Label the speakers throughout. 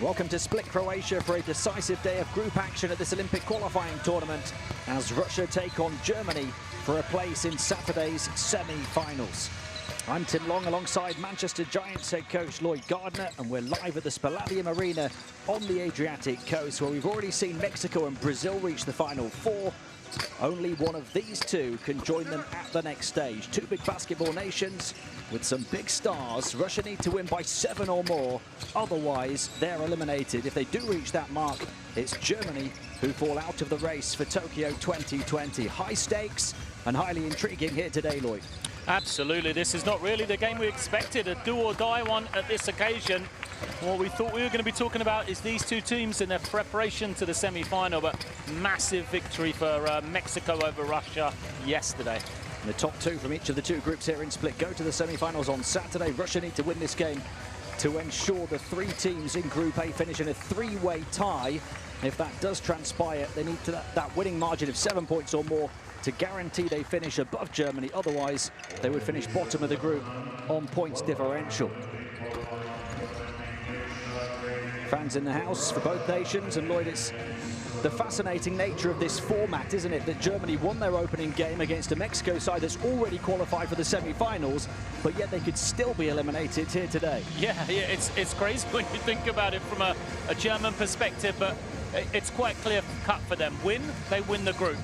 Speaker 1: Welcome to Split, Croatia for a decisive day of group action at this Olympic qualifying tournament as Russia take on Germany for a place in Saturday's semi-finals. I'm Tim Long alongside Manchester Giants head coach Lloyd Gardner, and we're live at the Spaladium Arena on the Adriatic coast, where we've already seen Mexico and Brazil reach the final four. Only one of these two can join them at the next stage. Two big basketball nations with some big stars. Russia need to win by 7 or more, otherwise they're eliminated. If they do reach that mark, it's Germany who fall out of the race for Tokyo 2020. High stakes and highly intriguing here today, Lloyd.
Speaker 2: Absolutely, this is not really the game we expected, a do-or-die one at this occasion. What we thought we were going to be talking about is these two teams in their preparation to the semi-final, but massive victory for Mexico over Russia yesterday.
Speaker 1: The top two from each of the two groups here in Split go to the semi-finals on Saturday. Russia need to win this game to ensure the three teams in Group A finish in a three-way tie. If that does transpire, they need that winning margin of 7 points or more to guarantee they finish above Germany. Otherwise, they would finish bottom of the group on points differential. Fans in the house for both nations, and Lloyd, it's the fascinating nature of this format, isn't it, that Germany won their opening game against a Mexico side that's already qualified for the semi-finals, but yet they could still be eliminated here today.
Speaker 2: Yeah, it's crazy when you think about it from a German perspective, but it's quite clear-cut for them. Win, they win the group.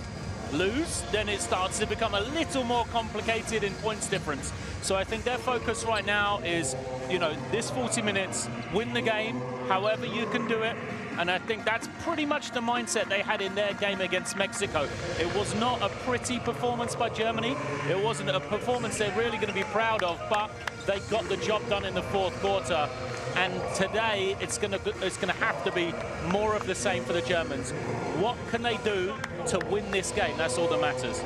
Speaker 2: Lose, then it starts to become a little more complicated in points difference. So I think their focus right now is, you know, this 40 minutes, win the game, however you can do it. And I think that's pretty much the mindset they had in their game against Mexico. It was not a pretty performance by Germany. It wasn't a performance they're really going to be proud of, but they got the job done in the fourth quarter. And today, it's going to have to be more of the same for the Germans. What can they do to win this game? That's all that matters.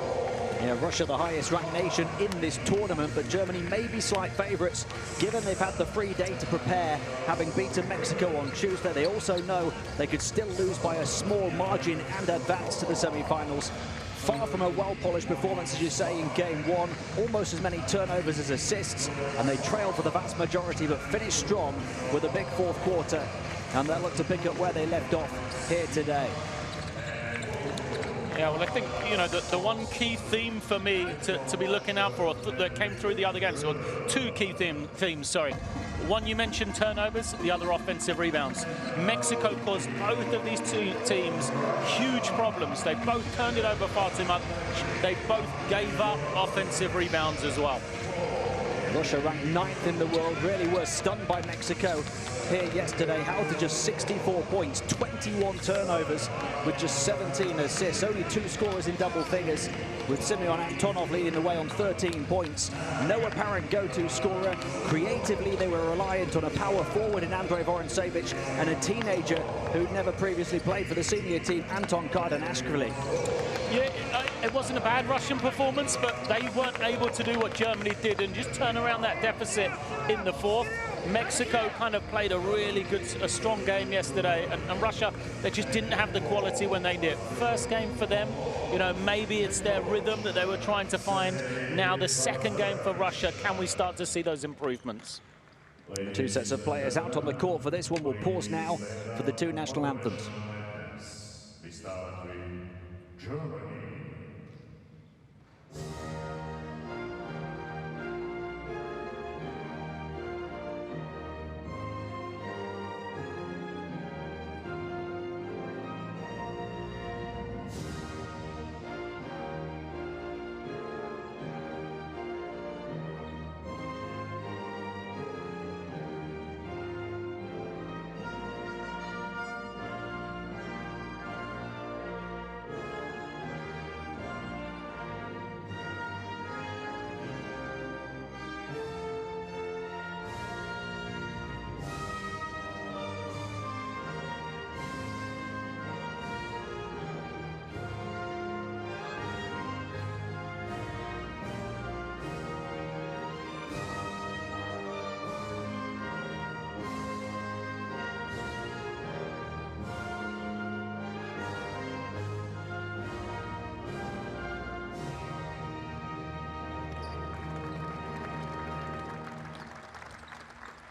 Speaker 1: Yeah, Russia the highest ranked nation in this tournament, but Germany may be slight favourites given they've had the free day to prepare, having beaten Mexico on Tuesday. They also know they could still lose by a small margin and advance to the semi-finals. Far from a well-polished performance, as you say, in game one. Almost as many turnovers as assists, and they trail for the vast majority, but finish strong with a big fourth quarter, and they'll look to pick up where they left off here today.
Speaker 2: Yeah, well, I think, you know, the one key theme for me to be looking out for that came through the other games, or two key themes, sorry. One, you mentioned turnovers, the other offensive rebounds. Mexico caused both of these two teams huge problems. They both turned it over far too much. They both gave up offensive rebounds as well.
Speaker 1: Russia ranked 9th in the world, really were stunned by Mexico here yesterday. Held to just 64 points, 21 turnovers with just 17 assists. Only 2 scorers in double figures, with Simeon Antonov leading the way on 13 points. No apparent go-to scorer. Creatively, they were reliant on a power forward in Andrei Vorontsevich and a teenager who'd never previously played for the senior team, Anton Kardanashvili.
Speaker 2: Yeah, it wasn't a bad Russian performance, but they weren't able to do what Germany did and just turn around that deficit in the fourth. Mexico kind of played a really good, strong game yesterday, and Russia, they just didn't have the quality when they did. First game for them, you know, maybe it's their rhythm that they were trying to find. Now the second game for Russia, can we start to see those improvements?
Speaker 1: Two sets of players out on the court for this one. We'll pause now for the two national anthems.
Speaker 3: Germany.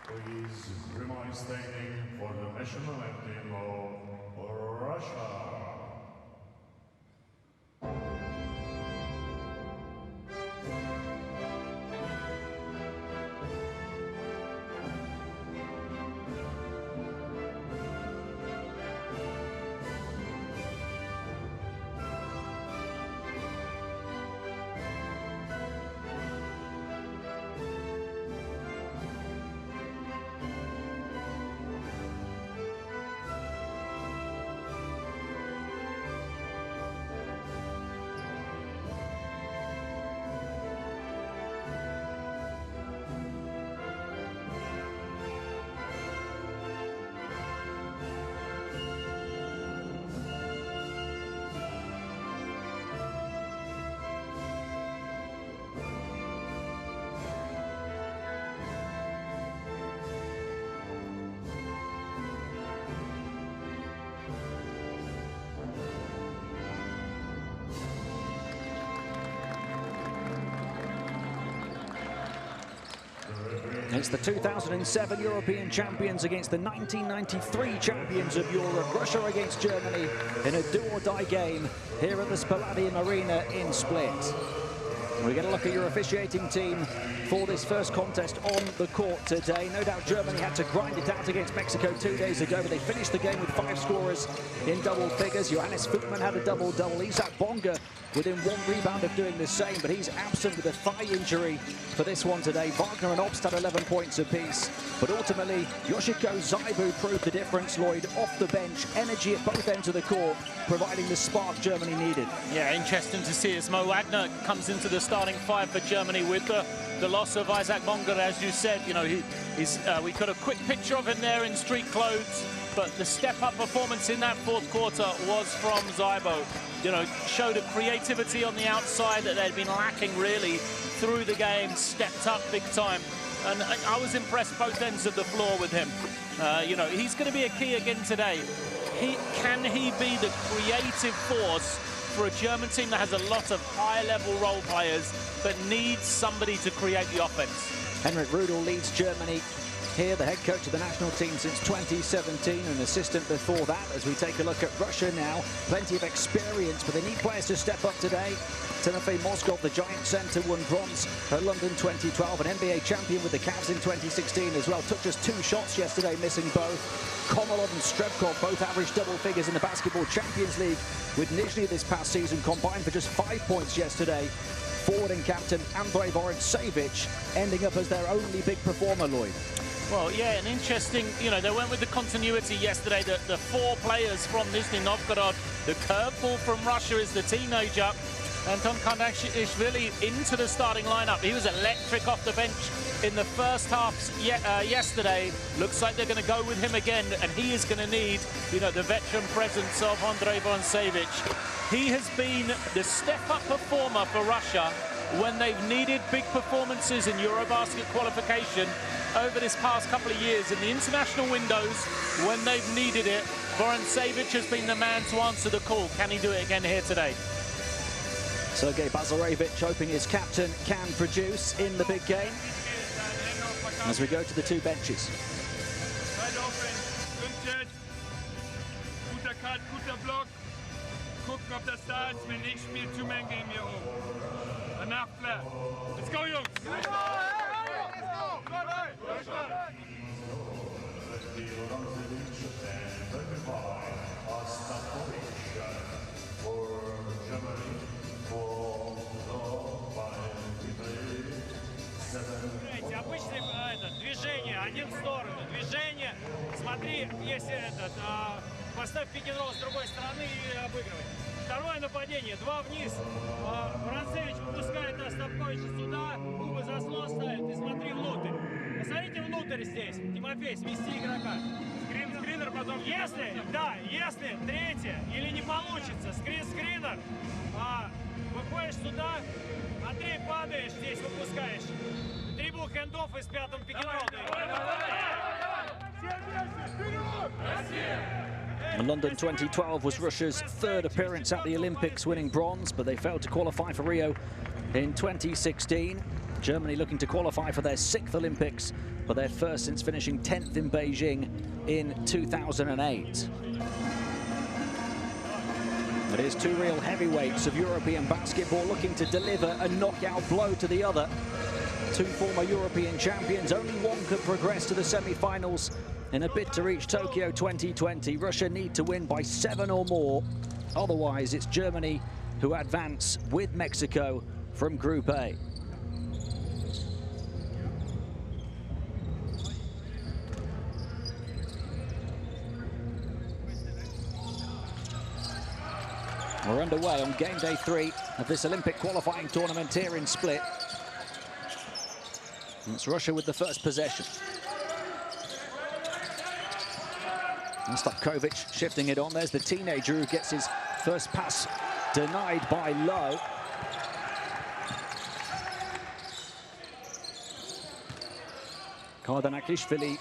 Speaker 3: Please remain standing for the national anthem of Russia.
Speaker 1: It's the 2007 European champions against the 1993 champions of Europe. Russia against Germany in a do-or-die game here at the Palladium Arena in Split. We get a look at your officiating team for this first contest on the court today. No doubt Germany had to grind it out against Mexico 2 days ago, but they finished the game with 5 scorers in double figures. Johannes Futman had a double-double. Isaac Bonga within 1 rebound of doing the same, but he's absent with a thigh injury for this one today. Wagner and Obst had 11 points apiece, but ultimately Yoshiko Zaibu proved the difference, Lloyd, off the bench, energy at both ends of the court, providing the spark Germany needed.
Speaker 2: Yeah, interesting to see as Mo Wagner comes into the starting 5 for Germany with the loss of Isaac Bonga, as you said. You know, we got a quick picture of him there in street clothes, but the step-up performance in that 4th quarter was from Zaibo. You know, showed a creativity on the outside that they'd been lacking really through the game, stepped up big time. And I was impressed both ends of the floor with him. You know, he's going to be a key again today. Can he be the creative force for a German team that has a lot of high-level role players but needs somebody to create the offense?
Speaker 1: Henrik Rudel leads Germany here, the head coach of the national team since 2017, an assistant before that. As we take a look at Russia now, plenty of experience, but they need players to step up today. Timofey Mozgov, the giant centre, won bronze at London 2012, an NBA champion with the Cavs in 2016 as well. Took just 2 shots yesterday, missing both. Komarov and Strebkov both averaged double figures in the Basketball Champions League with Nizhny this past season, combined for just 5 points yesterday. Forward and captain Andrei Vorontsevich ending up as their only big performer, Lloyd.
Speaker 2: Well, yeah, and interesting, you know, they went with the continuity yesterday, the 4 players from Nizhny Novgorod. The curveball from Russia is the teenager, Anton Kardashvili, into the starting lineup. He was electric off the bench in the first half yesterday. Looks like they're going to go with him again, and he is going to need, you know, the veteran presence of Andrei Vorontsevich. He has been the step-up performer for Russia when they've needed big performances in Eurobasket qualification over this past couple of years. In the international windows, when they've needed it, Vorontsevich has been the man to answer the call. Can he do it again here today?
Speaker 1: Sergei Bazarevich hoping his captain can produce in the big game. As we go to the 2 benches.
Speaker 4: Guter Cut, guter Block. Gucken, ob das da ist. Wenn nicht, spielt Two-Man Game hier oben. Danach flat. Let's go, Jungs!
Speaker 5: Обычное движение, один в сторону, движение. Смотри, если поставь пик-н-ролл с другой стороны и обыгрывай. Второе нападение, 2 вниз. Воронцевич выпускает Остапковича сюда, губы заслон ставит и смотри внутрь. Посмотрите внутрь здесь, Тимофей, смести игрока. Скринер потом. Если, да, если третье или не получится, скринер, выходишь сюда, Андрей, падаешь, здесь выпускаешь. Дрибл хендофф и с 5-м пик-н-ролл.
Speaker 1: London 2012 was Russia's 3rd appearance at the Olympics, winning bronze, but they failed to qualify for Rio in 2016. Germany looking to qualify for their 6th Olympics but their first since finishing 10th in Beijing in 2008. It is two real heavyweights of European basketball looking to deliver a knockout blow to the other. Two former European champions, only one could progress to the semi-finals in a bid to reach Tokyo 2020. Russia need to win by 7 or more. Otherwise, it's Germany who advance with Mexico from Group A. We're underway on game day 3 of this Olympic qualifying tournament here in Split. And it's Russia with the first possession. Stojakovic shifting it on. There's the teenager who gets his first pass denied by Lowe. Kardanakishvili,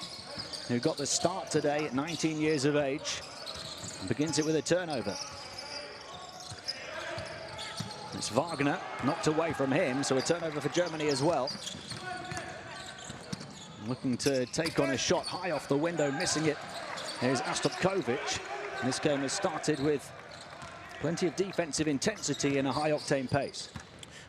Speaker 1: who got the start today at 19 years of age, begins it with a turnover. It's Wagner, knocked away from him, so a turnover for Germany as well. Looking to take on a shot high off the window, missing it. Here's Stojakovic. This game has started with plenty of defensive intensity and a high-octane pace.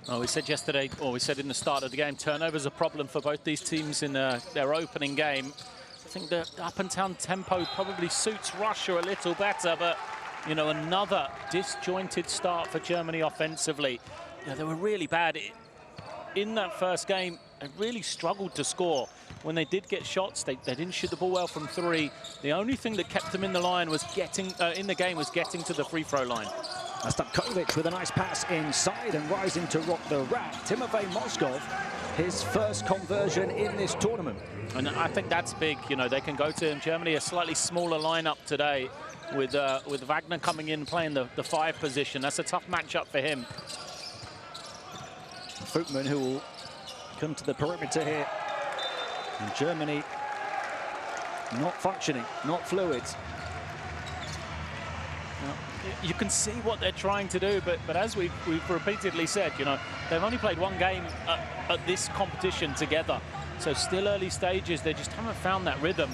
Speaker 2: Well, we said yesterday, or we said in the start of the game, turnovers a problem for both these teams in their opening game. I think the up-and-down tempo probably suits Russia a little better, but, you know, another disjointed start for Germany offensively. You know, they were really bad in that first game. They really struggled to score. When they did get shots, they didn't shoot the ball well from 3. The only thing that kept them in the line was getting getting to the free throw line.
Speaker 1: Stojakovic with a nice pass inside and rising to rock the rack. Timofey Mozgov, his first conversion in this tournament.
Speaker 2: And I think that's big. You know, they can go to him. Germany, a slightly smaller lineup today with Wagner coming in playing the 5 position. That's a tough matchup for him.
Speaker 1: Futman, who will come to the perimeter here. And Germany not functioning, not fluid.
Speaker 2: Now, you can see what they're trying to do, but as we've repeatedly said, you know, they've only played 1 game at this competition together. So still early stages, they just haven't found that rhythm.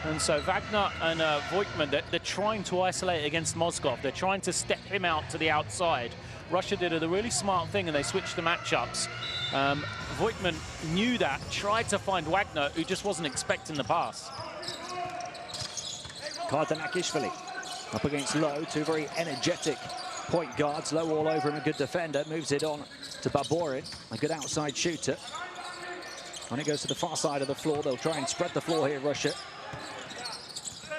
Speaker 2: And so Wagner and Voigtman, they're trying to isolate against Mozgov. They're trying to step him out to the outside. Russia did a really smart thing, and they switched the matchups. Voigtman knew that, tried to find Wagner, who just wasn't expecting the pass.
Speaker 1: Kardanakishvili up against Lowe, 2 very energetic point guards. Lowe all over him, a good defender, moves it on to Baborin, a good outside shooter. When it goes to the far side of the floor, they'll try and spread the floor here, Russia.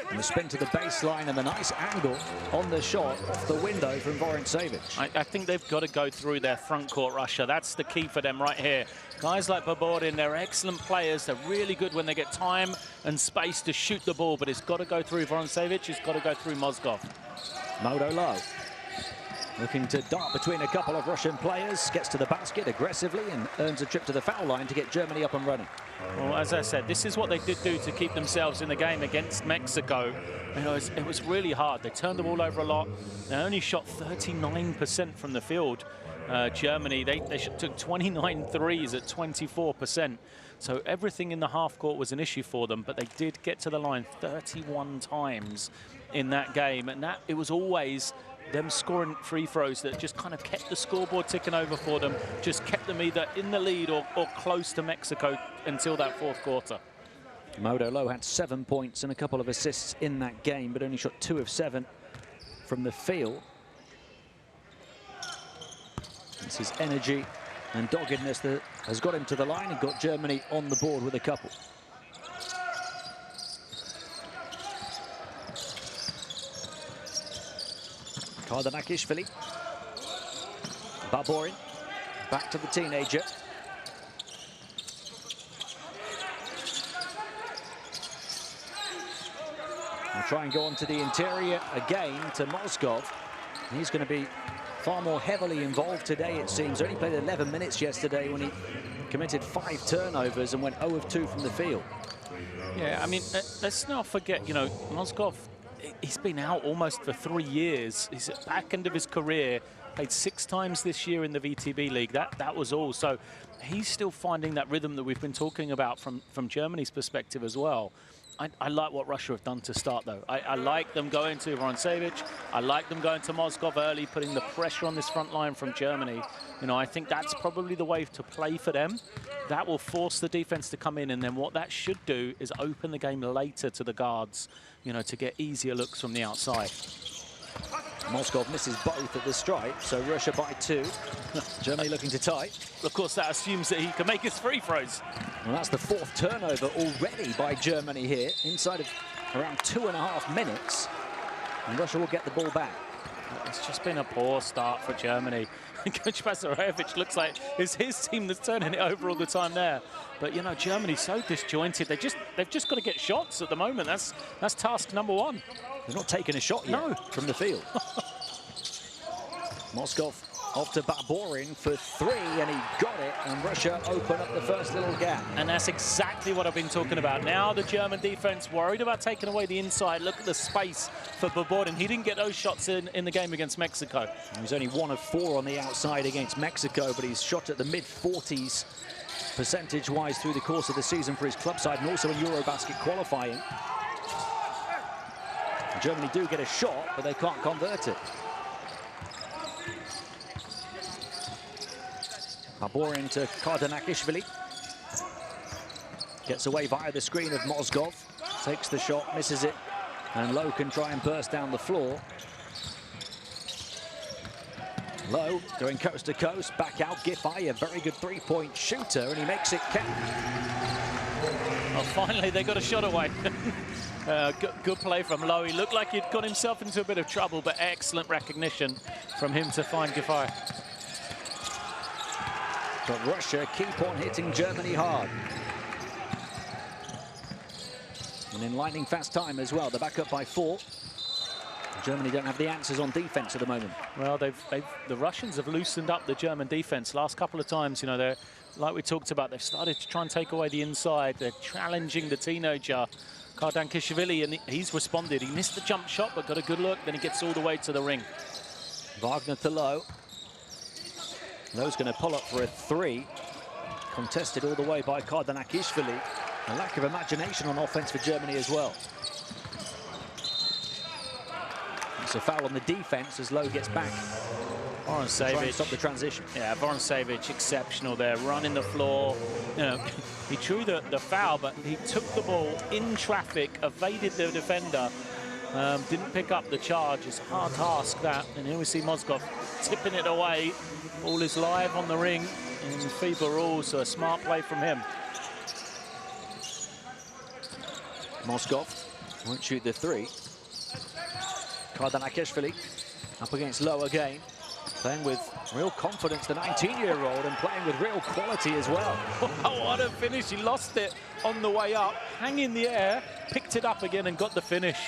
Speaker 1: And the spin to the baseline and the nice angle on the shot off the window from Vorontsevich.
Speaker 2: I think they've got to go through their front court, Russia. That's the key for them right here. Guys like Baborin, they're excellent players. They're really good when they get time and space to shoot the ball, but it's got to go through Vorontsevich. It's got to go through Mozgov.
Speaker 1: Modo Lowe looking to dart between a couple of Russian players, gets to the basket aggressively and earns a trip to the foul line to get Germany up and running.
Speaker 2: Well, as I said, this is what they did do to keep themselves in the game against Mexico. You know, it was really hard. They turned the ball over a lot. They only shot 39% from the field. Germany, they took 29 threes at 24%. So everything in the half court was an issue for them, but they did get to the line 31 times in that game. And it was always them scoring free throws that just kind of kept the scoreboard ticking over for them, just kept them either in the lead or close to Mexico until that 4th quarter.
Speaker 1: Modo Lowe had 7 points and a couple of assists in that game, but only shot 2 of 7 from the field. It's his energy and doggedness that has got him to the line and got Germany on the board with a couple. Kardanakishvili. Baborin. Back to the teenager. We'll try and go on to the interior again to Mozgov. He's going to be far more heavily involved today, it seems. Only played 11 minutes yesterday when he committed 5 turnovers and went 0 of 2 from the field.
Speaker 2: Yeah, I mean, let's not forget, you know, Mozgov, he's been out almost for 3 years. He's at the back end of his career. Played 6 times this year in the VTB League. That was all. So he's still finding that rhythm that we've been talking about from Germany's perspective as well. I like what Russia have done to start, though. I like them going to Vorontsevich. I like them going to Mozgov early, putting the pressure on this front line from Germany. You know, I think that's probably the way to play for them. That will force the defense to come in, and then what that should do is open the game later to the guards, you know, to get easier looks from the outside.
Speaker 1: Mozgov misses both at the stripe, so Russia by 2. Germany looking to tie.
Speaker 2: Of course, that assumes that he can make his free throws.
Speaker 1: Well, that's the 4th turnover already by Germany here, inside of around 2.5 minutes. And Russia will get the ball back.
Speaker 2: It's just been a poor start for Germany. Coach Pasarevich looks like it's his team that's turning it over all the time there. But, you know, Germany's so disjointed. They've just got to get shots at the moment. That's task number 1.
Speaker 1: They're not taking a shot yet from the field. Mozgov off to Baborin for 3, and he got it, and Russia open up the first little gap.
Speaker 2: And that's exactly what I've been talking about. Now the German defense worried about taking away the inside. Look at the space for Baborin. He didn't get those shots in the game against Mexico.
Speaker 1: He was only 1 of 4 on the outside against Mexico, but he's shot at the mid-40s percentage-wise through the course of the season for his club side, and also in Eurobasket qualifying. Germany do get a shot, but they can't convert it. Baborin to Kardanakishvili. Gets away via the screen of Mozgov. Takes the shot, misses it. And Lowe can try and burst down the floor. Lowe going coast to coast, back out. Giffey, a very good 3-point shooter, and he makes it count.
Speaker 2: Well, finally, they got a shot away. Good play from Lowe. He looked like he'd got himself into a bit of trouble, but excellent recognition from him to find Giffey.
Speaker 1: But Russia keep on hitting Germany hard. And in lightning fast time as well. They're back up by 4. Germany don't have the answers on defense at the moment.
Speaker 2: Well, the Russians have loosened up the German defense last couple of times. You know, they're, like we talked about, they've started to try and take away the inside. They're challenging the teenager, Kardankishvili, and he's responded. He missed the jump shot, but got a good look. Then he gets all the way to the ring.
Speaker 1: Wagner to Lowe. Lowe's going to pull up for a 3. Contested all the way by Kardanakishvili. A lack of imagination on offense for Germany as well. It's a foul on the defense as Lowe gets back.
Speaker 2: Vorontsevich.
Speaker 1: Try and stop the transition.
Speaker 2: Yeah, Vorontsevich exceptional there, running the floor. You know, he drew the foul, but he took the ball in traffic, evaded the defender, didn't pick up the charge. It's a hard task, that. And here we see Mozgov tipping it away. Ball is live on the ring in FIBA rules, so a smart play from him.
Speaker 1: Mozgov won't shoot the 3. Kardanakishvili up against Lowe again. Playing with real confidence, the 19-year-old, and playing with real quality as well.
Speaker 2: What a finish. He lost it on the way up, hang in the air, picked it up again and got the finish.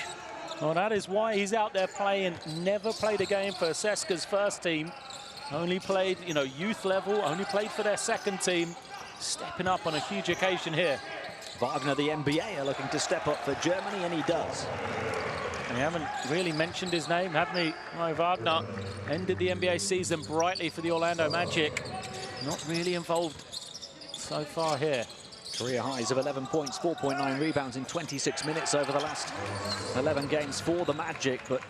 Speaker 2: Well, that is why he's out there playing. Never played a game for Seska's first team. Only played, you know, youth level, only played for their second team. Stepping up on a huge occasion here.
Speaker 1: Wagner, the NBA, are looking to step up for Germany, and he does.
Speaker 2: And we haven't really mentioned his name, have we? No, Wagner ended the NBA season brightly for the Orlando Magic. Not really involved so far here.
Speaker 1: Career highs of 11 points, 4.9 rebounds in 26 minutes over the last 11 games for the Magic, but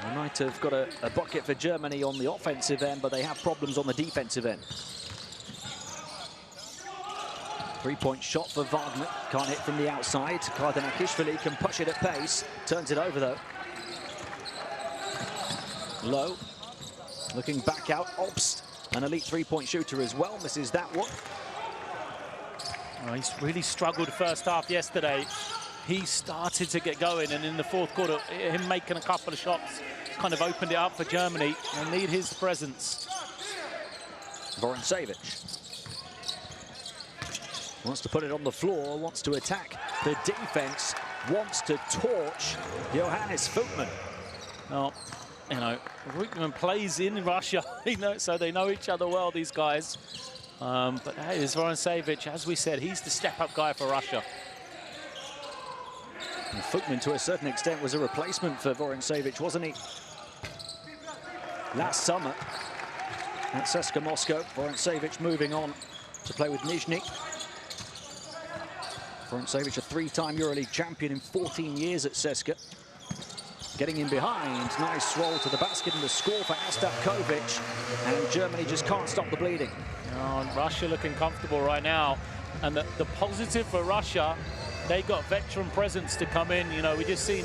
Speaker 1: they might have got a bucket for Germany on the offensive end, but they have problems on the defensive end. 3-point shot for Wagner. Can't hit from the outside. Kardanakishvili can push it at pace. Turns it over, though. Lowe looking back out. Obst, an elite 3-point shooter as well. Misses that one.
Speaker 2: Oh, he's really struggled first half yesterday. He started to get going, and in the fourth quarter, him making a couple of shots kind of opened it up for Germany. They need his presence.
Speaker 1: Vorontsevich wants to put it on the floor, wants to attack the defense, wants to torch Johannes Voigtmann.
Speaker 2: Well, you know, Voigtmann plays in Russia, so they know each other well, these guys. But hey, there's Vorontsevich, as we said, he's the step-up guy for Russia.
Speaker 1: And Voigtmann, to a certain extent, was a replacement for Vorontsevich, wasn't he? last summer at CSKA Moscow. Vorontsevich moving on to play with Nizhny. Vorontsevich, a three-time EuroLeague champion in 14 years at CSKA. Getting in behind, nice roll to the basket and the score for Astakovic. And Germany just can't stop the bleeding.
Speaker 2: Oh, Russia looking comfortable right now. And the positive for Russia, they got veteran presence to come in. You know, we just seen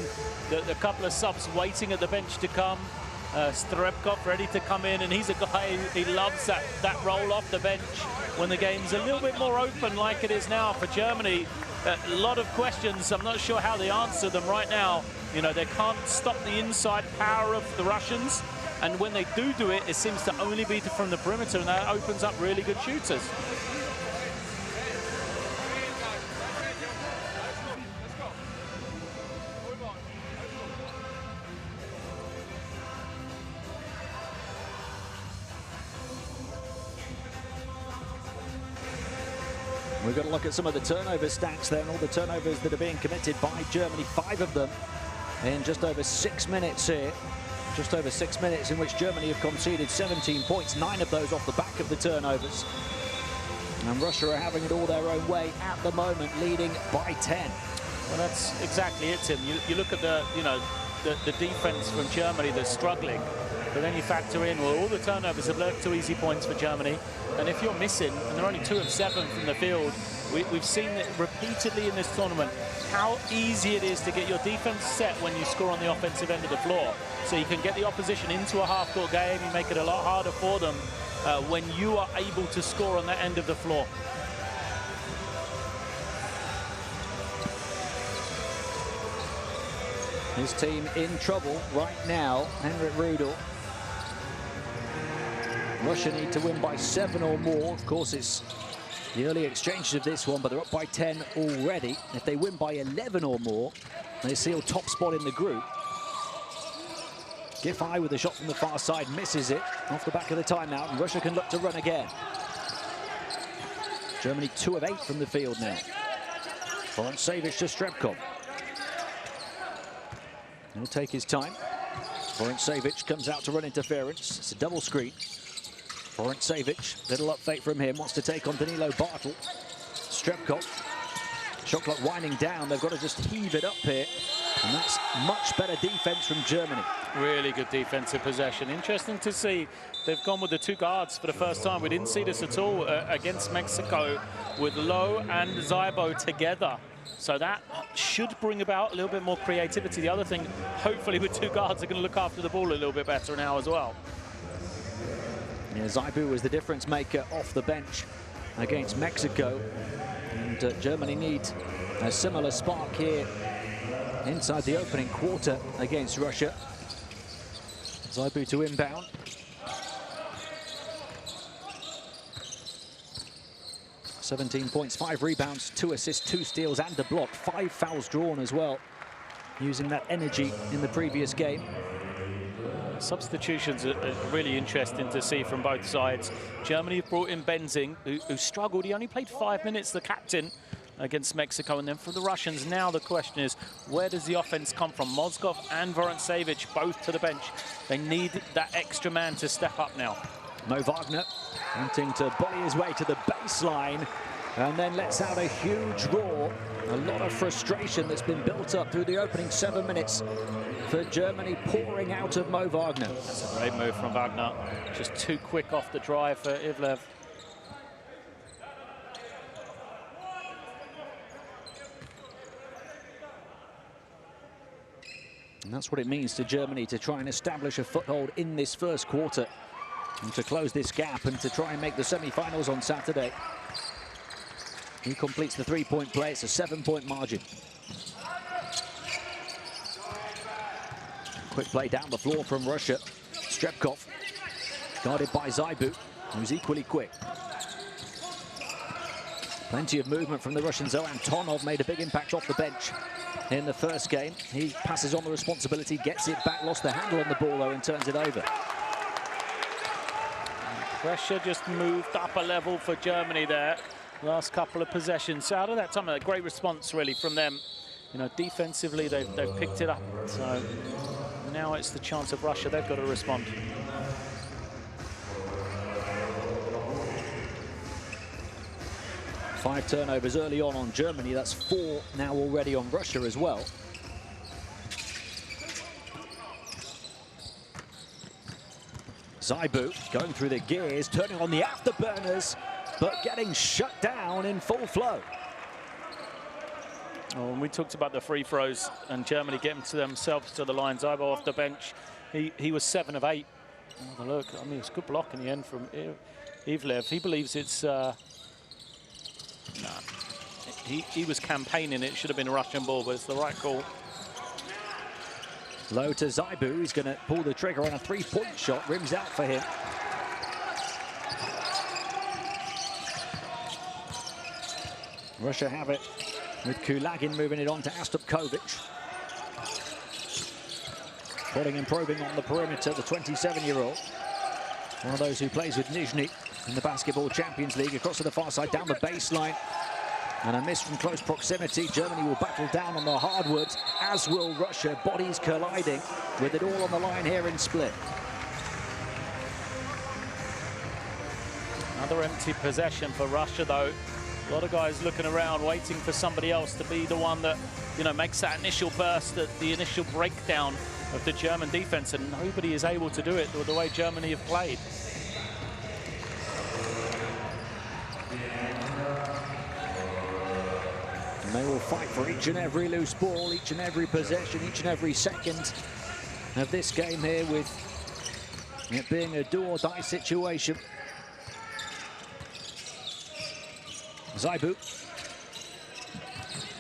Speaker 2: the couple of subs waiting at the bench to come. Strebkov ready to come in, and he's a guy, he loves that roll off the bench when the game's a little bit more open like it is now for Germany. A lot of questions, I'm not sure how they answer them right now. You know, they can't stop the inside power of the Russians, and when they do it, it seems to only be from the perimeter, and that opens up really good shooters.
Speaker 1: We've got to look at some of the turnover stats there and all the turnovers that are being committed by Germany. 5 of them in just over 6 minutes here. Just over 6 minutes in which Germany have conceded 17 points, 9 of those off the back of the turnovers. And Russia are having it all their own way at the moment, leading by 10.
Speaker 2: Well, that's exactly it, Tim. You look at the defense from Germany that's struggling, but then you factor in, well, all the turnovers have led to easy points for Germany. And if you're missing, and they're only 2 of 7 from the field, we've seen it repeatedly in this tournament, how easy it is to get your defense set when you score on the offensive end of the floor. So you can get the opposition into a half-court game, you make it a lot harder for them when you are able to score on that end of the floor.
Speaker 1: His team in trouble right now, Henrik Rudel. Russia need to win by 7 or more. Of course, it's the early exchanges of this one, but they're up by 10 already. If they win by 11 or more, they seal top spot in the group. Giffey with a shot from the far side, misses it off the back of the timeout, and Russia can look to run again. Germany 2 of 8 from the field now. Vorontsevich to Strebkov. He'll take his time. Vorontsevich comes out to run interference. It's a double screen. Vorontsevich, little up fake from him, wants to take on Danilo Bartel. Strebkov, shot clock winding down. They've got to just heave it up here. And that's much better defense from Germany.
Speaker 2: Really good defensive possession. Interesting to see they've gone with the 2 guards for the first time. We didn't see this at all against Mexico with Lowe and Zybo together. So that should bring about a little bit more creativity. The other thing, hopefully with 2 guards, are going to look after the ball a little bit better now as well.
Speaker 1: Yeah, Zybo was the difference maker off the bench against Mexico. And Germany need a similar spark here inside the opening quarter against Russia. Zybo to inbound. "17 points, 5 rebounds, 2 assists, 2 steals and a block. 5 fouls drawn as well, using that energy in the previous game.
Speaker 2: Substitutions are really interesting to see from both sides. Germany have brought in Benzing, who struggled. He only played 5 minutes, the captain, against Mexico. And then for the Russians, now the question is, where does the offense come from? Mozgov and Vorontsevich both to the bench. They need that extra man to step up now.
Speaker 1: Mo Wagner wanting to bully his way to the baseline and then lets out a huge roar. A lot of frustration that's been built up through the opening 7 minutes for Germany, pouring out of Mo Wagner.
Speaker 2: That's a great move from Wagner. Just too quick off the drive for Ivlev.
Speaker 1: And that's what it means to Germany to try and establish a foothold in this first quarter and to close this gap and to try and make the semi-finals on Saturday. He completes the 3-point play. It's a 7-point margin. Quick play down the floor from Russia. Strebkov guarded by Zybo, who's equally quick. Plenty of movement from the Russians, though. Antonov made a big impact off the bench in the first game. He passes on the responsibility, gets it back, lost the handle on the ball, though, and turns it over.
Speaker 2: Pressure just moved up a level for Germany there. Last couple of possessions. So out of that time, a great response, really, from them. You know, defensively, they've picked it up. So now it's the chance of Russia. They've got to respond.
Speaker 1: 5 turnovers early on Germany. That's 4 now already on Russia as well. Zaibu going through the gears, turning on the afterburners, but getting shut down in full flow.
Speaker 2: Oh, when we talked about the free throws and Germany getting to themselves to the line, Zaibu off the bench, he was 7 of 8. Have a look. I mean, it's a good block in the end from Ivlev. He believes it's... He was campaigning. It should have been a Russian ball, but it's the right call.
Speaker 1: Low to Zaibu. He's going to pull the trigger on a 3-point shot. Rims out for him. Russia have it with Kulagin moving it on to Astupkovic. Prodding and probing on the perimeter, the 27-year-old. One of those who plays with Nizhny in the Basketball Champions League. Across to the far side, down the baseline. And a miss from close proximity. Germany will battle down on the hardwood, as will Russia. Bodies colliding, with it all on the line here in Split.
Speaker 2: Another empty possession for Russia, though. A lot of guys looking around, waiting for somebody else to be the one that, you know, makes that initial burst, the initial breakdown of the German defense, and nobody is able to do it the way Germany have played.
Speaker 1: And they will fight for each and every loose ball, each and every possession, each and every second of this game here, with it being a do-or-die situation. Zaibu.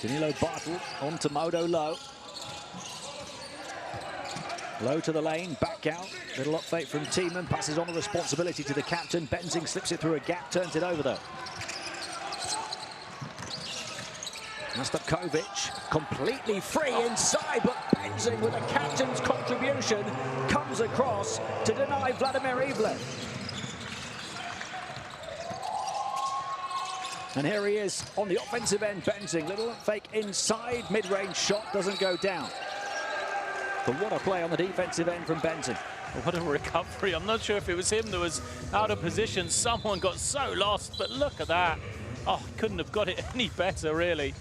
Speaker 1: Danilo Bartel on to Modo Low. Low to the lane, back out. Little up fake from Thiemann, passes on the responsibility to the captain. Benzing slips it through a gap, turns it over though. Astupkovic completely free inside, but Benzing with a captain's contribution comes across to deny Vladimir Ivlev. And here he is on the offensive end, Benzing. Little fake inside, mid-range shot doesn't go down. But what a play on the defensive end from Benzing.
Speaker 2: What a recovery. I'm not sure if it was him that was out of position. Someone got so lost, but look at that. Oh, couldn't have got it any better, really.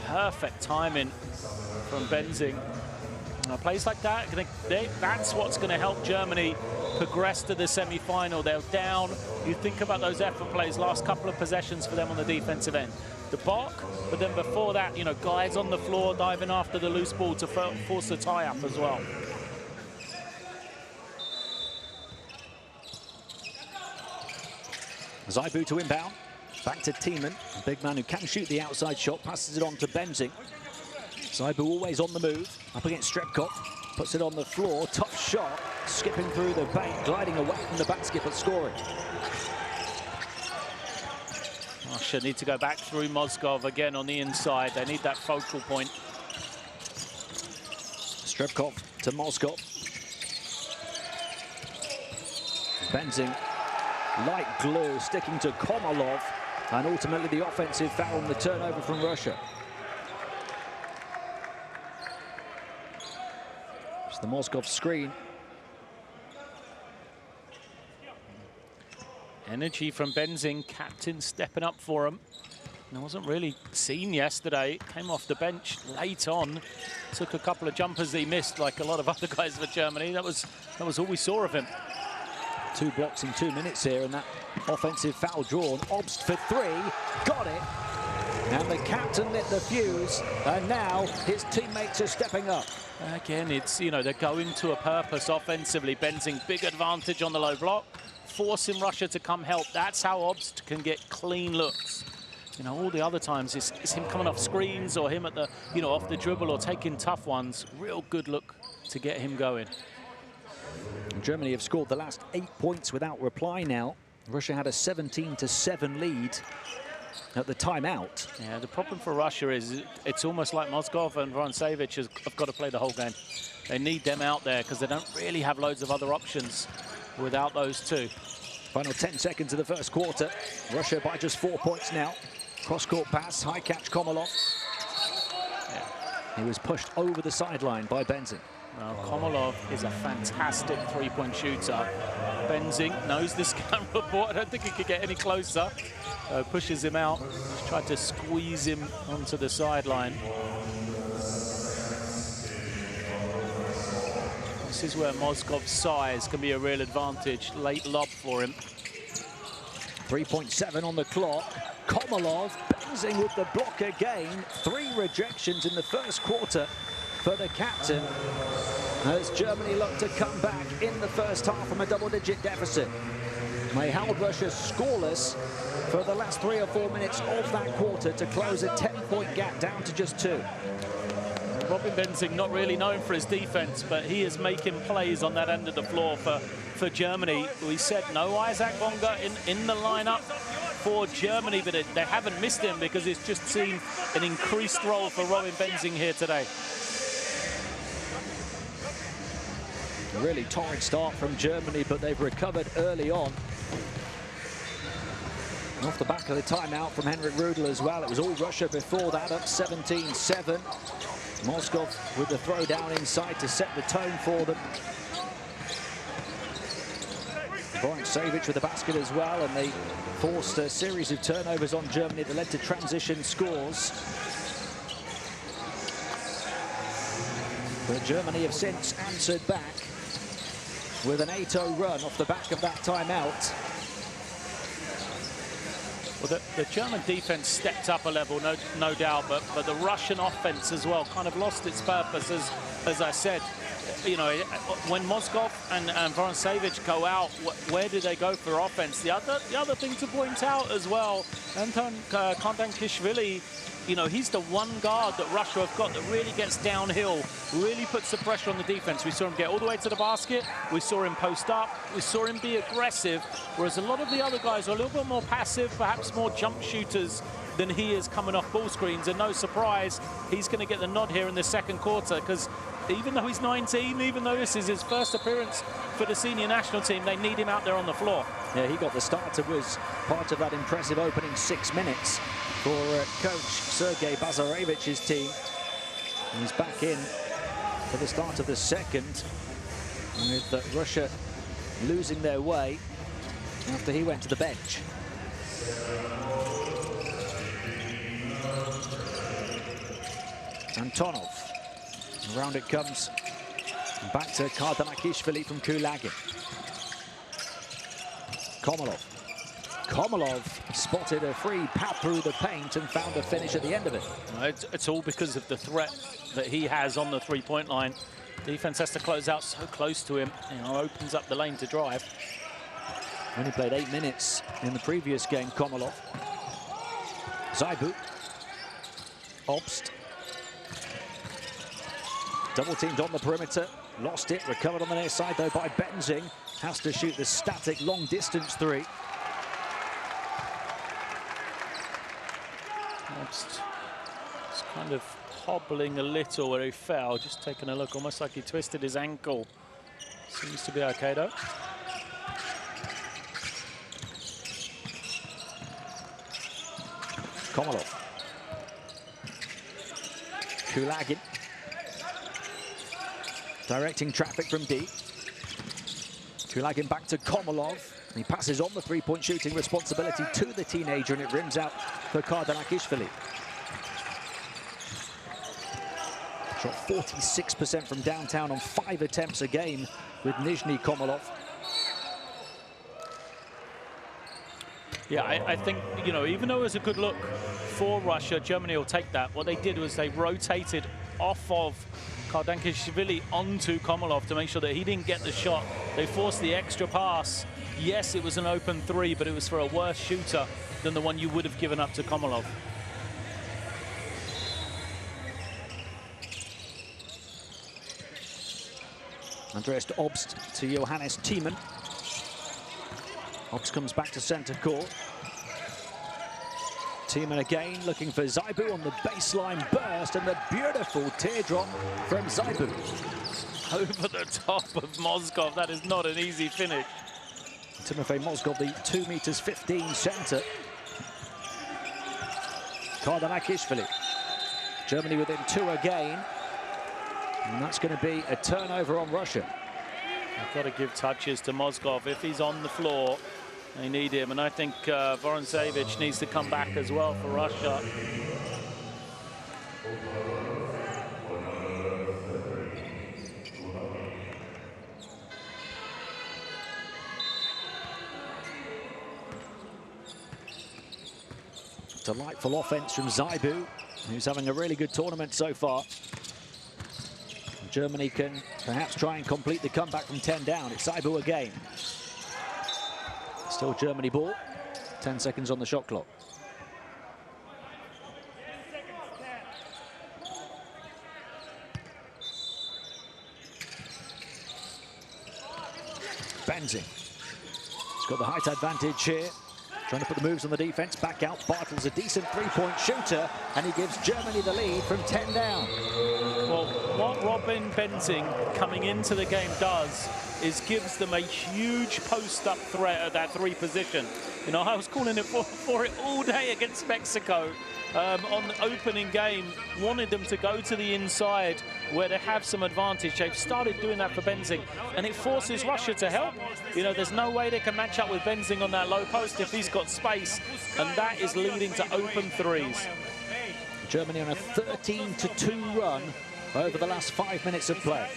Speaker 2: Perfect timing from Benzing. Plays like that, that's what's going to help Germany progress to the semi-final. They're down. You think about those effort plays, last couple of possessions for them on the defensive end. The block, but then before that, you know, guys on the floor diving after the loose ball to force the tie-up as well.
Speaker 1: Zaibu to inbound. Back to Thiemann, a big man who can shoot the outside shot, passes it on to Benzing. Zaibu always on the move, up against Strepkov, puts it on the floor, tough shot, skipping through the paint, gliding away from the basket, but scoring.
Speaker 2: Russia need to go back through Mozgov again on the inside. They need that focal point.
Speaker 1: Strepkov to Mozgov. Benzing, like glue, sticking to Komarov, and ultimately the offensive foul on the turnover from Russia. It's the Mozgov screen.
Speaker 2: Energy from Benzing, captain stepping up for him. And it wasn't really seen yesterday. Came off the bench late on. Took a couple of jumpers that he missed, like a lot of other guys for Germany. That was all we saw of him.
Speaker 1: 2 blocks in 2 minutes here, and that offensive foul drawn. Obst for 3, got it. And the captain lit the fuse, and now his teammates are stepping up.
Speaker 2: Again, it's, you know, they're going to a purpose offensively. Benzing, big advantage on the low block, forcing Russia to come help. That's how Obst can get clean looks. You know, all the other times it's him coming off screens or him at the, you know, off the dribble or taking tough ones. Real good look to get him going.
Speaker 1: Germany have scored the last 8 points without reply now. Russia had a 17-7 lead at the timeout.
Speaker 2: Yeah, the problem for Russia is it's almost like Mozgov and Vrancevic have got to play the whole game. They need them out there because they don't really have loads of other options without those two.
Speaker 1: Final 10 seconds of the first quarter. Russia by just 4 points now. Cross-court pass, high catch Komarov.
Speaker 2: Yeah.
Speaker 1: He was pushed over the sideline by Benzing.
Speaker 2: Well, Komarov is a fantastic three-point shooter. Benzing knows this camera report. I don't think he could get any closer. Pushes him out, just tried to squeeze him onto the sideline. This is where Mozgov's size can be a real advantage. Late lob for him.
Speaker 1: 3.7 on the clock. Komolov bouncing with the block again. 3 rejections in the first quarter for the captain, as Germany look to come back in the first half from a double-digit deficit. They held Russia scoreless for the last 3 or 4 minutes of that quarter to close a 10-point gap down to just 2.
Speaker 2: Robin Benzing, not really known for his defense, but he is making plays on that end of the floor for Germany. We said no Isaac Bonga in the lineup for Germany, but they haven't missed him because it's just seen an increased role for Robin Benzing here today.
Speaker 1: Really torrid start from Germany, but they've recovered early on. And off the back of the timeout from Henrik Rudel as well. It was all Russia before that, up 17-7. Mozgov with the throw down inside to set the tone for them. Vorontsevich with the basket as well, and they forced a series of turnovers on Germany that led to transition scores. But Germany have since answered back with an 8-0 run off the back of that timeout.
Speaker 2: Well, the German defense stepped up a level, no doubt, but the Russian offense as well kind of lost its purpose, as I said. You know, when Mozgov and Vorontsevich go out, where do they go for offense? The other thing to point out as well, Anton Kontankishvili, you know, he's the one guard that Russia have got that really gets downhill, really puts the pressure on the defense. We saw him get all the way to the basket. We saw him post up. We saw him be aggressive, whereas a lot of the other guys are a little bit more passive, perhaps more jump shooters than he is coming off ball screens. And no surprise, he's going to get the nod here in the second quarter, because even though he's 19, even though this is his first appearance for the senior national team, they need him out there on the floor.
Speaker 1: Yeah, he got the start and was part of that impressive opening 6 minutes for coach Sergei Bazarevich's team. And he's back in for the start of the second, with Russia losing their way after he went to the bench. Antonov. Around it comes. Back to Kardanakishvili from Kulagin. Komolov spotted a free pat through the paint and found a finish at the end of it.
Speaker 2: It's all because of the threat that he has on the three-point line. Defense has to close out so close to him, you know, opens up the lane to drive.
Speaker 1: Only played 8 minutes in the previous game, Komolov. Zaibu. Obst. Double teamed on the perimeter, lost it, recovered on the near side though by Benzing. Has to shoot the static long distance three.
Speaker 2: Obst is kind of hobbling a little where he fell, just taking a look, almost like he twisted his ankle. Seems to be okay though.
Speaker 1: Komolov. Kulagin. Directing traffic from deep. Kulagin back to Komolov. He passes on the three-point shooting responsibility to the teenager, and it rims out for Kardanakishvili. Shot 46% from downtown on 5 attempts a game with Nizhny Komolov.
Speaker 2: Yeah, I think, you know, even though it was a good look for Russia, Germany will take that. What they did was they rotated off of Kardanakishvili onto Komolov to make sure that he didn't get the shot. They forced the extra pass. Yes, it was an open three, but it was for a worse shooter than the one you would have given up to Komolov.
Speaker 1: Andreas Obst to Johannes Thiemann. Obst comes back to center court. Thiemann again looking for Zaibu on the baseline burst, and the beautiful teardrop from Zaibu.
Speaker 2: Over the top of Mozgov. That is not an easy finish.
Speaker 1: Timofey Mozgov, the 2'15" center. Kardanakishvili. Germany within 2 again. And that's going to be a turnover on Russia.
Speaker 2: I've got to give touches to Mozgov. If he's on the floor, They need him, and I think Vorontsevich needs to come back as well for Russia.
Speaker 1: Delightful offense from Zaibu, who's having a really good tournament so far. Germany can perhaps try and complete the comeback from 10 down. It's Zaibu again. Still Germany ball. 10 seconds on the shot clock. Benzing. He's got the height advantage here. Trying to put the moves on the defense. Back out. Bartel's a decent three-point shooter, and he gives Germany the lead from 10 down.
Speaker 2: Well, what Robin Benzing coming into the game does is gives them a huge post-up threat at that three position. You know, I was calling it for it all day against Mexico. On the opening game, wanted them to go to the inside where they have some advantage. They've started doing that for Benzing, and it forces Russia to help. You know, there's no way they can match up with Benzing on that low post if he's got space, and that is leading to open threes.
Speaker 1: Germany on a 13-2 run over the last 5 minutes of play.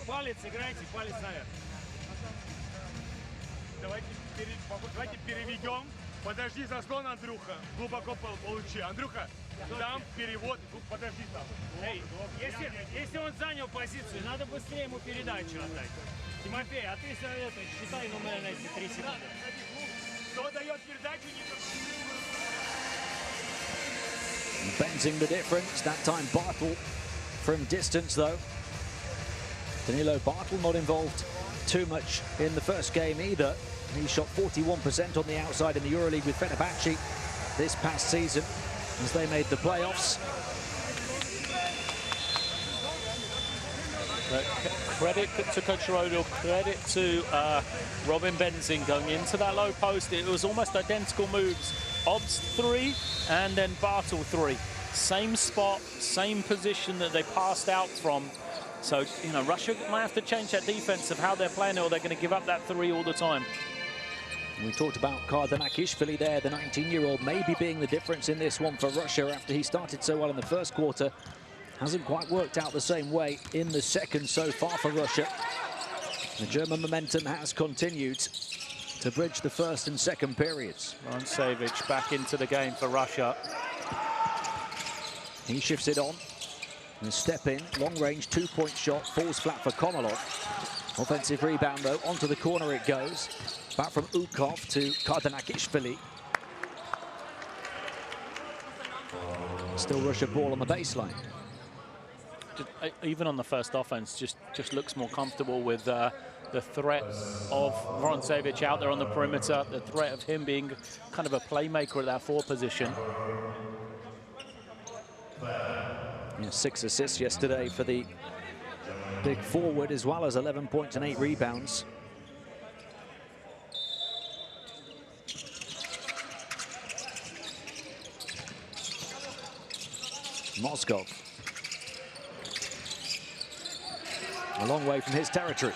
Speaker 5: Палец играйте, палец наверх.
Speaker 4: Давайте переведем. Подожди заслон, Андрюха. Глубоко получи. Андрюха, там перевод. Подожди там.
Speaker 5: Эй, если он занял позицию, надо быстрее ему передачу отдать. Тимофей, а ты считай номер на эти 3 секунды.
Speaker 4: Кто дает передачу?
Speaker 1: Benzing the difference. That time Bartel from distance though. Danilo Bartel not involved too much in the first game either. He shot 41% on the outside in the EuroLeague with Fenerbahce this past season as they made the playoffs.
Speaker 2: Credit to Coach Rodel, credit to Robin Benzing going into that low post. It was almost identical moves. Obst 3 and then Bartel 3. Same spot, same position that they passed out from. So, you know, Russia might have to change that defense of how they're playing, or they're going to give up that three all the time.
Speaker 1: We talked about Kardanakishvili there, the 19-year-old, maybe being the difference in this one for Russia after he started so well in the first quarter. Hasn't quite worked out the same way in the second so far for Russia. The German momentum has continued to bridge the first and second periods.
Speaker 2: Vorontsevich back into the game for Russia.
Speaker 1: He shifts it on. And step in, long range, 2-point shot, falls flat for Komolov. Offensive rebound though, onto the corner it goes. Back from Ukov to Kardanakishvili. Still Russia ball on the baseline.
Speaker 2: Even on the first offense, just looks more comfortable with the threat of Vorontsevich out there on the perimeter, the threat of him being kind of a playmaker at that 4 position.
Speaker 1: Yeah, 6 assists yesterday for the big forward, as well as 11 points and 8 rebounds. Moskov. A long way from his territory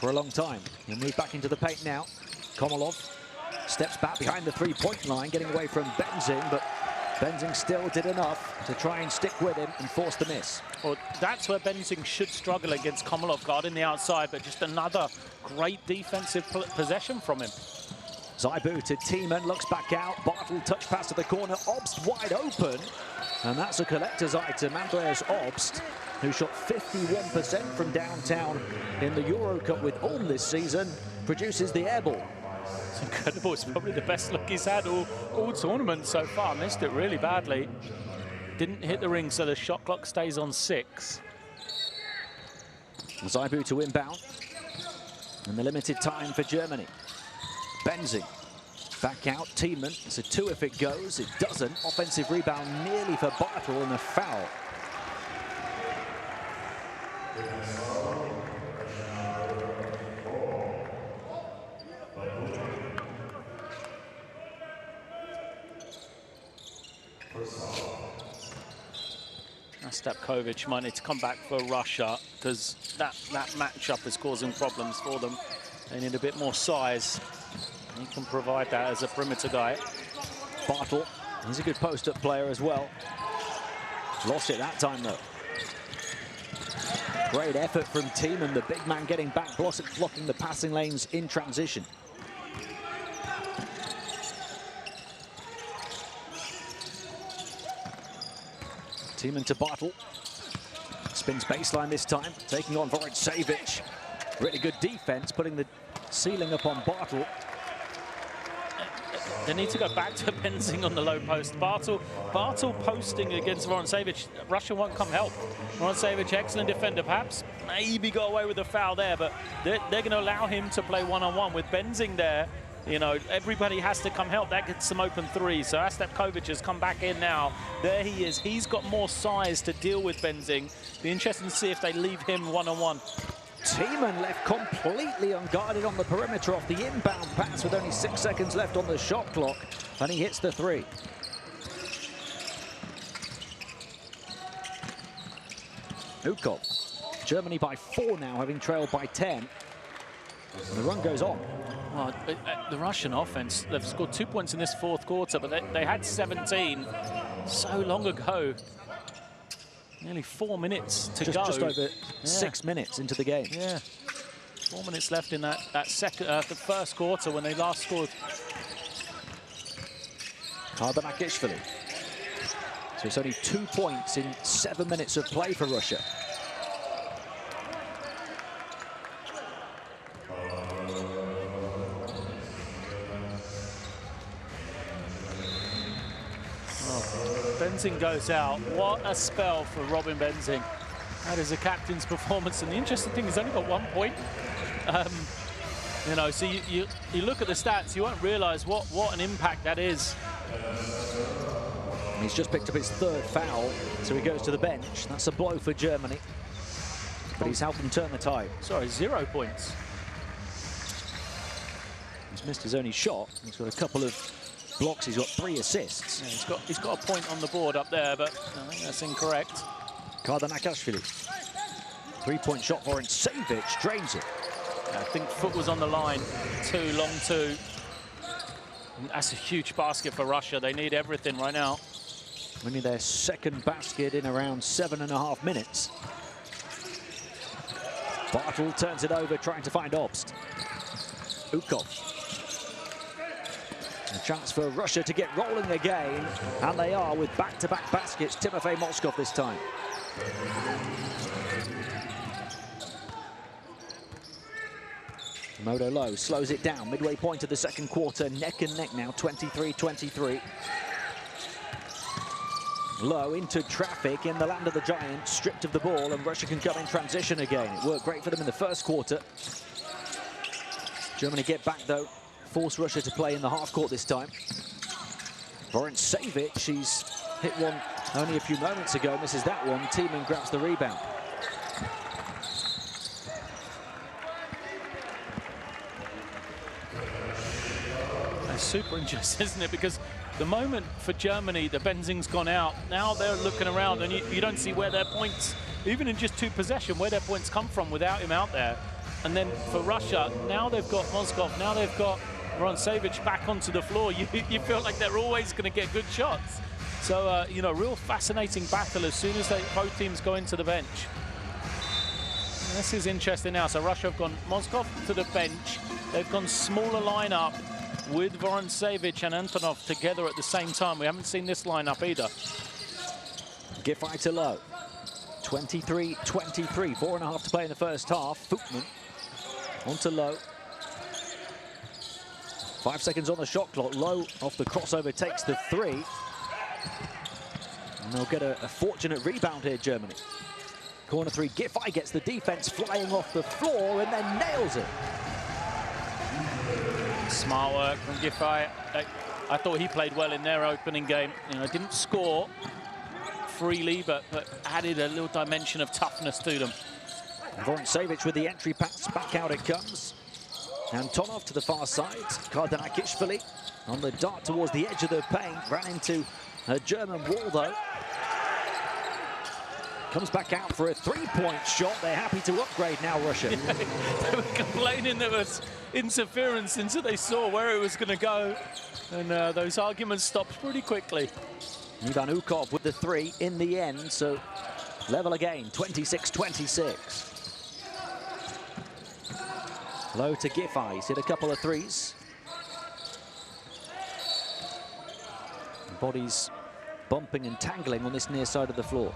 Speaker 1: for a long time. He'll move back into the paint now. Komolov steps back behind the 3-point line, getting away from Benzing, but Benzing still did enough to try and stick with him and force the miss.
Speaker 2: Well, that's where Benzing should struggle against Komolov, guarding the outside, but just another great defensive possession from him.
Speaker 1: Zaibu to Tiemann, looks back out. Bartel touch pass to the corner. Obst wide open. And that's a collector's item. Andreas Obst, who shot 51% from downtown in the Euro Cup with Ulm this season, produces the air ball.
Speaker 2: It's incredible. It's probably the best look he's had all tournament so far. Missed it really badly. Didn't hit the ring, so the shot clock stays on 6.
Speaker 1: Zaibu to inbound. And the limited time for Germany. Benzing back out. Tiemann. It's a 2 if it goes. It doesn't. Offensive rebound nearly for Bartel and a foul.
Speaker 2: Astapkovic might need to come back for Russia, because that matchup is causing problems for them. They need a bit more size. He can provide that as a perimeter guy.
Speaker 1: Bartel, he's a good post-up player as well. Lost it that time, though. Great effort from Tiemann, the big man getting back, blocking the passing lanes in transition. Tiemann to Bartel. Spins baseline this time, taking on Vorontsevich. Really good defense, putting the ceiling up on Bartel.
Speaker 2: They need to go back to Benzing on the low post. Bartel posting against Vorontsevich. Russia won't come help. Vorontsevich, excellent defender, perhaps maybe got away with a foul there, but they're going to allow him to play one-on-one with Benzing there. You know, everybody has to come help. That gets some open threes. So Astapkovic has come back in now. There he is. He's got more size to deal with Benzing. Be interesting to see if they leave him one-on-one.
Speaker 1: Tiemann left completely unguarded on the perimeter off the inbound pass with only 6 seconds left on the shot clock, and he hits the three. Ukov. Germany by 4 now, having trailed by 10. And the run goes on.
Speaker 2: Well, the Russian offense, they've scored 2 points in this fourth quarter, but they had 17 so long ago. Nearly 4 minutes to go.
Speaker 1: Just over 6 minutes into the game.
Speaker 2: Yeah, 4 minutes left in that the first quarter when they last scored.
Speaker 1: Kardanakishvili. So it's only 2 points in 7 minutes of play for Russia.
Speaker 2: Benzing goes out. What a spell for Robin Benzing. That is a captain's performance, and the interesting thing is he's only got 1 point. You know, so you look at the stats, you won't realise what an impact that is.
Speaker 1: He's just picked up his 3rd foul, so he goes to the bench. That's a blow for Germany, but he's helped them turn the tide.
Speaker 2: Sorry, 0 points.
Speaker 1: He's missed his only shot. He's got a couple of blocks. He's got 3 assists.
Speaker 2: Yeah, he's got a point on the board up there, but I think that's incorrect.
Speaker 1: Kardanakishvili. 3-point shot for Vorontsevich, drains it.
Speaker 2: Yeah, I think foot was on the line. Long two. That's a huge basket for Russia. They need everything right now.
Speaker 1: Winning their 2nd basket in around 7.5 minutes. Bartel turns it over, trying to find Obst. Ukov. A chance for Russia to get rolling again, and they are with back-to-back baskets. Timofey Moskov this time. Modo Low slows it down, midway point of the second quarter, neck and neck now, 23-23. Low into traffic in the land of the Giants, stripped of the ball, and Russia can come in transition again. It worked great for them in the first quarter. Germany get back though, force Russia to play in the half court this time. Vorontsevich, she's hit one only a few moments ago, misses that one. Tiemann grabs the rebound.
Speaker 2: That's super interesting, isn't it? Because the moment for Germany, the Benzing's gone out, now they're looking around and you don't see where their points, even in just 2 possessions, where their points come from without him out there. And then for Russia, now they've got Moskov, now they've got Vorontsevich back onto the floor. You feel like they're always going to get good shots. So, you know, real fascinating battle as soon as both teams go into the bench. And this is interesting now. So Russia have gone Moskov to the bench. They've gone smaller lineup with Vorontsevich and Antonov together at the same time. We haven't seen this lineup either.
Speaker 1: Giffey to Low. 23-23, 4.5 to play in the first half. Footman onto Low. 5 seconds on the shot clock. Low off the crossover takes the 3. And they'll get a fortunate rebound here, Germany. Corner 3, Giffey gets the defense flying off the floor and then nails it.
Speaker 2: Smart work from Giffey. I thought he played well in their opening game. You know, didn't score freely, but added a little dimension of toughness to them.
Speaker 1: Vorontsevich with the entry pass, back out it comes. Antonov to the far side. Kardanakishvili on the dart towards the edge of the paint. Ran into a German wall though. Comes back out for a three-point shot. They're happy to upgrade now, Russia.
Speaker 2: They were complaining there was interference until they saw where it was going to go. And those arguments stopped pretty quickly.
Speaker 1: Ivan Ukov with the three in the end, so level again, 26-26. Low to Giffey, he's hit a couple of threes. Bodies bumping and tangling on this near side of the floor.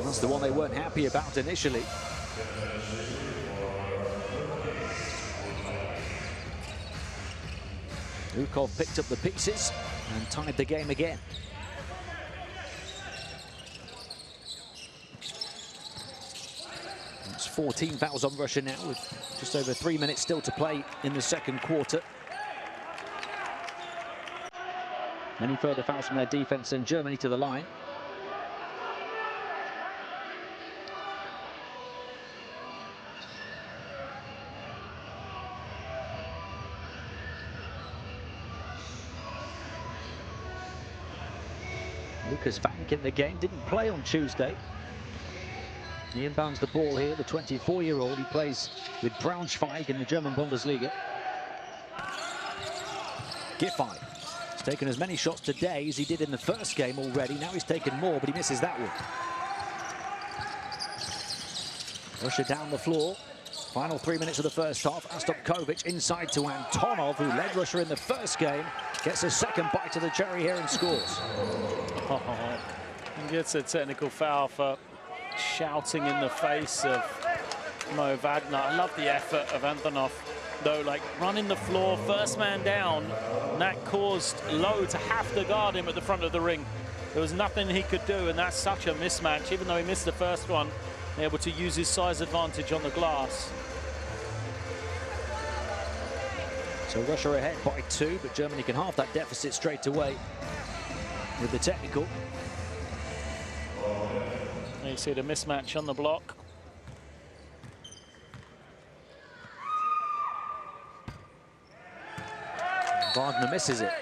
Speaker 1: That's the one they weren't happy about initially. Ukov picked up the pieces and tied the game again. It's 14 fouls on Russia now with just over 3 minutes still to play in the second quarter. Many further fouls from their defense and Germany to the line. Lucas Vank in the game, didn't play on Tuesday. He inbounds the ball here, the 24-year-old. He plays with Braunschweig in the German Bundesliga. Giffey has taken as many shots today as he did in the first game already. Now he's taken more, but he misses that one. Russia down the floor. Final 3 minutes of the first half. Astopkovic inside to Antonov, who led Russia in the first game. Gets a second bite to the cherry here and scores.
Speaker 2: He gets a technical foul for shouting in the face of Mo Wagner. I love the effort of Antonov, though, like running the floor, first man down, and that caused Lowe to have to guard him at the front of the ring. There was nothing he could do, and that's such a mismatch. Even though he missed the first one, able to use his size advantage on the glass.
Speaker 1: So Russia ahead by 2, but Germany can halve that deficit straight away with the technical.
Speaker 2: You see the mismatch on the block.
Speaker 1: Wagner misses it.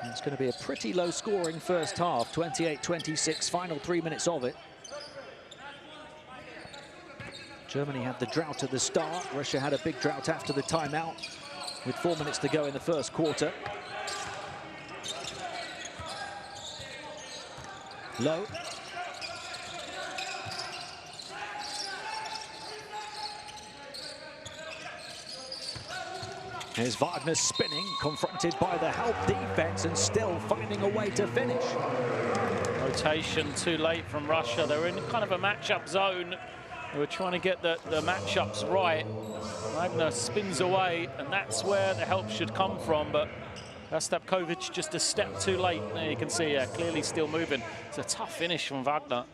Speaker 1: It's going to be a pretty low scoring first half, 28-26, final 3 minutes of it. Germany had the drought at the start. Russia had a big drought after the timeout with 4 minutes to go in the first quarter. Low. Here's Wagner spinning, confronted by the help defense and still finding a way to finish.
Speaker 2: Rotation too late from Russia. They're in kind of a matchup zone. They were trying to get the matchups right. Wagner spins away, and that's where the help should come from, but Astapkovic just a step too late. There you can see, clearly still moving. It's a tough finish from Wagner.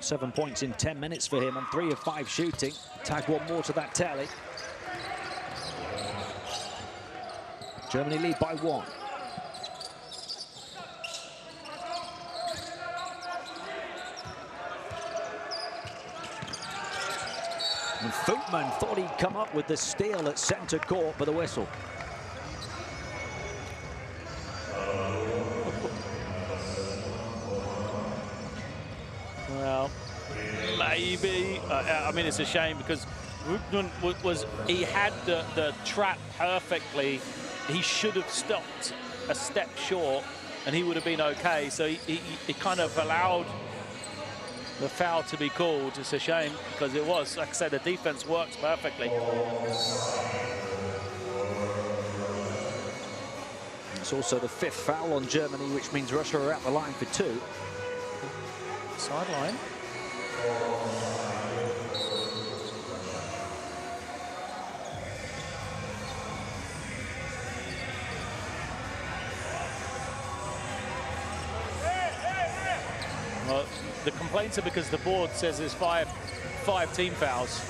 Speaker 1: 7 points in 10 minutes for him on 3 of 5 shooting. Tag one more to that tally. Germany lead by 1. And Footman thought he'd come up with the steal at centre court for the whistle.
Speaker 2: Well, maybe. I mean, it's a shame because Footman he had the trap perfectly. He should have stopped a step short and he would have been okay. So he kind of allowed the foul to be called. It's a shame because it was, like I said, the defense worked perfectly.
Speaker 1: It's also the 5th foul on Germany, which means Russia are at the line for 2.
Speaker 2: Sideline. Well, the complaints are because the board says there's five team fouls.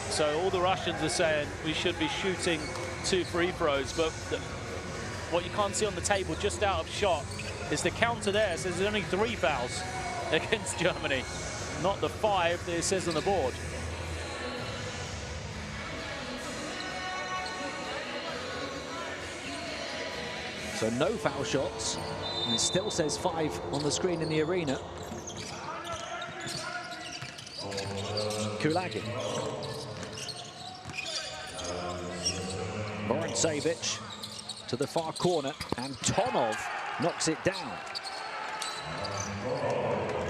Speaker 2: So all the Russians are saying we should be shooting 2 free throws, but what you can't see on the table just out of shot is the counter there. It says there's only 3 fouls against Germany, not the 5 that it says on the board.
Speaker 1: So no foul shots, and it still says 5 on the screen in the arena. Kulagin. Vorontsevich to the far corner, and Tonov knocks it down.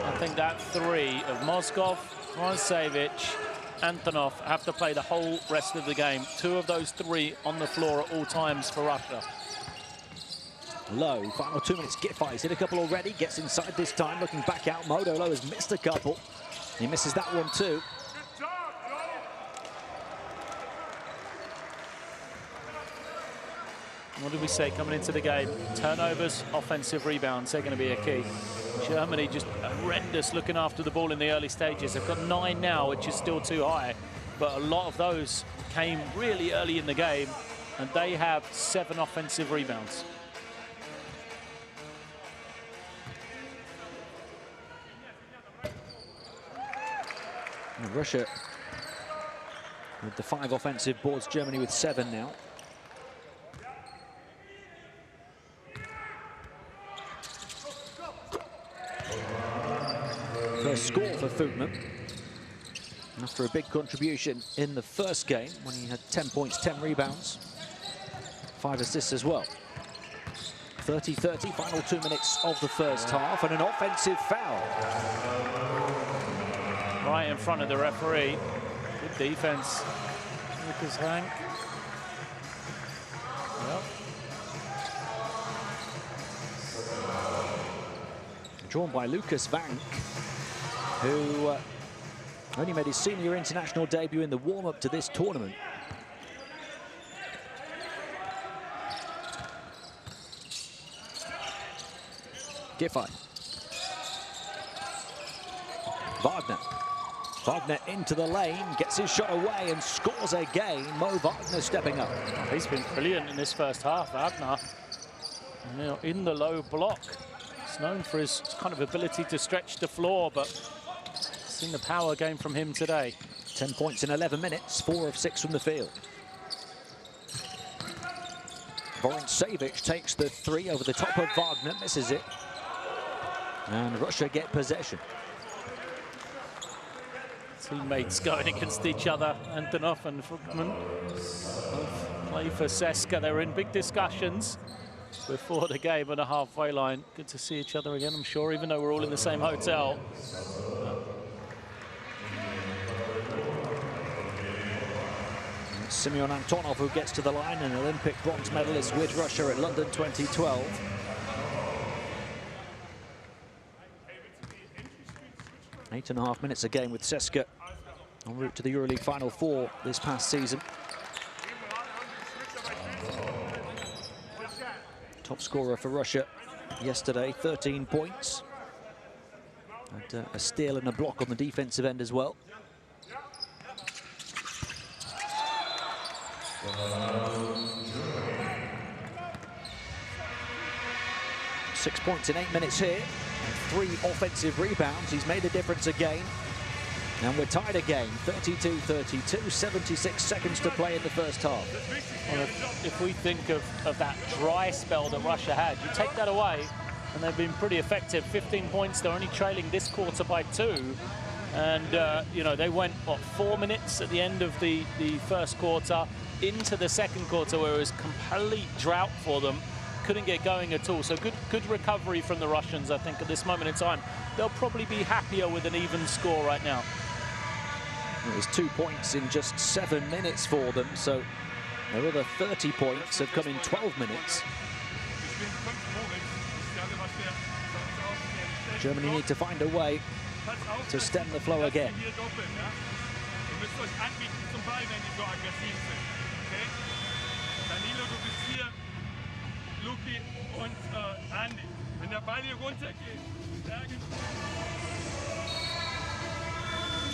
Speaker 2: I think that 3 of Moskov, Vorontsevich, Antonov have to play the whole rest of the game. 2 of those 3 on the floor at all times for Russia.
Speaker 1: Low, final 2 minutes. Giffey's hit a couple already, gets inside this time, looking back out. Modolo has missed a couple. He misses that one too.
Speaker 2: What did we say coming into the game? Turnovers, offensive rebounds, they're going to be a key. Germany just horrendous looking after the ball in the early stages. They've got 9 now, which is still too high, but a lot of those came really early in the game, and they have 7 offensive rebounds.
Speaker 1: And Russia with the 5 offensive boards, Germany with 7 now. First score for Futman, after a big contribution in the first game when he had 10 points, 10 rebounds, 5 assists as well. 30-30, final 2 minutes of the first half, and an offensive foul.
Speaker 2: Right in front of the referee. Good defense. Lucas Hank. Yep.
Speaker 1: Drawn by Lucas Vank, who only made his senior international debut in the warm-up to this tournament. Giffey. Wagner into the lane, gets his shot away and scores again. Mo Wagner stepping up.
Speaker 2: He's been brilliant in this first half, Wagner. You know, in the low block. He's known for his kind of ability to stretch the floor, but seen the power game from him today.
Speaker 1: 10 points in 11 minutes, 4 of 6 from the field. Vorontsevich takes the 3 over the top of Wagner, misses it. And Russia get possession.
Speaker 2: Teammates going against each other. Antonov and Futman play for CSKA. They were in big discussions before the game on the halfway line. Good to see each other again, I'm sure, even though we're all in the same hotel.
Speaker 1: Simeon Antonov, who gets to the line, an Olympic bronze medalist with Russia at London 2012. Eight and a half minutes a game with CSKA en route to the EuroLeague Final 4 this past season. Top scorer for Russia yesterday, 13 points. And a steal and a block on the defensive end as well. Six points in 8 minutes here. 3 offensive rebounds. He's made a difference again. And we're tied again, 32-32, 76 seconds to play in the first half.
Speaker 2: Well, if we think of that dry spell that Russia had, you take that away, and they've been pretty effective. 15 points, they're only trailing this quarter by 2. And, you know, they went, what, 4 minutes at the end of the first quarter into the second quarter, where it was complete drought for them. Couldn't get going at all. So good recovery from the Russians, I think, at this moment in time. They'll probably be happier with an even score right now.
Speaker 1: It was 2 points in just 7 minutes for them, so their other 30 points have come in 12 minutes. Germany need to find a way to stem the flow again.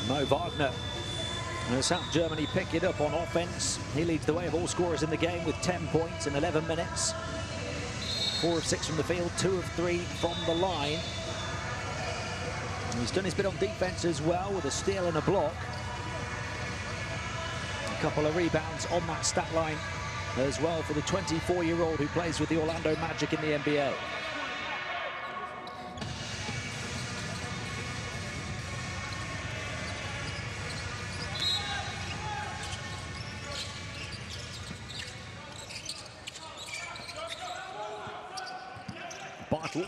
Speaker 1: Mo Wagner And South Germany pick it up on offense. He leads the way of all scorers in the game with 10 points in 11 minutes. 4 of 6 from the field, 2 of 3 from the line. And he's done his bit on defense as well with a steal and a block. A couple of rebounds on that stat line as well for the 24-year-old who plays with the Orlando Magic in the NBA. Bartle.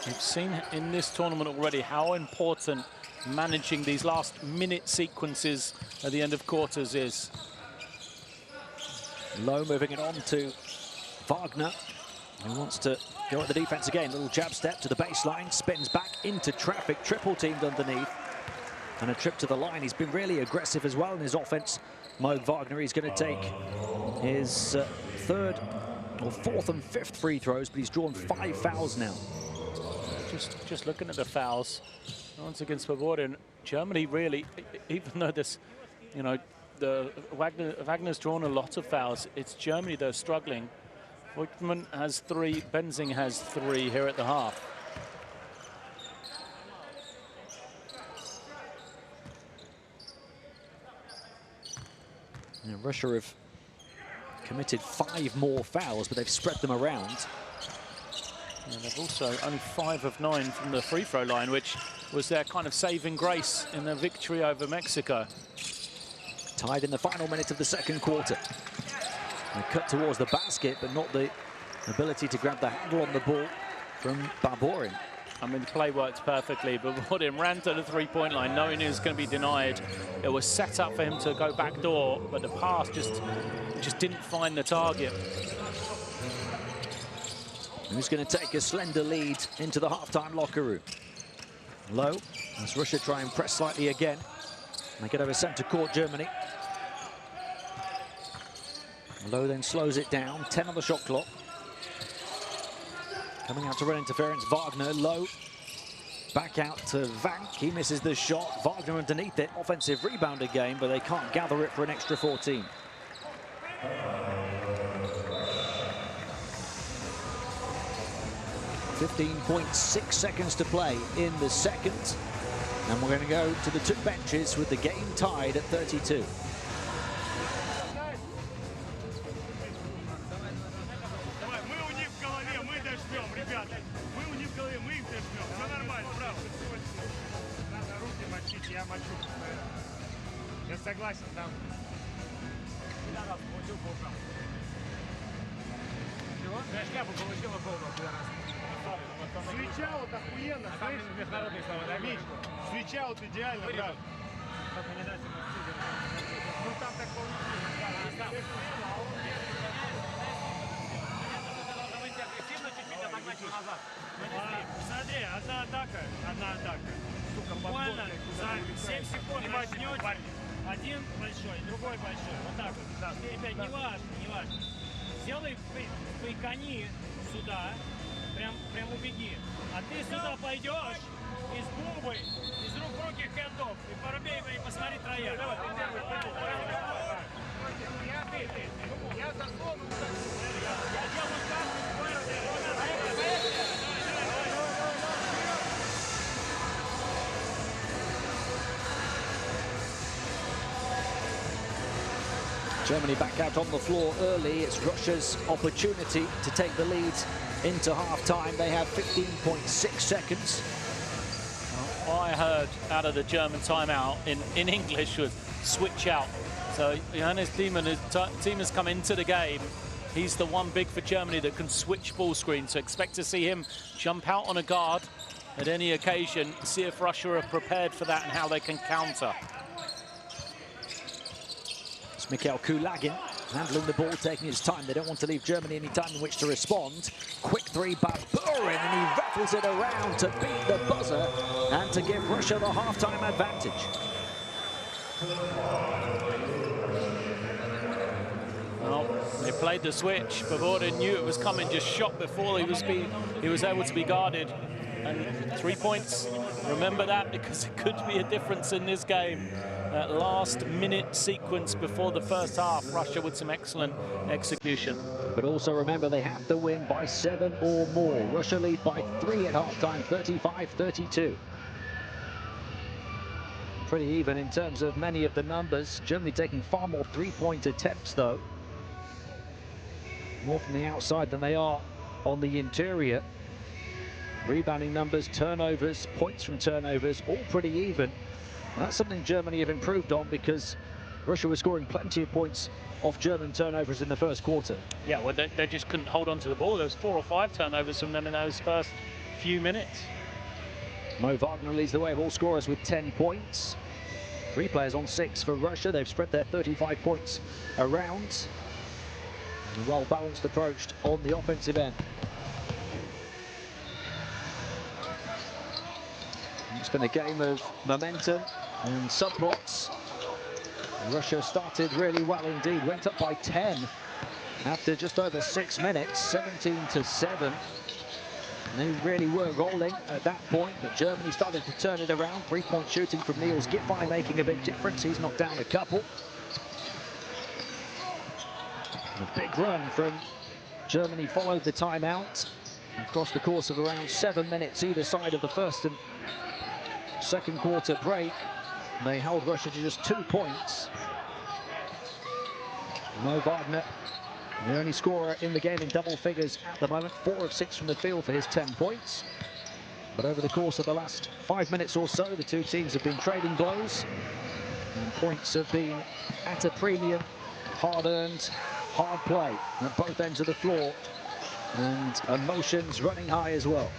Speaker 2: We've seen in this tournament already how important managing these last minute sequences at the end of quarters is.
Speaker 1: Low moving it on to Wagner, who wants to go at the defense again. Little jab step to the baseline, spins back into traffic, triple teamed underneath. And a trip to the line. He's been really aggressive as well in his offense. Mo Wagner, he's going to take his third or fourth and fifth free throws, but he's drawn 5 fouls now.
Speaker 2: Just looking at the fouls, once against Svoboda, Germany really, even though this, you know, Wagner's drawn a lot of fouls, it's Germany that are struggling. Wickman has 3, Benzing has 3 here at the half.
Speaker 1: Yeah, Russia have committed 5 more fouls, but they've spread them around.
Speaker 2: And they've also only 5 of 9 from the free throw line, which was their kind of saving grace in their victory over Mexico.
Speaker 1: Tied in the final minute of the second quarter. They cut towards the basket, but not the ability to grab the handle on the ball from Barborin.
Speaker 2: I mean, the play worked perfectly, but Barborin ran to the three-point line knowing he was going to be denied. It was set up for him to go back door, but the pass just didn't find the target.
Speaker 1: Who's going to take a slender lead into the halftime locker room? Low, as Russia try and press slightly again. They get over centre court, Germany. Low then slows it down, 10 on the shot clock. Coming out to run interference, Wagner, Low. Back out to Vank, he misses the shot. Wagner underneath it, offensive rebound again, but they can't gather it for an extra 14. .6 seconds to play in the second. And we're going to go to the 2 benches with the game tied at 32.
Speaker 5: Свеча вот охуенно, слышишь? Международные слова, да, Миш? Свеча вот идеально, брат. Ну там такого не Смотри, одна атака. Буквально за 7 секунд начнете. Один большой, другой большой. Вот так вот. 4-5, не важно. Сделай пайкани сюда. Прям убеги. А ты сюда пойдешь из бубы, из рук в руки хэндов. И порубей, и посмотри трояк. Я заслону. Я делаю
Speaker 1: Germany back out on the floor early. It's Russia's opportunity to take the lead into half-time. They have 15.6 seconds.
Speaker 2: What I heard out of the German timeout in English was switch out. So Johannes Thiemann, his team has come into the game. He's the one big for Germany that can switch ball screens. So expect to see him jump out on a guard at any occasion, see if Russia are prepared for that and how they can counter.
Speaker 1: It's Mikhail Kulagin handling the ball, taking his time. They don't want to leave Germany any time in which to respond. Quick 3, Barborin, and he rattles it around to beat the buzzer and to give Russia the halftime advantage.
Speaker 2: Well, they played the switch. Barborin knew it was coming, just shot before he was able to be guarded. And 3 points, remember that, because it could be a difference in this game. That last minute sequence before the first half, Russia with some excellent execution.
Speaker 1: But also remember, they have to win by 7 or more. Russia lead by 3 at halftime, 35-32. Pretty even in terms of many of the numbers. Germany taking far more three-point attempts, though. More from the outside than they are on the interior. Rebounding numbers, turnovers, points from turnovers, all pretty even. And that's something Germany have improved on, because Russia was scoring plenty of points off German turnovers in the first quarter.
Speaker 2: Yeah, well, they just couldn't hold on to the ball. There was 4 or 5 turnovers from them in those first few minutes. Mo
Speaker 1: Wagner leads the way of all scorers with 10 points. 3 players on 6 for Russia. They've spread their 35 points around. A well-balanced approach on the offensive end. It's been a game of momentum and subplots. Russia started really well indeed, went up by 10 after just over 6 minutes, 17-7. They really were rolling at that point, but Germany started to turn it around. 3-point shooting from Niels Giffey making a big difference. He's knocked down a couple. A big run from Germany followed the timeout. Across the course of around 7 minutes either side of the first and second quarter break, they held Russia to just 2 points. Mo Wagner, the only scorer in the game in double figures at the moment, 4 of 6 from the field for his 10 points. But over the course of the last 5 minutes or so, the two teams have been trading blows. And points have been at a premium, hard-earned, hard play at both ends of the floor. And emotions running high as well.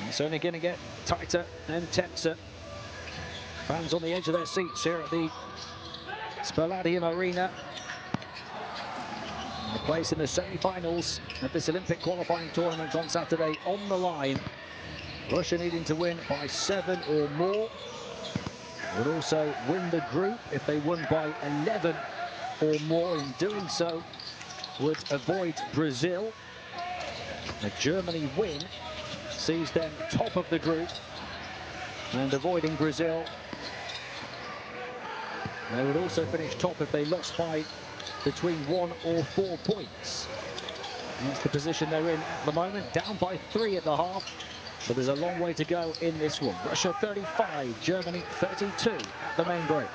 Speaker 1: It's only going to get tighter and tenser. Fans on the edge of their seats here at the Spaladium Arena. A place in the semi-finals of this Olympic qualifying tournament on Saturday on the line. Russia needing to win by 7 or more. Would also win the group if they won by 11 or more. In doing so, would avoid Brazil. A Germany win sees them top of the group, and avoiding Brazil, they would also finish top if they lost by between 1 or 4 points. And that's the position they're in at the moment, down by 3 at the half, but there's a long way to go in this one. Russia 35, Germany 32 at the main break.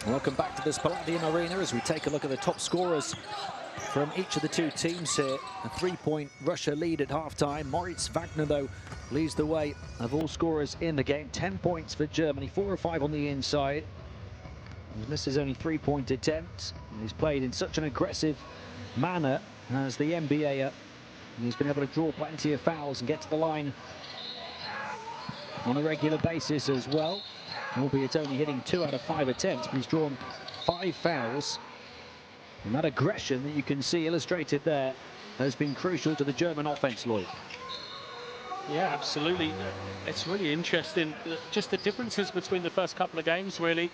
Speaker 1: Welcome back to this Palladium Arena as we take a look at the top scorers from each of the two teams here. A 3-point Russia lead at halftime. Moritz Wagner, though, leads the way of all scorers in the game. 10 points for Germany, 4 or 5 on the inside. He's missed his only 3-point attempt. He's played in such an aggressive manner as the NBA. He's been able to draw plenty of fouls and get to the line on a regular basis as well. Albeit only hitting 2 out of 5 attempts, but he's drawn 5 fouls. And that aggression that you can see illustrated there has been crucial to the German offense, Lloyd.
Speaker 2: Yeah, absolutely. It's really interesting, just the differences between the first couple of games, really.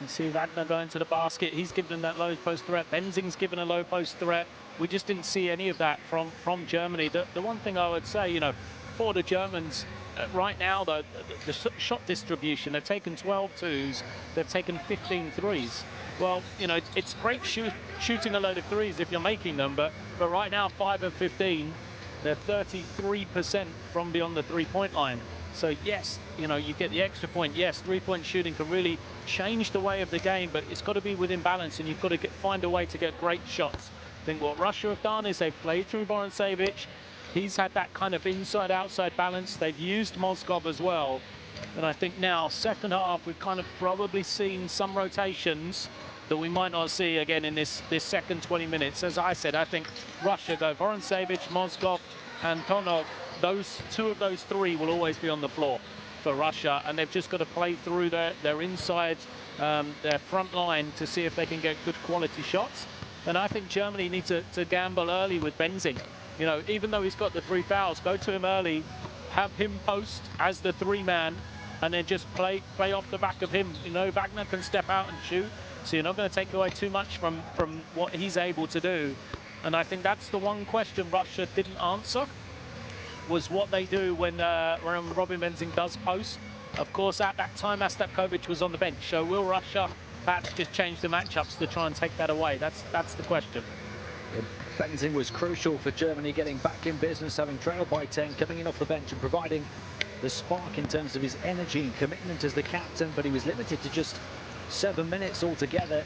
Speaker 2: You see Wagner going to the basket, he's given that low post threat, Benzing's given a low post threat. We just didn't see any of that from Germany. The one thing I would say, you know, for the Germans, right now, the shot distribution, they've taken 12 twos, they've taken 15 threes. Well, you know, it's great shooting a load of threes if you're making them, but right now, 5 of 15, they're 33% from beyond the three-point line. So yes, you know, you get the extra point. Yes, three-point shooting can really change the way of the game, but it's got to be within balance, and you've got to find a way to get great shots. I think what Russia have done is they've played through Borusevic. He's had that kind of inside-outside balance. They've used Mozgov as well. And I think now, second half, we've kind of probably seen some rotations that we might not see again in this second 20 minutes. As I said, I think Russia go Borusevic, Mozgov, and Antonov. Two of those three will always be on the floor for Russia, and they've just got to play through their inside, their front line to see if they can get good quality shots. And I think Germany need to gamble early with Benzing. You know, even though he's got the 3 fouls, go to him early, have him post as the 3-man, and then just play off the back of him. You know, Wagner can step out and shoot, so you're not going to take away too much from what he's able to do. And I think that's the one question Russia didn't answer, was what they do when Robin Benzing does post. Of course, at that time, Astapkovich was on the bench, so will Russia perhaps just change the matchups to try and take that away? That's the question.
Speaker 1: Benzing was crucial for Germany getting back in business, having trailed by 10, coming in off the bench and providing the spark in terms of his energy and commitment as the captain, but he was limited to just 7 minutes altogether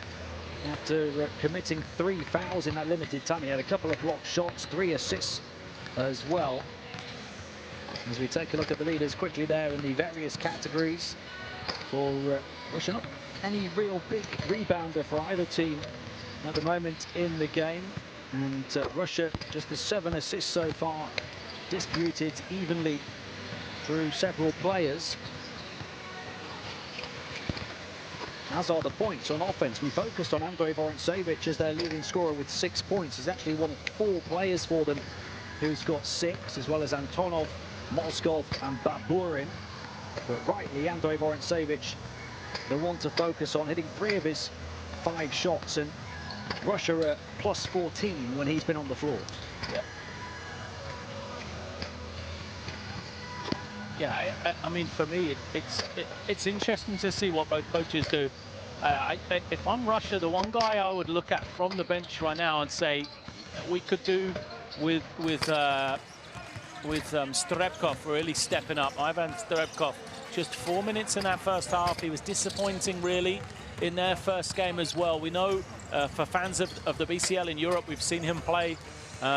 Speaker 1: after committing 3 fouls in that limited time. He had a couple of blocked shots, 3 assists as well. As we take a look at the leaders quickly there in the various categories for Russia, not any real big rebounder for either team at the moment in the game. And Russia just the 7 assists so far, distributed evenly through several players. As are the points on offense. We focused on Andrei Vorontsevich as their leading scorer with 6 points. He's actually one of 4 players for them who's got 6, as well as Antonov, Mozgov and Baburin. But rightly, Andrei Vorontsevich, the one to focus on, hitting 3 of his 5 shots, and Russia are plus 14 when he's been on the floor.
Speaker 2: Yeah, I mean, for me, it's interesting to see what both coaches do. If I'm Russia, the one guy I would look at from the bench right now and say we could do with Strebkov really stepping up. Ivan Strebkov, just 4 minutes in that first half. He was disappointing, really, in their first game as well. We know for fans of the BCL in Europe, we've seen him play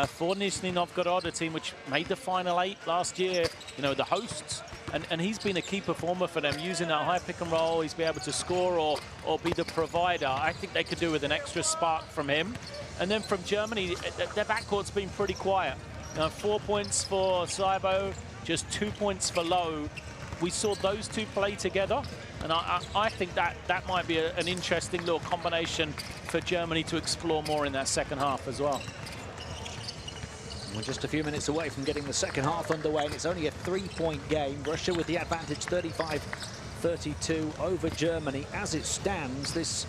Speaker 2: for Nizhny Novgorod, a team which made the Final 8 last year, you know, the hosts. And he's been a key performer for them, using that high pick and roll. He's been able to score or be the provider. I think they could do with an extra spark from him. And then from Germany, their backcourt's been pretty quiet. 4 points for Saibo, just 2 points for Lowe. We saw those two play together, and I think that might be an interesting little combination for Germany to explore more in that second half as well.
Speaker 1: We're just a few minutes away from getting the second half underway, and it's only a 3-point game. Russia with the advantage, 35-32 over Germany. As it stands, this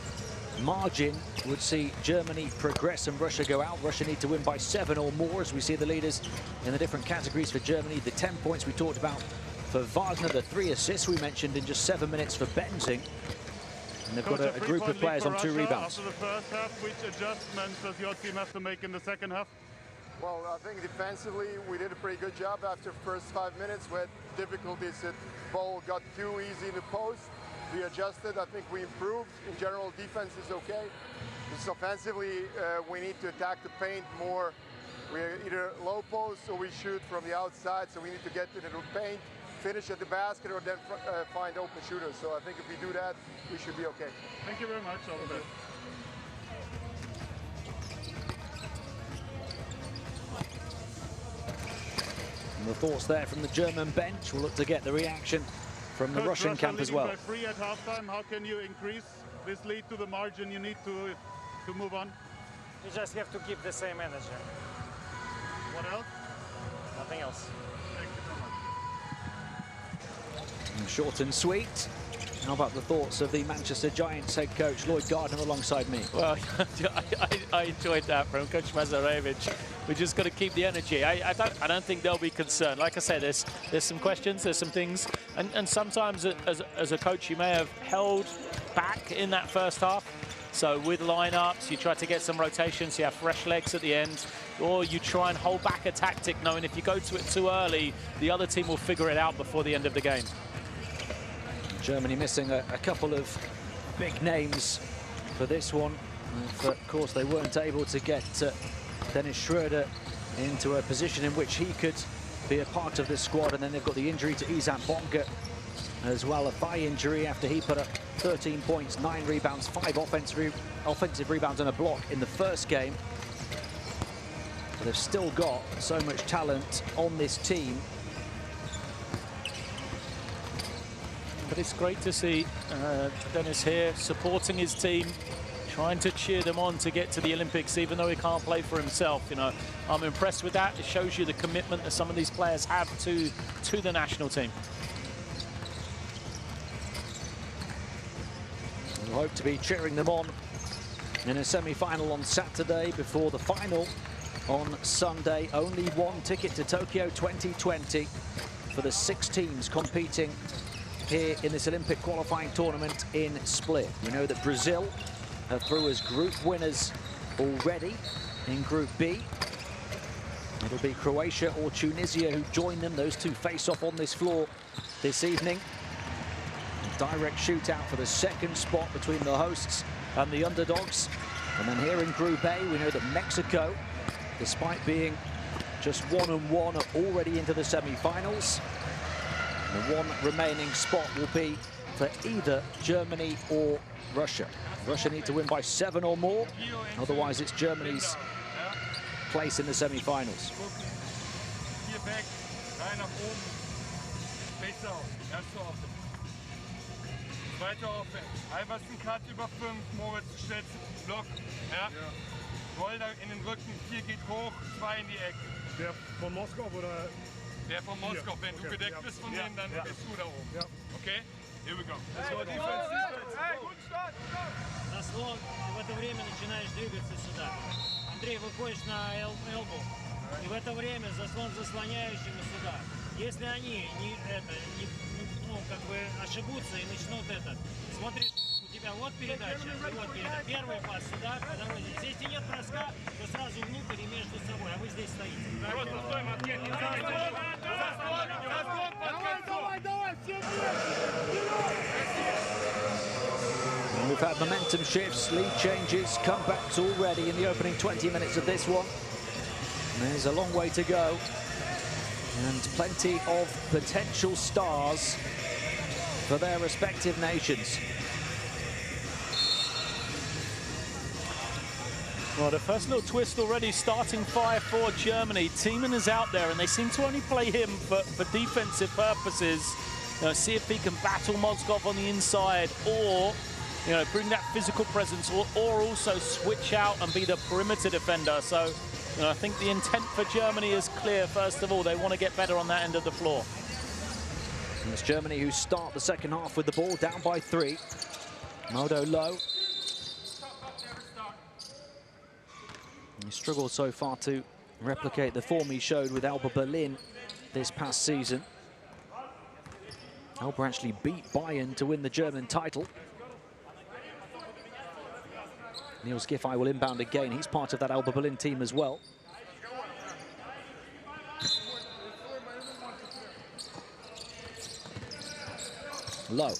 Speaker 1: margin would see Germany progress and Russia go out. Russia need to win by 7 or more, as we see the leaders in the different categories for Germany. The 10 points we talked about for Wagner, the 3 assists we mentioned in just 7 minutes for Benzing. And they've got a group of players on 2 rebounds.
Speaker 3: After the first half, which adjustments does your team have to make in the second half?
Speaker 6: Well, I think defensively we did a pretty good job after the first 5 minutes. We had difficulties that ball got too easy in the post. we adjusted. I think we improved. In general, defense is okay. Just offensively, we need to attack the paint more. We're either low post or we shoot from the outside, so we need to get into the paint, finish at the basket, or then find open shooters. So I think if we do that, we should be okay.
Speaker 3: Thank you very much. All the best.
Speaker 1: And the thoughts there from the German bench. We'll look to get the reaction from the Russian camp as well.
Speaker 3: By 3 at halftime. How can you increase this lead to the margin you need to move on?
Speaker 5: You just have to keep the same energy.
Speaker 3: What else?
Speaker 5: Nothing else.
Speaker 3: Thank you so much.
Speaker 1: Short and sweet. How about the thoughts of the Manchester Giants head coach Lloyd Gardner alongside me?
Speaker 2: Well, I enjoyed that from Coach Mazarevic. We just got to keep the energy. I don't think they'll be concerned. Like I said, there's some questions, there's some things, and sometimes as a coach you may have held back in that first half. So with lineups, you try to get some rotations, you have fresh legs at the end, or you try and hold back a tactic, knowing if you go to it too early, the other team will figure it out before the end of the game.
Speaker 1: Germany missing a couple of big names for this one. But of course, they weren't able to get Dennis Schroeder into a position in which he could be a part of this squad. And then they've got the injury to Izan Bonga as well, a thigh injury after he put up 13 points, 9 rebounds, 5 offensive rebounds and a block in the first game. But they've still got so much talent on this team.
Speaker 2: But it's great to see Dennis here supporting his team, trying to cheer them on to get to the Olympics, even though he can't play for himself. You know, I'm impressed with that. It shows you the commitment that some of these players have to the national team.
Speaker 1: We hope to be cheering them on in a semi-final on Saturday before the final on Sunday. Only one ticket to Tokyo 2020 for the 6 teams competing here in this Olympic qualifying tournament in Split. We know that Brazil are through as group winners already in Group B. It'll be Croatia or Tunisia who join them. Those two face off on this floor this evening. A direct shootout for the second spot between the hosts and the underdogs. And then here in Group A, we know that Mexico, despite being just 1-1, are already into the semi-finals. The one remaining spot will be for either Germany or Russia. Russia need to win by 7 or more, otherwise it's Germany's place in the semi-finals.
Speaker 4: Hier weg, rein nach oben. Besser auf. Erster Offense. Zweiter Offense. Iverson Cut über 5. Moritz stellt Block. Ja. Golder in den Rücken. 4 geht hoch. 2 in die Ecke.
Speaker 3: Der von Moskau oder?
Speaker 4: Der von Moskau. Wenn du gedeckt bist von denen, dann bist du da oben.
Speaker 3: Ja.
Speaker 4: Okay? Here we go.
Speaker 5: Let's go, defense, defense. Hey, good start, Заслон, и в это время начинаешь двигаться сюда. Андрей, выходишь на элбоу, и в это время заслон заслоняющими сюда. Если они ошибутся и начнут смотришь, у тебя вот передача, и вот передача. Первый пас сюда, по дороге. Здесь и нет броска, то сразу внутрь и между собой, а вы здесь стоите.
Speaker 4: Просто стой, Маткет, не заслон! Заслон под кольцо!
Speaker 3: Давай, все
Speaker 1: And we've had momentum shifts, lead changes, comebacks already in the opening 20 minutes of this one. And there's a long way to go. And plenty of potential stars for their respective nations.
Speaker 2: Well, the first little twist already, starting 5 for Germany. Thiemann is out there, and they seem to only play him for defensive purposes. You know, see if he can battle Mozgov on the inside, or bring that physical presence, or also switch out and be the perimeter defender. So, I think the intent for Germany is clear. First of all, they want to get better on that end of the floor.
Speaker 1: And it's Germany who start the second half with the ball down by 3. Modo low. He struggled so far to replicate the form he showed with Alba Berlin this past season. Alba actually beat Bayern to win the German title. Niels Giffey will inbound again. He's part of that Alba Berlin team as well. Low.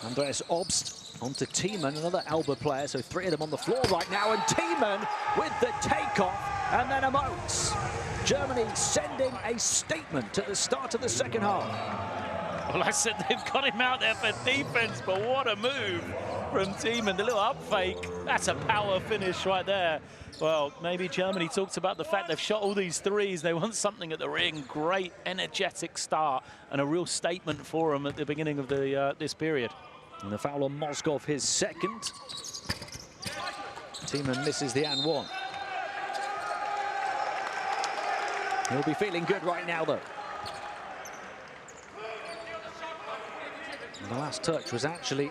Speaker 1: Andreas Obst onto Thiemann, another Elba player, so 3 of them on the floor right now, and Thiemann with the takeoff and then emotes. Germany sending a statement at the start of the second half.
Speaker 2: Well, I said they've got him out there for defense, but what a move from Thiemann. The little up fake, that's a power finish right there. Well, maybe Germany talked about the fact they've shot all these threes. They want something at the ring. Great, energetic start and a real statement for them at the beginning of the this period.
Speaker 1: And the foul on Mozgov, his second. Thiemann misses the and one. He'll be feeling good right now, though. And the last touch was actually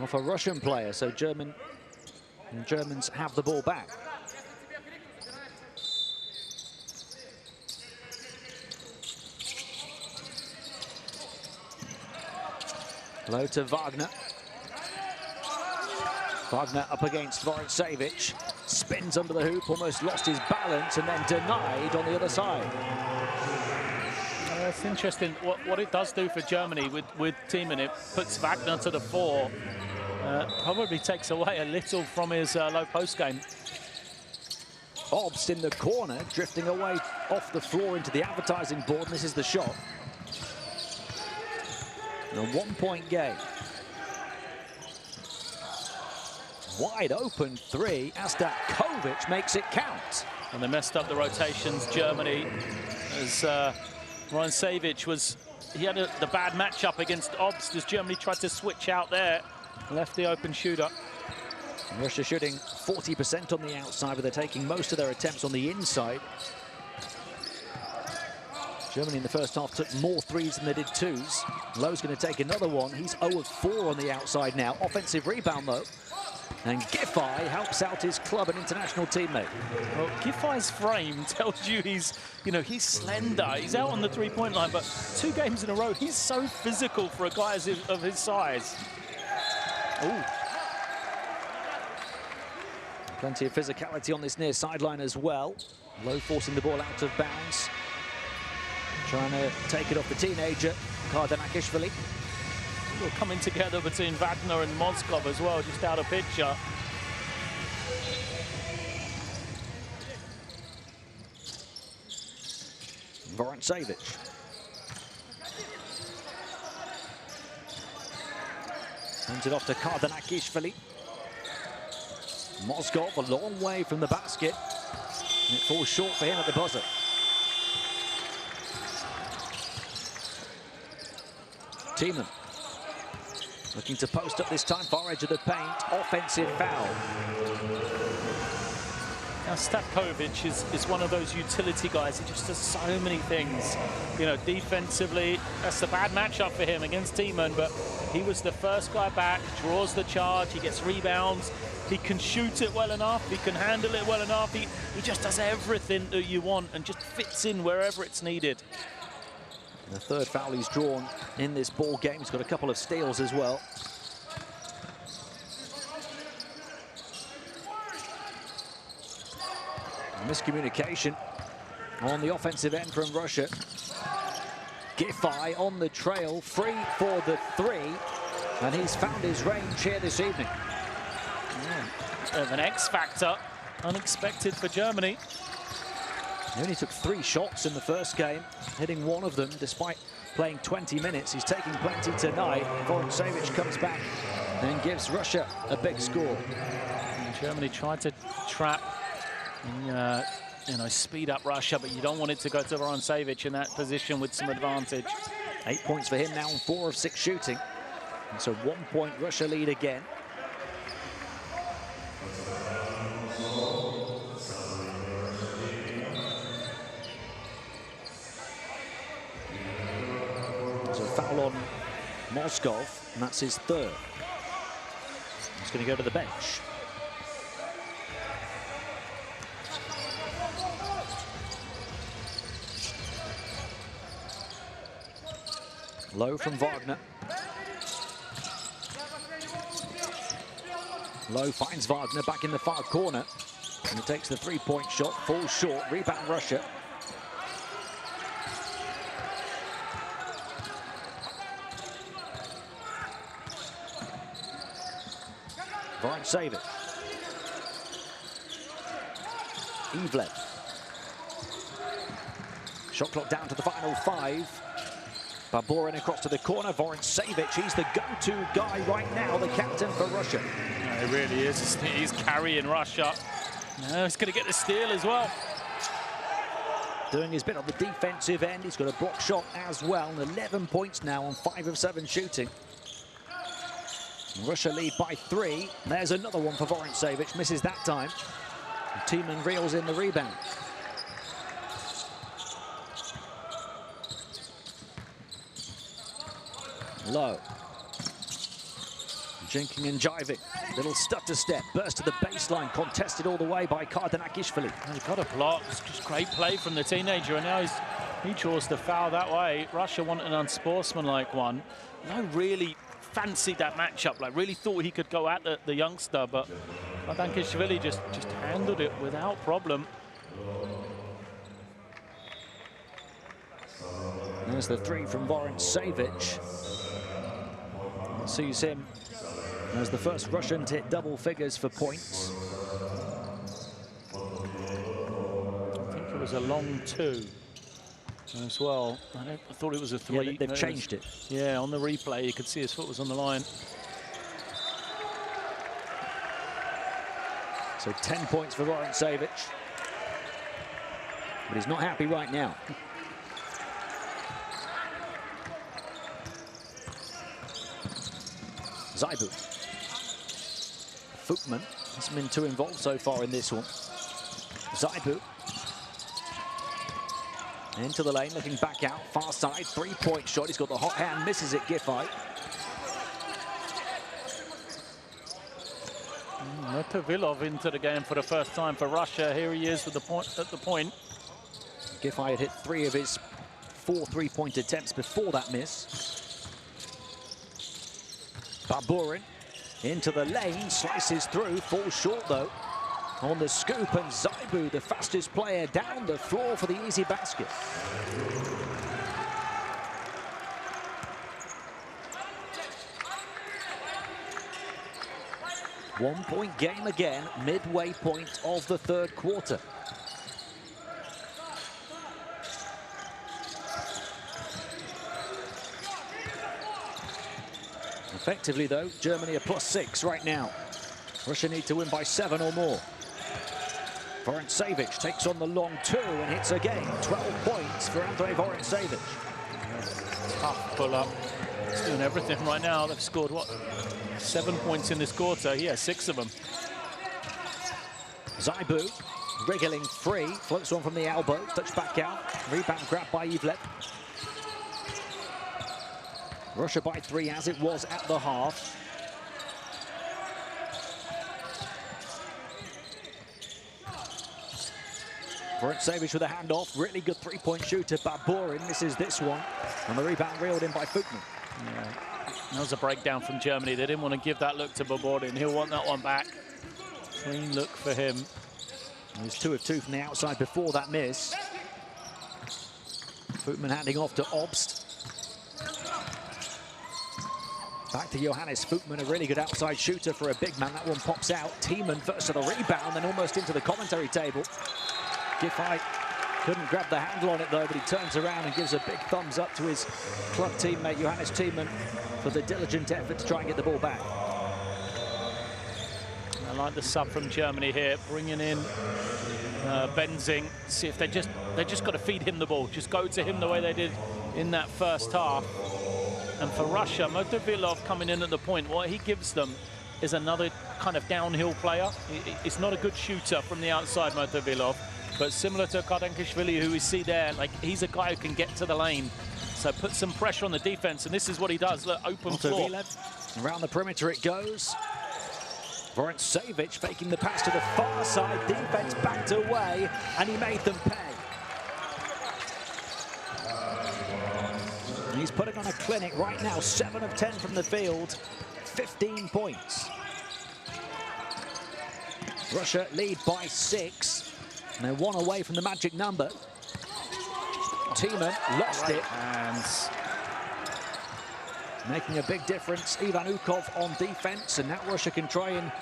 Speaker 1: off a Russian player, so Germans have the ball back. Low to Wagner. Wagner up against Vorontsevich. Spins under the hoop, almost lost his balance, and then denied on the other side.
Speaker 2: It's interesting what it does do for Germany with Thiemann. It puts Wagner to the 4. Probably takes away a little from his low post game.
Speaker 1: Obst in the corner, drifting away off the floor into the advertising board. And this is the shot. A 1-point game. Wide open 3. Astakovic makes it count.
Speaker 2: And they messed up the rotations, Germany, as Vorontsevich he had the bad matchup against Obst as Germany tried to switch out there. Left the open shooter.
Speaker 1: Russia shooting 40% on the outside, but they're taking most of their attempts on the inside. Germany in the first half took more threes than they did twos. Lowe's going to take another one. He's 0 of 4 on the outside now. Offensive rebound, though. And Giffey helps out his club and international teammate.
Speaker 2: Well, Giffey's frame tells you he's slender. He's out on the three-point line, but 2 games in a row, he's so physical for a guy of his size.
Speaker 1: Ooh. Plenty of physicality on this near sideline as well. Lowe forcing the ball out of bounds. Trying to take it off the teenager, Kardanakishvili.
Speaker 2: Coming together between Wagner and Mozgov as well, just out of picture.
Speaker 1: Vorontsevich. Sends it off to Kardanakishvili. Mozgov a long way from the basket. And it falls short for him at the buzzer. Thiemann looking to post up this time, far edge of the paint, offensive foul.
Speaker 2: Now Stavkovic is one of those utility guys. He just does so many things. You know, defensively, that's a bad matchup for him against Thiemann, but he was the first guy back, draws the charge, he gets rebounds, he can shoot it well enough, he can handle it well enough, he just does everything that you want and just fits in wherever it's needed.
Speaker 1: The third foul he's drawn in this ball game. He's got a couple of steals as well. Miscommunication on the offensive end from Russia. Giffey on the trail, free for the 3, and he's found his range here this evening.
Speaker 2: Bit of an X factor, unexpected for Germany.
Speaker 1: He only took 3 shots in the first game, hitting 1 of them despite playing 20 minutes. He's taking plenty tonight. Vorontsevich comes back and gives Russia a big score.
Speaker 2: And Germany tried to trap and, you know, speed up Russia, but you don't want it to go to Vorontsevich in that position with some advantage.
Speaker 1: 8 points for him now on 4 of 6 shooting. And so 1-point Russia lead again. Foul on Mozgov, and that's his 3rd. He's going to go to the bench. Low from Wagner. Low finds Wagner back in the far corner, and he takes the 3-point shot, falls short, rebound Russia. Vorontsevich. Ivlev. Shot clock down to the final 5. Baburin across to the corner. Vorontsevich, he's the go-to guy right now, the captain for Russia.
Speaker 2: Yeah, he really is. He's carrying Russia. Now he's going to get the steal as well.
Speaker 1: Doing his bit on the defensive end. He's got a block shot as well. And 11 points now on 5 of 7 shooting. Russia lead by 3. There's another one for Vorontsevich. Misses that time. Tiemann reels in the rebound. Low. Jinking and jiving. Little stutter step. Burst to the baseline. Contested all the way by Kardanakishvili.
Speaker 2: He's got a block. It's just great play from the teenager. And now he draws the foul that way. Russia wanted an unsportsmanlike one. Low really fancied that matchup. Like really thought he could go at the youngster. But Kardanakishvili just handled it without problem.
Speaker 1: There's the 3 from Vorontsevich. Sees him as the first Russian to hit double figures for points.
Speaker 2: I think it was a long 2 as well. I thought it was a 3.
Speaker 1: Yeah, they've changed it.
Speaker 2: Yeah, on the replay you could see his foot was on the line.
Speaker 1: So 10 points for Vorontsevich. But he's not happy right now. Zaibu. Fukman hasn't been too involved so far in this one. Zaibu. Into the lane, looking back out, far side, 3-point shot. He's got the hot hand, misses it, Giffey.
Speaker 2: Motovilov into the game for the first time for Russia. Here he is with the point at the point.
Speaker 1: Giffey had hit 3 of his 4 3-point attempts before that miss. Baburin into the lane, slices through, falls short though on the scoop, and Zaibu, the fastest player down the floor for the easy basket. One-point game again, midway point of the 3rd quarter. Effectively, though, Germany are +6 right now. Russia need to win by 7 or more. Vorontsevich takes on the long 2 and hits again. 12 points for Andrei Vorontsevich.
Speaker 2: Tough pull-up. He's doing everything right now. They've scored, what, 7 points in this quarter? Yeah, 6 of them.
Speaker 1: Zaibu wriggling free. Floats one from the elbow. Touch back out. Rebound grab by Ivlev. Russia by 3 as it was at the half. Vorontsevich with a handoff. Really good 3-point shooter. Baburin misses this one. And the rebound reeled in by Fukman.
Speaker 2: Yeah. That was a breakdown from Germany. They didn't want to give that look to Baburin. He'll want that one back. Clean look for him.
Speaker 1: He was 2 of 2 from the outside before that miss. Fukman handing off to Obst. Back to Johannes Fukman, a really good outside shooter for a big man. That one pops out. Tiemann first to the rebound, then almost into the commentary table. Giffey couldn't grab the handle on it though, but he turns around and gives a big thumbs up to his club teammate Johannes Tiemann for the diligent effort to try and get the ball back.
Speaker 2: I like the sub from Germany here, bringing in Benzing. See if they just got to feed him the ball. Just go to him the way they did in that first half. And for Russia, Motovilov coming in at the point, what he gives them is another kind of downhill player. It's not a good shooter from the outside, Motovilov, but similar to Kardanakishvili, who we see there, like he's a guy who can get to the lane. So put some pressure on the defense, and this is what he does. Look, open floor.
Speaker 1: Around the perimeter it goes. Vorontsevich faking the pass to the far side. Defense backed away, and he made them pay. And he's putting on a clinic right now. 7 of 10 from the field, 15 points. Russia lead by 6. And they're 1 away from the magic number. Tiemann lost it.
Speaker 2: Hands.
Speaker 1: making a big difference. Ivan Ukov on defense, and now Russia can try and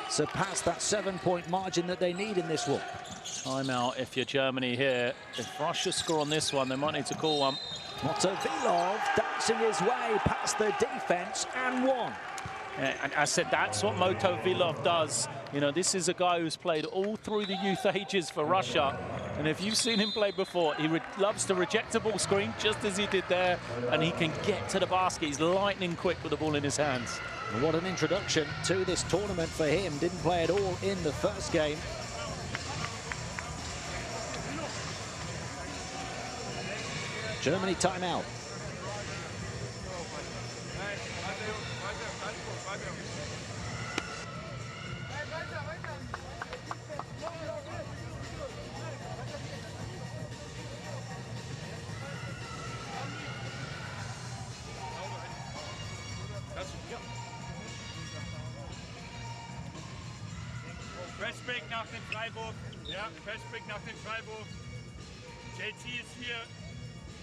Speaker 1: surpass that 7-point margin that they need in this one.
Speaker 2: Timeout if you're Germany here. If Russia score on this one, they might need to call one.
Speaker 1: Motovilov dancing his way past the defense and one.
Speaker 2: Yeah, and I said that's what Motovilov does. You know, this is a guy who's played all through the youth ages for Russia. And if you've seen him play before, he loves to reject a ball screen, just as he did there, and he can get to the basket. He's lightning quick with the ball in his hands.
Speaker 1: What an introduction to this tournament for him. Didn't play at all in the first game. Germany timeout.
Speaker 4: Fastbreak nach dem Freiwurf. Ja, Fastbreak nach dem Freiwurf. JT ist hier.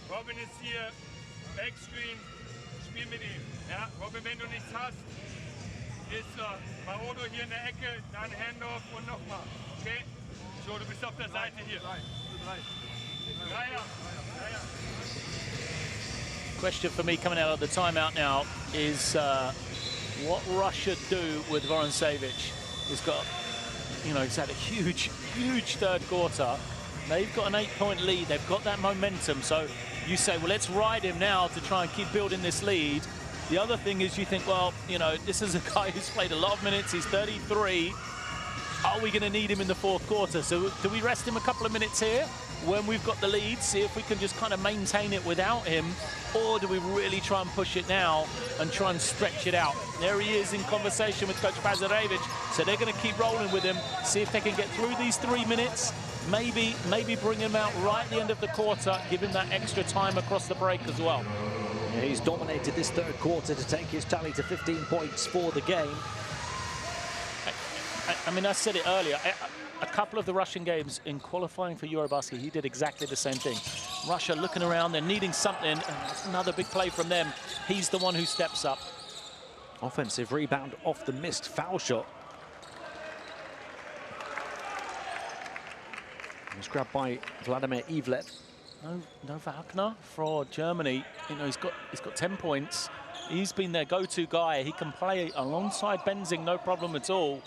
Speaker 4: Robin ist hier. Backscreen. Spiel mit ihm. Ja, Robin, wenn du nichts hast, ist Marodo hier in der Ecke, dann Handoff und nochmal. Okay? So, du bist auf der Seite hier. Dreier.
Speaker 2: Question for me coming out of the timeout now is what Russia do with Vorontsevich. He's got, you know, he's had a huge third quarter. They've got an 8-point lead. They've got that momentum. So you say, well, let's ride him now to try and keep building this lead. The other thing is you think, well, you know, this is a guy who's played a lot of minutes. He's 33. Are we going to need him in the fourth quarter? So do we rest him a couple of minutes here when we've got the lead, see if we can just kind of maintain it without him? Or do we really try and push it now and try and stretch it out? There he is in conversation with Coach Bazarevich. So they're going to keep rolling with him, see if they can get through these 3 minutes. Maybe bring him out right at the end of the quarter, give him that extra time across the break as well.
Speaker 1: Yeah, he's dominated this third quarter to take his tally to 15 points for the game.
Speaker 2: I mean, I said it earlier. A couple of the Russian games in qualifying for Eurobasket, he did exactly the same thing. Russia looking around, they're needing something, and that's another big play from them. He's the one who steps up.
Speaker 1: Offensive rebound off the missed foul shot. It was grabbed by Vladimir Ivlev.
Speaker 2: No Wagner for Germany. You know, he's got 10 points. He's been their go-to guy. He can play alongside Benzing, no problem at all.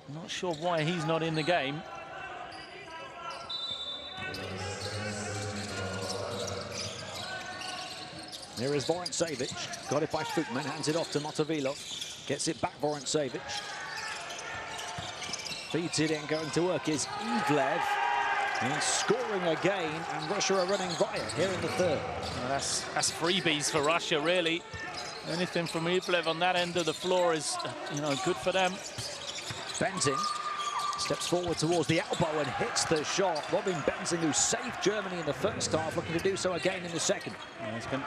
Speaker 2: I'm not sure why he's not in the game.
Speaker 1: Here is Vorontsevich. Got it by Futman, hands it off to Motovilov. Gets it back, Vorontsevich. Feeds it in, going to work is Ivlev. And scoring again, and Russia are running via here in the third.
Speaker 2: Well, that's freebies for Russia, really. Anything from Ivlev on that end of the floor is, you know, good for them.
Speaker 1: Benzing steps forward towards the elbow and hits the shot. Robin Benzing, who saved Germany in the first half, looking to do so again in the second.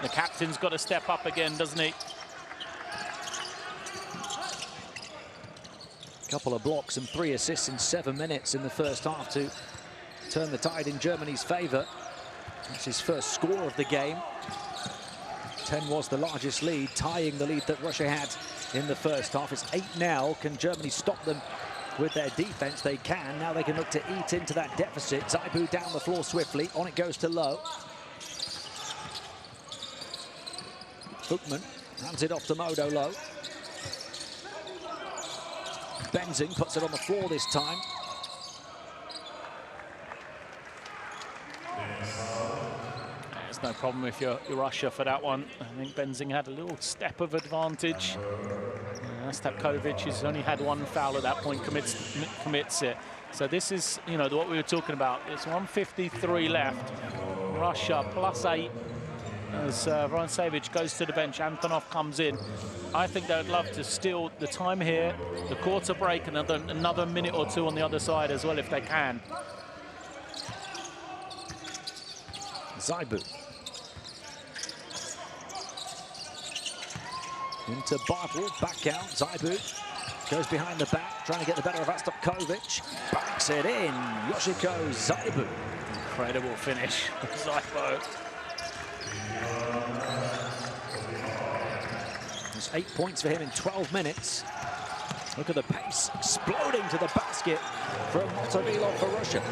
Speaker 2: The captain's got to step up again, doesn't he?
Speaker 1: Couple of blocks and 3 assists in 7 minutes in the first half to turn the tide in Germany's favour. That's his first score of the game. 10 was the largest lead, tying the lead that Russia had in the first half. It's 8 now. Can Germany stop them with their defense? They can. Now they can look to eat into that deficit. Zaibu down the floor swiftly. On it goes to Low. Futman hands it off to Modo Low. Benzing puts it on the floor this time.
Speaker 2: There's no problem if you're Russia for that one. I think Benzing had a little step of advantage. Stepkovic has only had 1 foul at that point, commits it. So this is, you know, what we were talking about. It's 1:53 left. Russia +8 as Vorontsevich goes to the bench. Antonov comes in. I think they would love to steal the time here, the quarter break, another minute or 2 on the other side as well if they can.
Speaker 1: Zaibu. Into Bartle, back out. Zaibu goes behind the back, trying to get the better of Stepkovic. Backs it in. Yoshiko Zaibu.
Speaker 2: Incredible finish. Zaibu.
Speaker 1: It's 8 points for him in 12 minutes. Look at the pace exploding to the basket from Motovilov for Russia.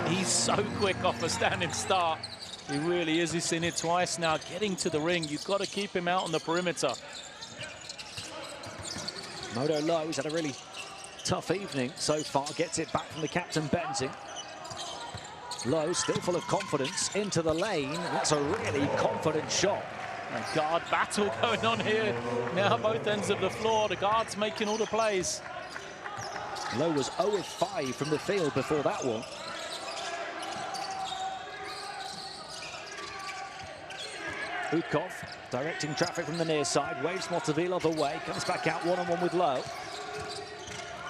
Speaker 2: He's so quick off a standing start. He really is. He's seen it twice now. Getting to the ring, you've got to keep him out on the perimeter.
Speaker 1: Modo Lowe has had a really tough evening so far. Gets it back from the captain, Benzing. Lowe still full of confidence into the lane. That's a really confident shot.
Speaker 2: A guard battle going on here. Now both ends of the floor. The guards making all the plays.
Speaker 1: Lowe was 0 of 5 from the field before that one. Ukov directing traffic from the near side. Waves Motovilov away. Comes back out one-on-one with Lowe.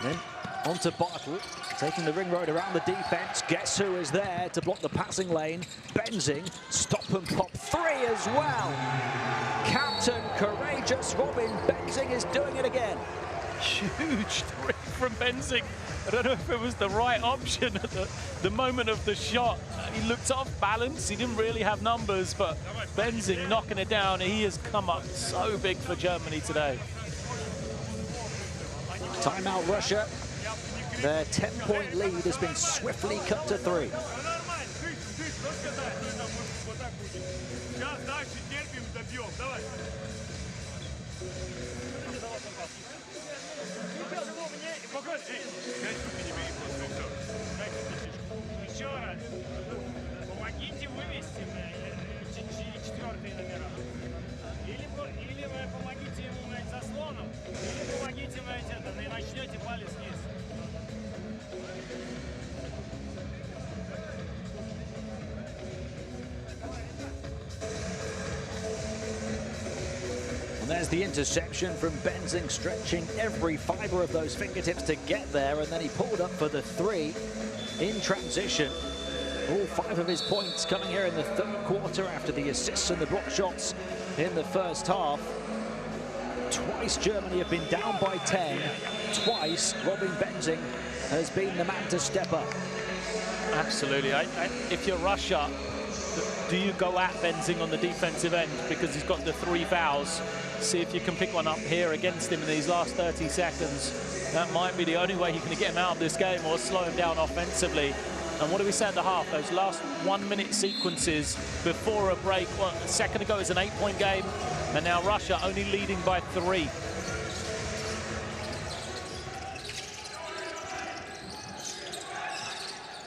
Speaker 1: Then on to Bartle. Taking the ring road around the defense. Guess who is there to block the passing lane? Benzing. Stop and pop 3 as well. Captain courageous Robin Benzing is doing it again.
Speaker 2: Huge 3 from Benzing. I don't know if it was the right option at the moment of the shot. He looked off balance. He didn't really have numbers, but Benzing knocking it down. He has come up so big for Germany today.
Speaker 1: Timeout Russia. Their 10-point lead has been swiftly cut to 3.
Speaker 5: Помогите вывести 4-й номера. Или вы помогите ему заслоном, или помогите и начнете палец вниз.
Speaker 1: And there's the interception from Benzing, stretching every fibre of those fingertips to get there, and then he pulled up for the 3 in transition. All 5 of his points coming here in the 3rd quarter after the assists and the block shots in the first half. Twice Germany have been down by 10. Twice Robin Benzing has been the man to step up.
Speaker 2: Absolutely. If you're Russia, do you go at Benzing on the defensive end because he's got the 3 fouls? See if you can pick one up here against him in these last 30 seconds. That might be the only way you can get him out of this game or slow him down offensively. And what do we say at the half? Those last 1-minute sequences before a break. Well, a second ago it was an 8-point game, and now Russia only leading by 3.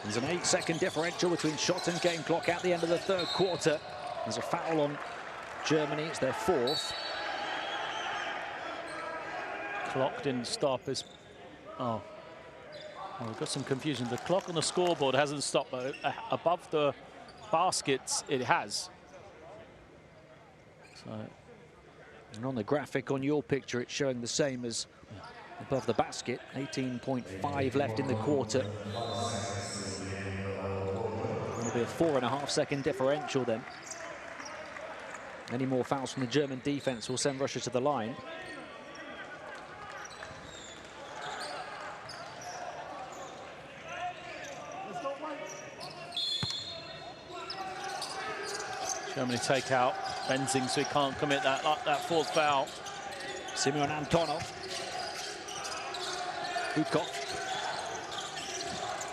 Speaker 1: There's an 8-second differential between shot and game clock at the end of the 3rd quarter. There's a foul on Germany. It's their 4th.
Speaker 2: Clock didn't stop. Oh, we've got some confusion. The clock on the scoreboard hasn't stopped, but above the baskets, it has. So,
Speaker 1: and on the graphic on your picture, it's showing the same as above the basket. 18.5 left in the quarter. It'll be a 4.5-second differential then. Any more fouls from the German defense will send Russia to the line.
Speaker 2: Germany take out Benzing so he can't commit that 4th foul.
Speaker 1: Simeon Antonov. Ukov.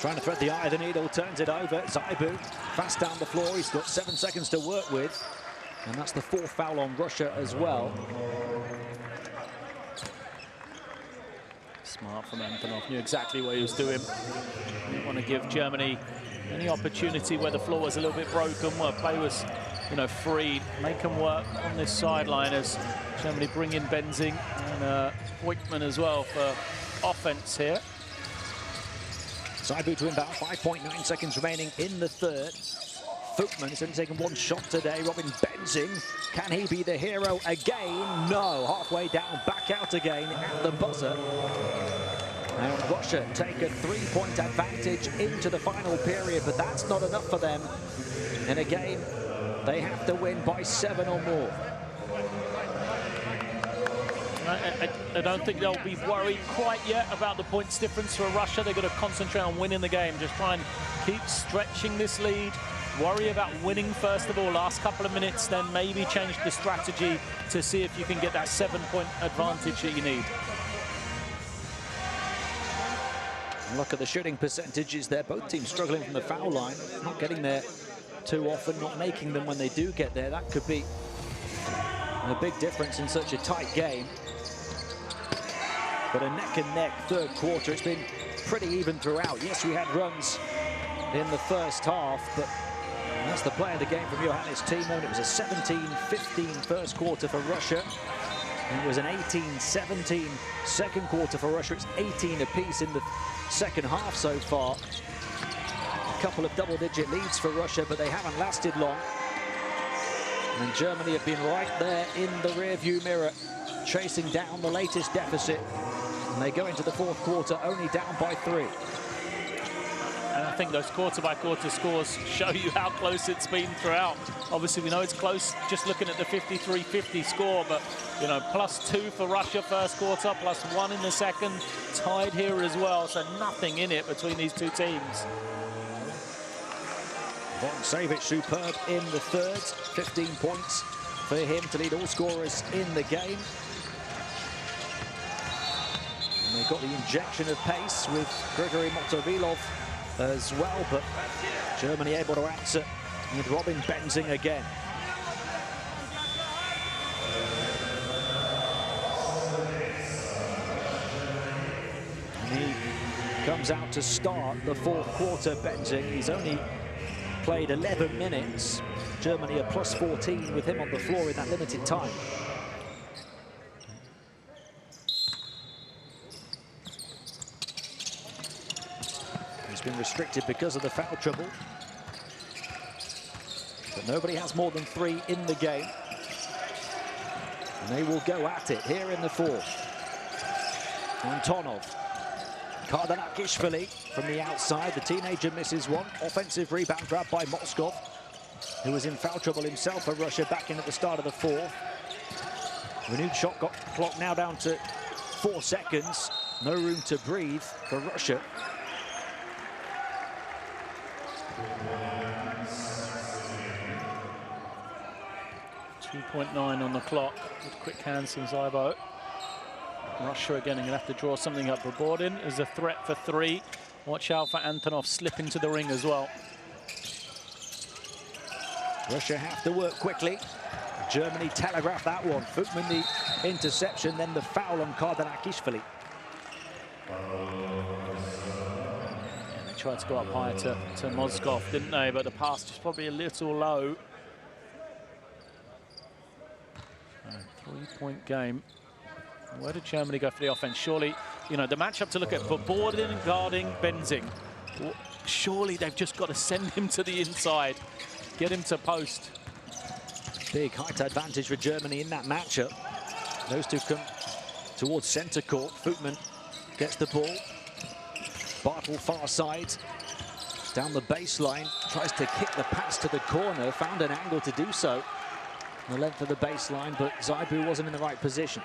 Speaker 1: Trying to thread the eye of the needle, turns it over. Zaibu fast down the floor. He's got 7 seconds to work with. And that's the 4th foul on Russia as well.
Speaker 2: Smart from Antonov. Knew exactly what he was doing. Didn't want to give Germany any opportunity where the floor was a little bit broken, where play was, free. Make them work on this sideline as Germany bring in Benzing and Voigtman as well for offense here.
Speaker 1: Zaibu to inbound, 5.9 seconds remaining in the 3rd. Voigtman has only taken 1 shot today. Robin Benzing, can he be the hero again? No, halfway down, back out again at the buzzer. And Russia take a 3-point advantage into the final period, but that's not enough for them. In a game, they have to win by 7 or more.
Speaker 2: I don't think they'll be worried quite yet about the points difference for Russia. They've got to concentrate on winning the game, just try and keep stretching this lead, Worry about winning first of all, last couple of minutes, then maybe change the strategy to see if you can get that 7-point advantage that you need.
Speaker 1: Look at the shooting percentages there. Both teams struggling from the foul line, not getting there too often, not making them when they do get there. That could be a big difference in such a tight game. But a neck-and-neck third quarter. It's been pretty even throughout. Yes, we had runs in the first half, but that's the play of the game from Johannes Timon. It was a 17-15 first quarter for Russia. It was an 18-17 second quarter for Russia. It's 18 apiece in the second half so far. A couple of double-digit leads for Russia, but they haven't lasted long. And Germany have been right there in the rearview mirror, chasing down the latest deficit. And they go into the fourth quarter only down by 3.
Speaker 2: And I think those quarter-by-quarter scores show you how close it's been throughout. Obviously, we know it's close just looking at the 53-50 score, but, you know, +2 for Russia first quarter, +1 in the second, tied here as well, so nothing in it between these two teams.
Speaker 1: Von superb in the third, 15 points for him to lead all scorers in the game. And they've got the injection of pace with Grigory Motovilov as well, but Germany able to answer with Robin Benzing again. And he comes out to start the fourth quarter, Benzing. He's only played 11 minutes. Germany are +14 with him on the floor in that limited time. He's been restricted because of the foul trouble. But nobody has more than 3 in the game. And they will go at it here in the fourth. Antonov. Kardanakishvili from the outside. The teenager misses one. Offensive rebound grab by Moskov, who was in foul trouble himself for Russia back in at the start of the fourth. Renewed shot clock now down to 4 seconds. No room to breathe for Russia.
Speaker 2: .9 on the clock with quick hands from Zybo. Russia again going to have to draw something up. Rabordin is a threat for 3. Watch out for Antonov slipping to the ring as well.
Speaker 1: Russia have to work quickly. Germany telegraphed that one. Futman the interception, then the foul on Kardanakishvili.
Speaker 2: They tried to go up higher to Moskov, didn't they? But the pass just probably a little low. 3-point game. Where did Germany go for the offense? Surely, you know, the matchup to look at, but Borden guarding Benzing. Surely they've just got to send him to the inside, get him to post.
Speaker 1: Big height advantage for Germany in that matchup. Those two come towards centre court. Futman gets the ball. Bartel far side, down the baseline, tries to kick the pass to the corner, found an angle to do so. The length of the baseline, but Zybo wasn't in the right position.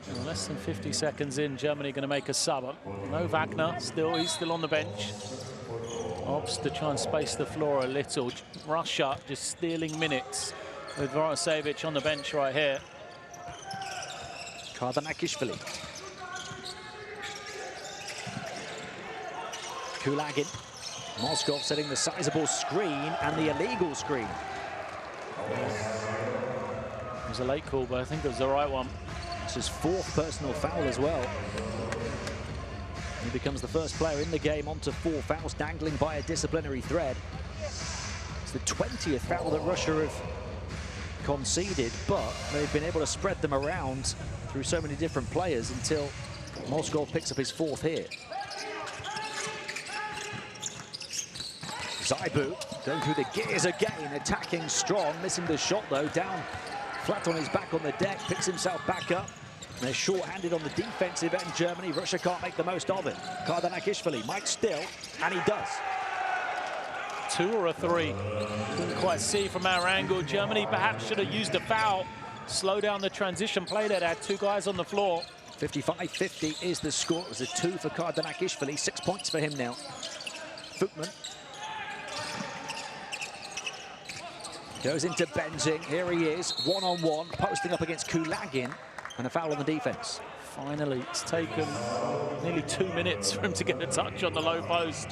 Speaker 2: Well, less than 50 seconds in, Germany going to make a sub. No Wagner, he's still on the bench. Opts to try and space the floor a little. Russia just stealing minutes with Vorosevich on the bench right here.
Speaker 1: Kardanakishvili. Kulagin. Moskov setting the sizable screen and the illegal screen.
Speaker 2: It was a late call, but I think it was the right one.
Speaker 1: It's his 4th personal foul as well. He becomes the first player in the game onto 4 fouls, dangling by a disciplinary thread. It's the 20th foul that Russia have conceded, but they've been able to spread them around through so many different players until Moskov picks up his 4th here. Zybo going through the gears again, attacking strong, missing the shot though, down flat on his back on the deck, picks himself back up. And they're short-handed on the defensive end, Germany. Russia can't make the most of it. Kardanakishvili might still, and he does.
Speaker 2: 2 or a 3? Couldn't quite see from our angle. Germany perhaps should have used a foul. Slow down the transition play there. They had 2 guys on the floor.
Speaker 1: 55-50 is the score. It was a 2 for Kardanakishvili, 6 points for him now. Futman goes into Benzing. Here he is, one-on-one, posting up against Kulagin, and a foul on the defense.
Speaker 2: Finally, it's taken nearly 2 minutes for him to get a touch on the low post.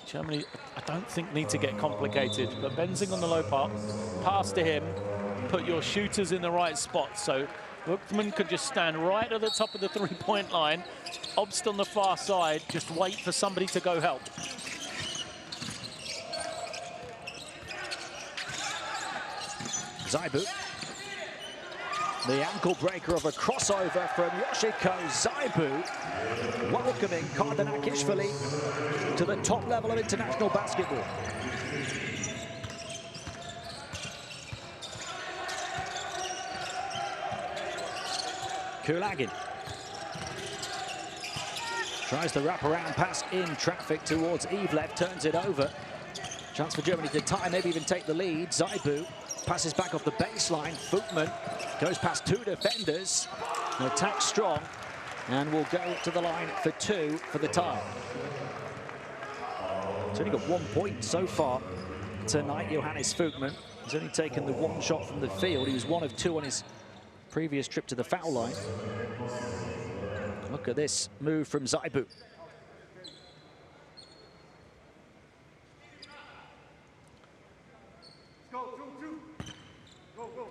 Speaker 2: Germany, I don't think, need to get complicated, but Benzing on the low pass to him, put your shooters in the right spot. So Futman could just stand right at the top of the three-point line, Obst on the far side, just wait for somebody to go help.
Speaker 1: Zaibu. The ankle breaker of a crossover from Yoshiko Zaibu, welcoming Kardanakishvili to the top level of international basketball. Kulagin tries the wraparound pass in traffic towards Ivlev, turns it over. Chance for Germany to tie, maybe even take the lead. Zaibu passes back off the baseline. Futman goes past 2 defenders. An attack strong, and will go to the line for 2 for the tie. He's only got 1 point so far tonight, Johannes Futman. He's only taken the 1 shot from the field. He was 1 of 2 on his previous trip to the foul line. Look at this move from Zaibu.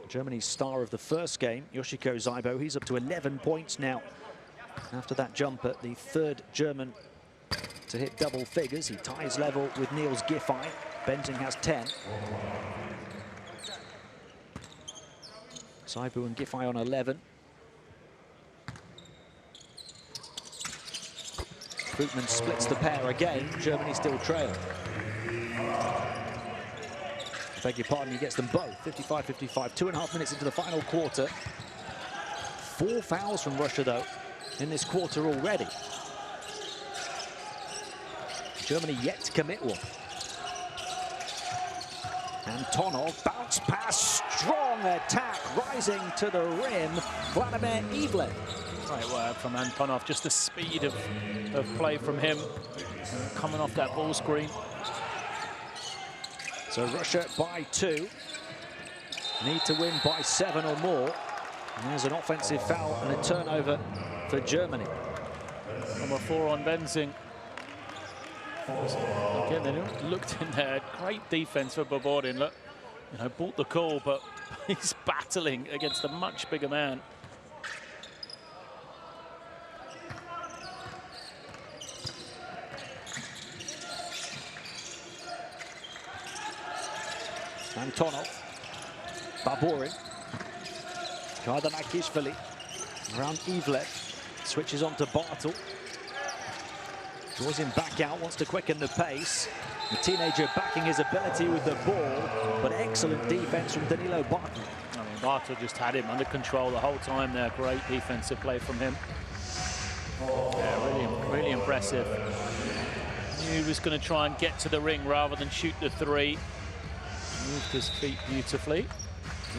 Speaker 1: Germany's star of the first game, Yoshiko Zaibu, he's up to 11 points now. After that jumper, the 3rd German to hit double figures. He ties level with Niels Giffey. Benzing has 10. Zaibu and Giffey on 11. Futman splits the pair again. Germany still trail. Beg your pardon, he gets them both. 55-55, 2.5 minutes into the final quarter. 4 fouls from Russia, though, in this quarter already. Germany yet to commit one. Antonov, bounce pass, strong attack, rising to the rim. Vladimir Ivlev.
Speaker 2: Great work from Antonov, just the speed of play from him, coming off that ball screen.
Speaker 1: So Russia by 2, need to win by 7 or more. And there's an offensive foul and a turnover for Germany.
Speaker 2: Number 4 on Benzing. Again, they looked in there. Great defense for Babordin. Look, you know, bought the call, but he's battling against a much bigger man.
Speaker 1: Antonov, Baborin, Kardanakishvili, around Ivlev, switches on to Bartel, draws him back out, wants to quicken the pace. The teenager backing his ability with the ball, but excellent defense from Danilo Bartel.
Speaker 2: I mean, Bartel just had him under control the whole time there. Great defensive play from him. Yeah, really impressive. He was going to try and get to the ring rather than shoot the 3. Moved his feet beautifully.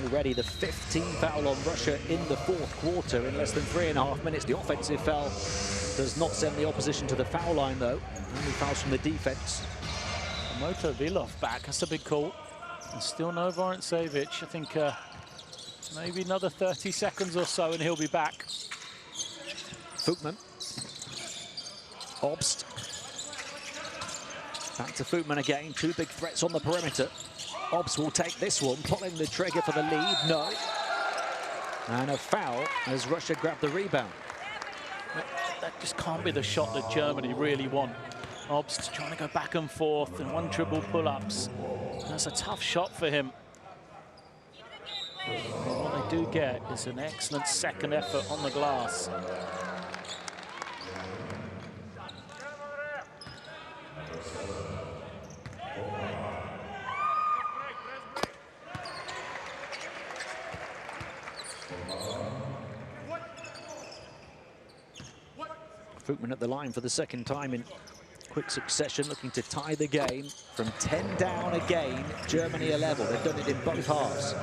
Speaker 1: Already the 15th foul on Russia in the 4th quarter in less than 3.5 minutes. The offensive foul does not send the opposition to the foul line, though. Only fouls from the defense.
Speaker 2: Moto Vilov back, that's a big call. And still no Vorontsevich. I think maybe another 30 seconds or so and he'll be back.
Speaker 1: Futman. Obst. Back to Futman again. 2 big threats on the perimeter. Obst will take this one, pulling the trigger for the lead. No. And a foul as Russia grabbed the rebound.
Speaker 2: That just can't be the shot that Germany really want. Obst trying to go back and forth and 1 dribble pull-ups. That's a tough shot for him. But what they do get is an excellent second effort on the glass.
Speaker 1: Futman at the line for the 2nd time in quick succession, looking to tie the game from 10 down again. Germany a level. They've done it in both halves.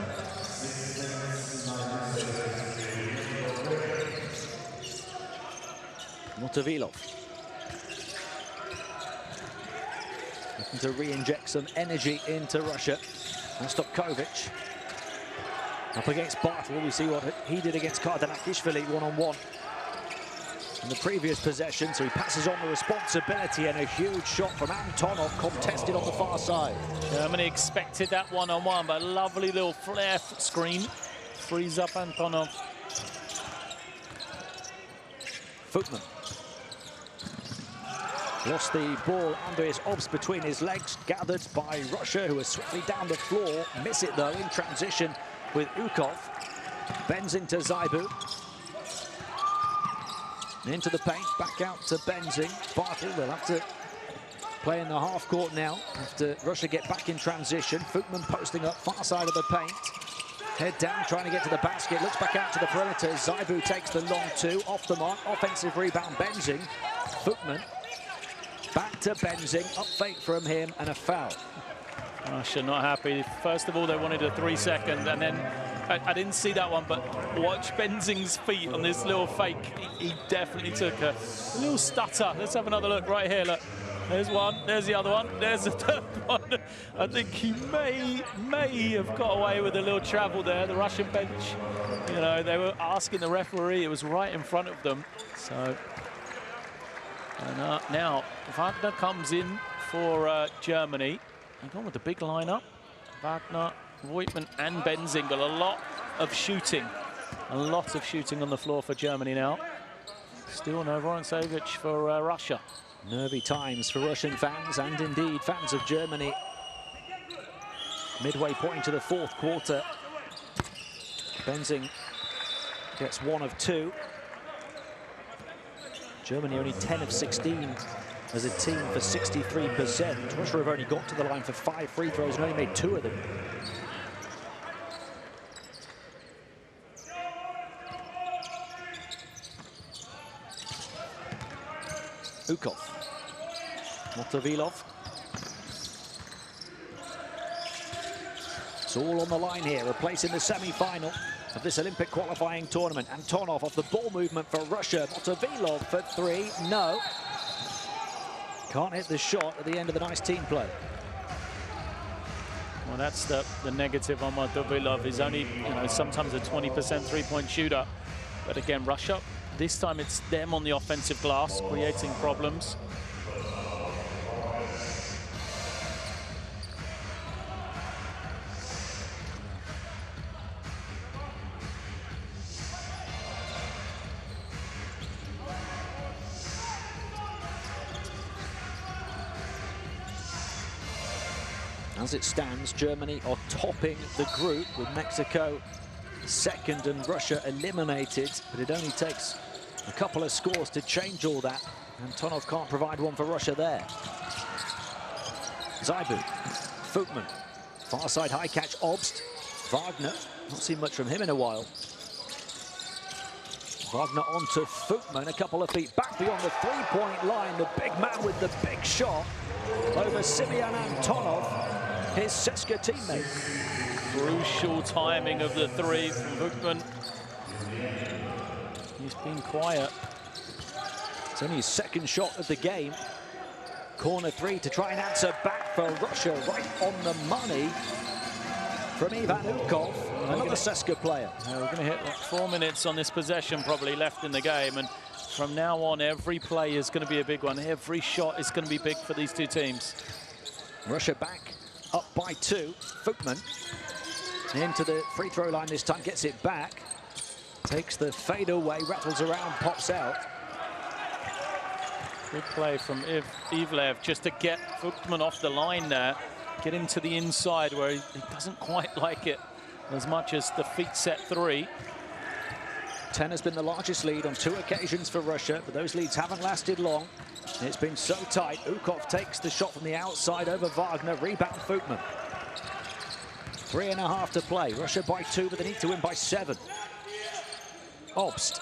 Speaker 1: Motovilov. Looking to re-inject some energy into Russia. And Stopkovic. Up against Bartel, we see what he did against Kardanakishvili one-on-one in the previous possession, so he passes on the responsibility, and a huge shot from Antonov contested on the far side.
Speaker 2: Germany expected that one-on-one, but a lovely little flare screen frees up Antonov.
Speaker 1: Futman lost the ball under his Obst between his legs, gathered by Russia, who are swiftly down the floor. Miss it though in transition with Ukov. Benzing to Zaibu. Into the paint, back out to Benzing. Bartel will have to play in the half court now after Russia get back in transition. Futman posting up far side of the paint. Head down, trying to get to the basket. Looks back out to the perimeter. Zaibu takes the long two. Off the mark. Offensive rebound, Benzing. Futman. Back to Benzing. Up fake from him and a foul.
Speaker 2: Russia not happy. First of all, they wanted a 3-second, and then I didn't see that one, but watch Benzing's feet on this little fake. He definitely took a little stutter. Let's have another look right here. Look, there's one, there's the other one, there's the third one. I think he may have got away with a little travel there. The Russian bench, you know, they were asking the referee. It was right in front of them. So, and now Wagner comes in for Germany. They've gone with the big lineup. Wagner, Voigtmann and Benzing, but a lot of shooting. A lot of shooting on the floor for Germany now. Still no Vorontsevich for Russia.
Speaker 1: Nervy times for Russian fans and indeed fans of Germany. Midway point to the fourth quarter. Benzing gets 1 of 2. Germany only 10 of 16 as a team for 63%. Russia have only got to the line for 5 free throws and only made 2 of them. Ukov. Motovilov. It's all on the line here, a place in the semi-final of this Olympic qualifying tournament. Antonov off the ball movement for Russia. Motovilov for 3, no. Can't hit the shot at the end of the nice team play.
Speaker 2: Well, that's the negative on Motovilov. He's only, you know, sometimes a 20% three-point shooter. But again, Russia, this time it's them on the offensive glass, creating problems.
Speaker 1: As it stands, Germany are topping the group with Mexico second and Russia eliminated, but it only takes a couple of scores to change all that. Antonov can't provide one for Russia there. Zaibu, Futman, far side high catch, Obst, Wagner, not seen much from him in a while. Wagner onto Futman, a couple of feet back beyond the three-point line. The big man with the big shot over Simeon Antonov, his CSKA teammate.
Speaker 2: Crucial timing of the 3 from Futman. He's been quiet.
Speaker 1: It's only his second shot of the game. Corner 3 to try and answer back for Russia, right on the money from Ivan Ukov, another CSKA player.
Speaker 2: We're going to hit like 4 minutes on this possession probably left in the game, and from now on every play is going to be a big one. Every shot is going to be big for these two teams.
Speaker 1: Russia back up by 2. Futman into the free throw line this time, gets it back, takes the fade away, rattles around, pops out.
Speaker 2: Good play from Ivlev just to get Futman off the line there, get him to the inside where he doesn't quite like it as much as the feet set 3.
Speaker 1: 10 has been the largest lead on 2 occasions for Russia, but those leads haven't lasted long. It's been so tight. Ukov takes the shot from the outside over Wagner, rebound Futman. 3.5 to play. Russia by 2, but they need to win by 7. Obst.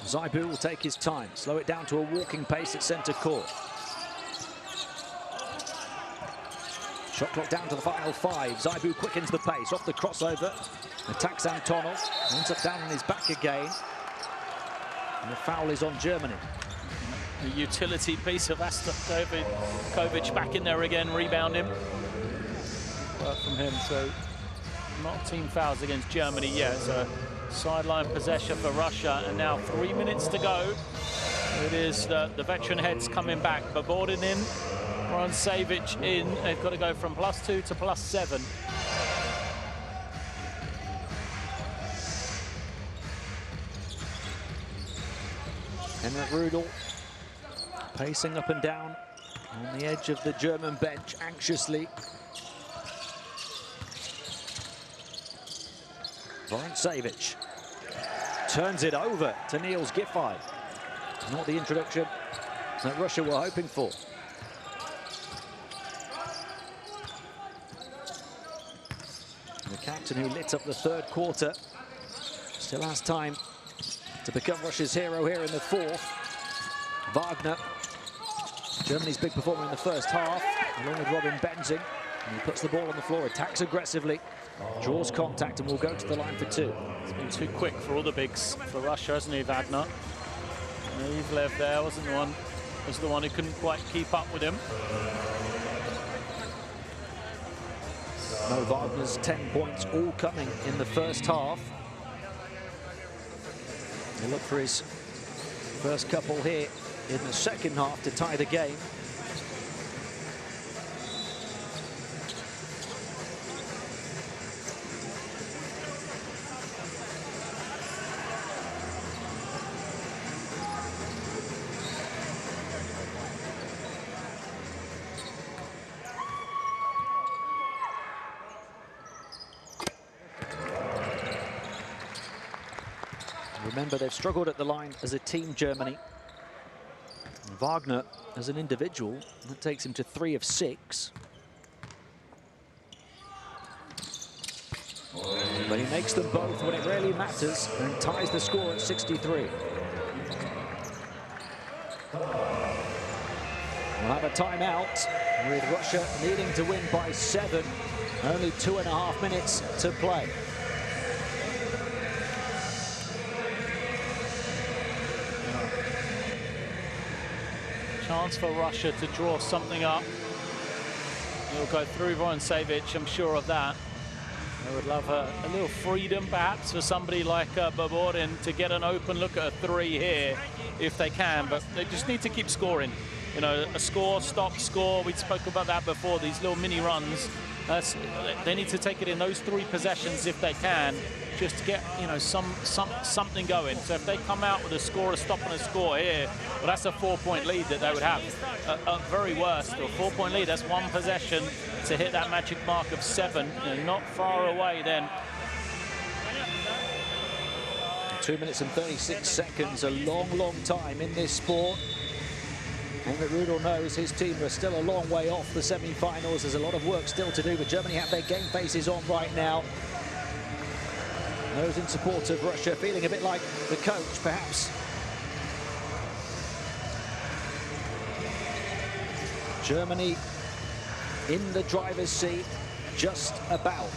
Speaker 1: Zaibu will take his time, slow it down to a walking pace at center court. Shot clock down to the final 5. Zaibu quickens the pace, off the crossover. Attacks Antonov, ends up down on his back again. And the foul is on Germany.
Speaker 2: The utility piece of Kovic back in there again, rebounding. Work from him, so not team fouls against Germany yet. So sideline possession for Russia, and now 3 minutes to go. It is the veteran heads coming back. Babordin in, Savic in. They've got to go from +2 to +7.
Speaker 1: Henrik Rudel pacing up and down on the edge of the German bench anxiously. Savic turns it over to Niels Giffey. Not the introduction that Russia were hoping for. The captain who lit up the third quarter still has time to become Russia's hero here in the fourth. Wagner, Germany's big performer in the first half, along with Robin Benzing. And he puts the ball on the floor, attacks aggressively, draws contact, and will go to the line for two.
Speaker 2: It's been too quick for all the bigs for Russia, hasn't he, Wagner? Ivlev there was the one who couldn't quite keep up with him.
Speaker 1: Mo Wagner's 10 points all coming in the first half. He'll look for his first couple here in the second half to tie the game. Remember, they've struggled at the line as a team, Germany. And Wagner, as an individual, that takes him to 3 of 6. But he makes them both when it really matters and ties the score at 63. We'll have a timeout with Russia needing to win by 7. Only 2.5 minutes to play.
Speaker 2: Chance for Russia to draw something up. He'll go through Savic, I'm sure of that. They would love a little freedom, perhaps, for somebody like Babordin to get an open look at a 3 here, if they can. But they just need to keep scoring. You know, a score, stop, score. We spoke about that before, these little mini runs. They need to take it in those 3 possessions if they can, just to get, you know, something going. So if they come out with a score, a stop and a score here, well, that's a 4-point lead that they would have. At very worst, a 4-point lead, that's 1 possession to hit that magic mark of 7. You know, not far away then.
Speaker 1: 2 minutes and 36 seconds, a long time in this sport. Henrik Rudel knows his team are still a long way off the semi-finals. There's a lot of work still to do, but Germany have their game faces on right now. Those in support of Russia feeling a bit like the coach, perhaps. Germany in the driver's seat, just about.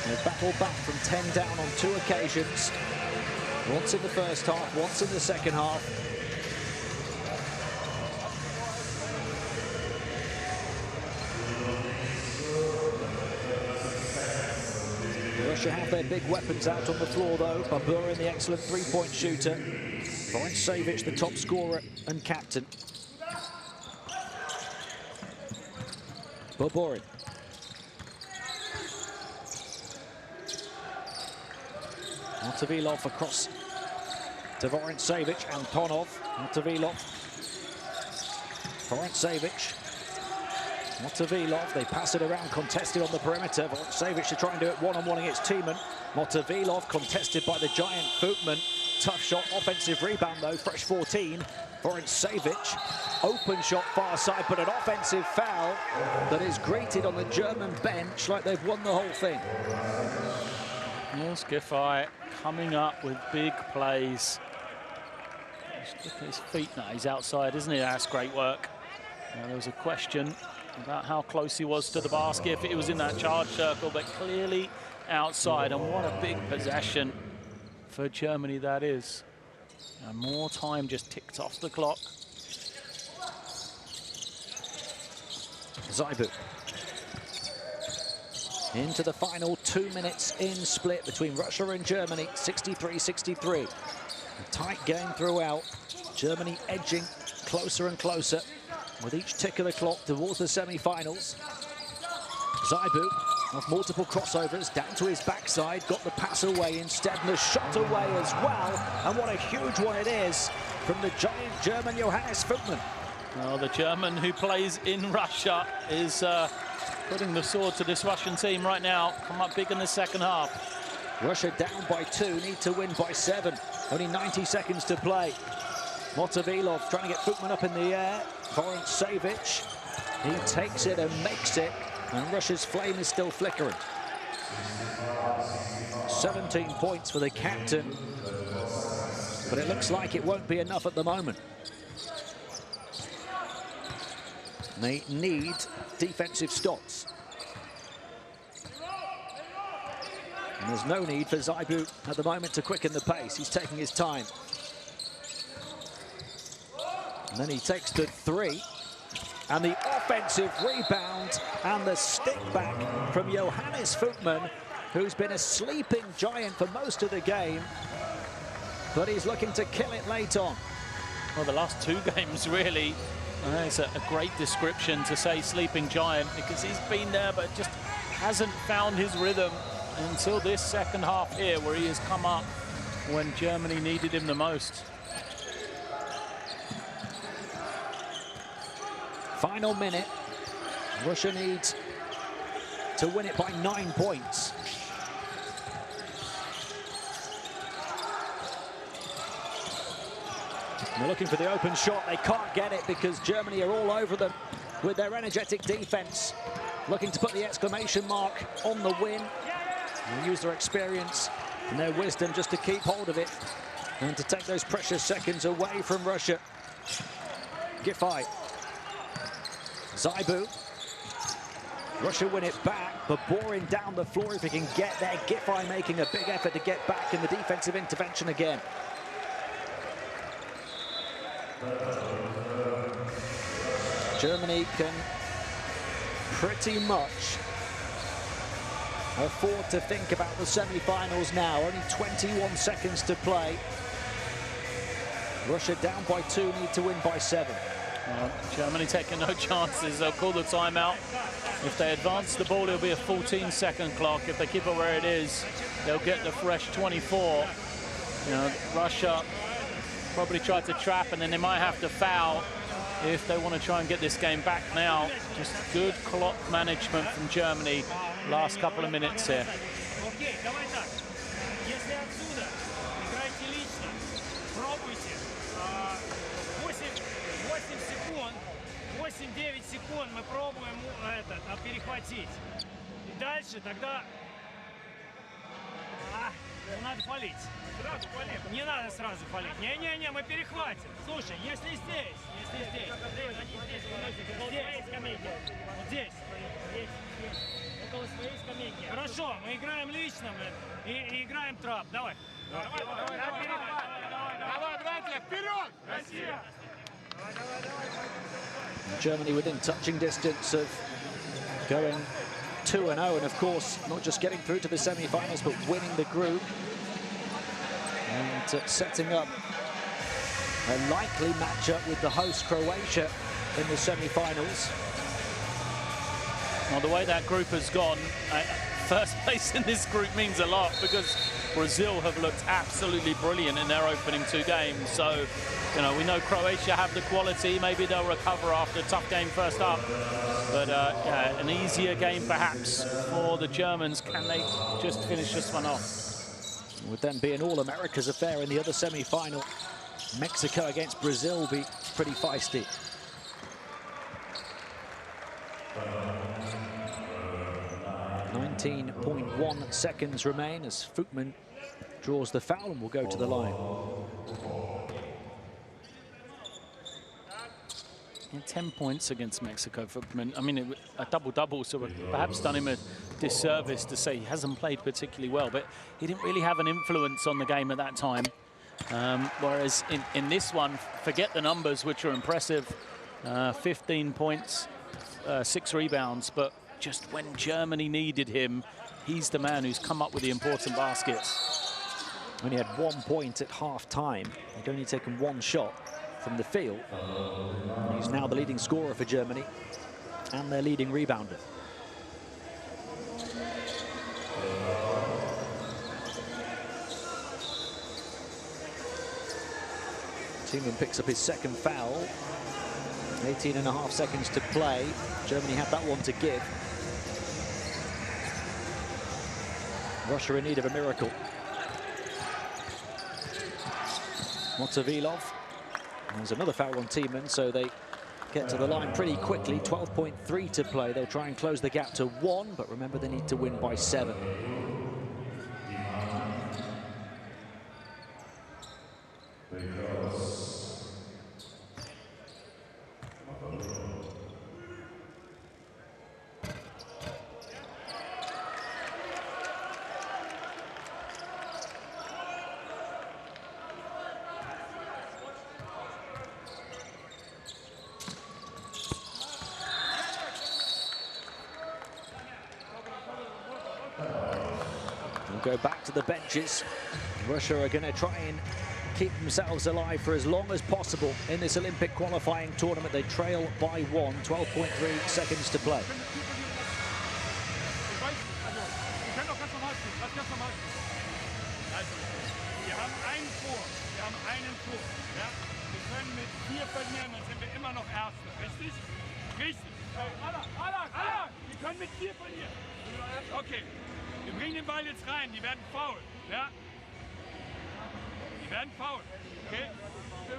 Speaker 1: They've battled back from 10 down on 2 occasions. Once in the first half, once in the second half. Russia have their big weapons out on the floor, though. Baburin, the excellent 3-point shooter. Savic, the top scorer and captain. Baburin. Motovilov across to Savic and Ponov. Motovilov. Savic. Motovilov, they pass it around, contested on the perimeter. Savic to try and do it one-on-one against Thiemann. Motovilov contested by the giant Footman. Tough shot, offensive rebound though, fresh 14. Savic, open shot far side, but an offensive foul that is greeted on the German bench like they've won the whole thing.
Speaker 2: Niels Giffey coming up with big plays. Just look at his feet now, he's outside, isn't he? That's great work. Now, there was a question about how close he was to the basket, if it was in that charge circle, but clearly outside, and what a big possession for Germany, that is. And more time just ticked off the clock.
Speaker 1: Zaibu. Into the final 2 minutes in split between Russia and Germany, 63-63. A tight game throughout. Germany edging closer and closer with each tick of the clock towards the semi-finals. Zaibu, off multiple crossovers, down to his backside, got the pass away instead, and the shot away as well. And what a huge one it is from the giant German Johannes Voetmann.
Speaker 2: Well, the German who plays in Russia is putting the sword to this Russian team right now. Come up big in the second half.
Speaker 1: Russia down by 2, need to win by 7. Only 90 seconds to play. Motovilov trying to get Voetmann up in the air. Vorontsevich, he takes it and makes it. And Russia's flame is still flickering. 17 points for the captain. But it looks like it won't be enough at the moment. They need defensive stops. And there's no need for Zaibu at the moment to quicken the pace. He's taking his time. And then he takes the 3. And the offensive rebound and the stick back from Johannes Voetmann, who's been a sleeping giant for most of the game. But he's looking to kill it late on.
Speaker 2: Well, the last 2 games, really, it's a great description to say sleeping giant, because he's been there but just hasn't found his rhythm until this second half here, where he has come up when Germany needed him the most.
Speaker 1: Final minute. Russia needs to win it by 9 points. They're looking for the open shot. They can't get it because Germany are all over them with their energetic defense. Looking to put the exclamation mark on the win. And use their experience and their wisdom just to keep hold of it and to take those precious seconds away from Russia. Giffey. Zaibu. Russia win it back, but boring down the floor if he can get there. Giffey making a big effort to get back in the defensive intervention again. Germany can pretty much afford to think about the semi-finals now. Only 21 seconds to play. Russia down by 2, need to win by 7.
Speaker 2: Germany taking no chances. They'll call the timeout. If they advance the ball, it'll be a 14-second clock. If they keep it where it is, they'll get the fresh 24. You know, Russia probably tried to trap, and then they might have to foul if they want to try and get this game back now. Just good clock management from Germany last couple of minutes here.
Speaker 5: Окей, давай так. Если отсюда играйте лично, пробуйте. 8 секунд, 8-9 секунд мы пробуем перехватить. И дальше тогда надо фалить. Сразу фалить. Не надо сразу фалить. Не-не-не, мы перехватим. Слушай, если здесь. Около своей скамейки. Вот здесь. Около своей скамейки. Хорошо, мы играем лично, и играем трап. Давай. Давай, братья, вперед! Россия!
Speaker 1: Germany within touching distance of going 2-0, and of course not just getting through to the semi-finals but winning the group and setting up a likely matchup with the host Croatia in the semi-finals.
Speaker 2: Well, the way that group has gone, first place in this group means a lot, because Brazil have looked absolutely brilliant in their opening 2 games. So, you know, we know Croatia have the quality. Maybe they'll recover after a tough game first up. But yeah, an easier game perhaps for the Germans. Can they just finish this one off?
Speaker 1: Would then be an All-Americas affair in the other semi-final. Mexico against Brazil will be pretty feisty. .1 seconds remain as Voetmann draws the foul and will go to the line.
Speaker 2: 10 points against Mexico. I mean, a double-double, so we've perhaps done him a disservice to say he hasn't played particularly well, but he didn't really have an influence on the game at that time. Whereas in this one, forget the numbers, which are impressive. 15 points, 6 rebounds, but just when Germany needed him, he's the man who's come up with the important baskets.
Speaker 1: Only had 1 point at half-time. He'd only taken 1 shot from the field. He's now the leading scorer for Germany and their leading rebounder. Tiemann picks up his second foul. 18.5 seconds to play. Germany had that one to give. Russia in need of a miracle. Motovilov. There's another foul on Tiemann, so they get to the line pretty quickly. 12.3 to play. They'll try and close the gap to 1, but remember they need to win by 7. Go back to the benches. Russia are going to try and keep themselves alive for as long as possible in this Olympic qualifying tournament. They trail by 1, 12.3 seconds to play.
Speaker 4: Okay. Wir bringen den Ball jetzt rein, die werden foul, ja? Die werden foul, okay? Wir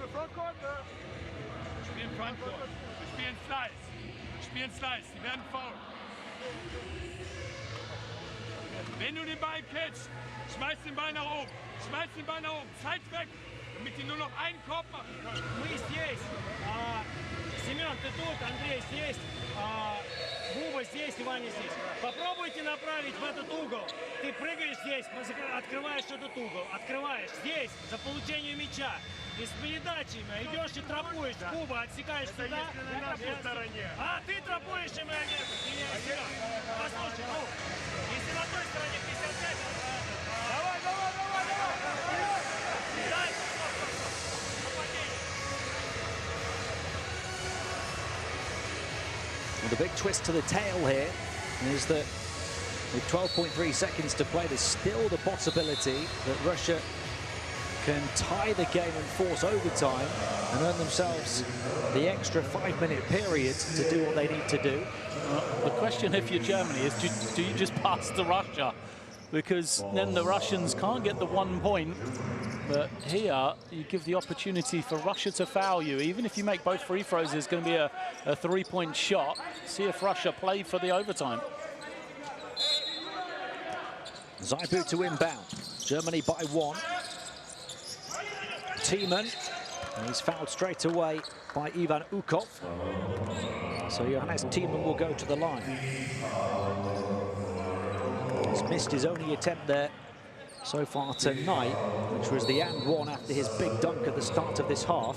Speaker 4: spielen Frontcourt, wir spielen Slice, die werden foul. Wenn du den Ball catchst, schmeiß den Ball nach oben, Zeit weg, damit die nur noch einen Korb machen können.
Speaker 5: Мы здесь, Семен, ты тут, Андрей здесь, Буба здесь, Ваня здесь. Попробуйте направить в этот угол. Ты прыгаешь здесь, открываешь этот угол. Открываешь здесь, за получение мяча. И с передачами идешь и тропуешь. Буба, отсекаешь сюда. А ты тропуешь, и мы нет. Послушай, ну, если на той стороне 55, давай. Дальше.
Speaker 1: Well, the big twist to the tail here is that with 12.3 seconds to play, there's still the possibility that Russia can tie the game and force overtime and earn themselves the extra 5-minute period to do what they need to do.
Speaker 2: The question if you're Germany is, do you just pass to Russia? Because then the Russians can't get the 1 point. But here, you give the opportunity for Russia to foul you. Even if you make both free throws, there's going to be a 3-point shot. See if Russia play for the overtime.
Speaker 1: Zaibu to inbound. Germany by 1. Tiemann. He's fouled straight away by Ivan Ukov. So Johannes Tiemann will go to the line. He's missed his only attempt there so far tonight, which was the and one after his big dunk at the start of this half.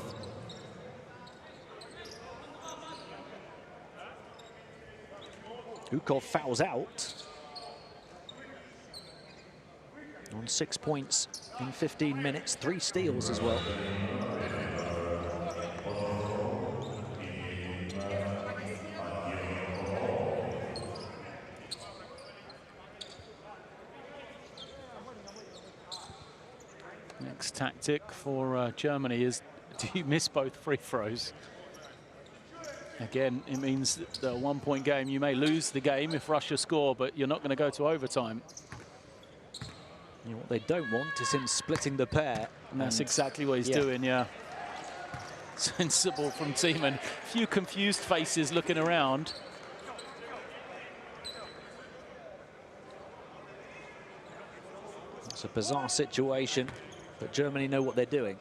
Speaker 1: Ukov fouls out on 6 points in 15 minutes, 3 steals as well.
Speaker 2: Next tactic for Germany is, do you miss both free throws? Again, it means that the 1 point game, you may lose the game if Russia score, but you're not going to go to overtime.
Speaker 1: You know, what they don't want is him splitting the pair.
Speaker 2: And that's exactly what he's doing, yeah. Sensible from Tiemann. A few confused faces looking around.
Speaker 1: It's a bizarre situation, but Germany know what they're doing.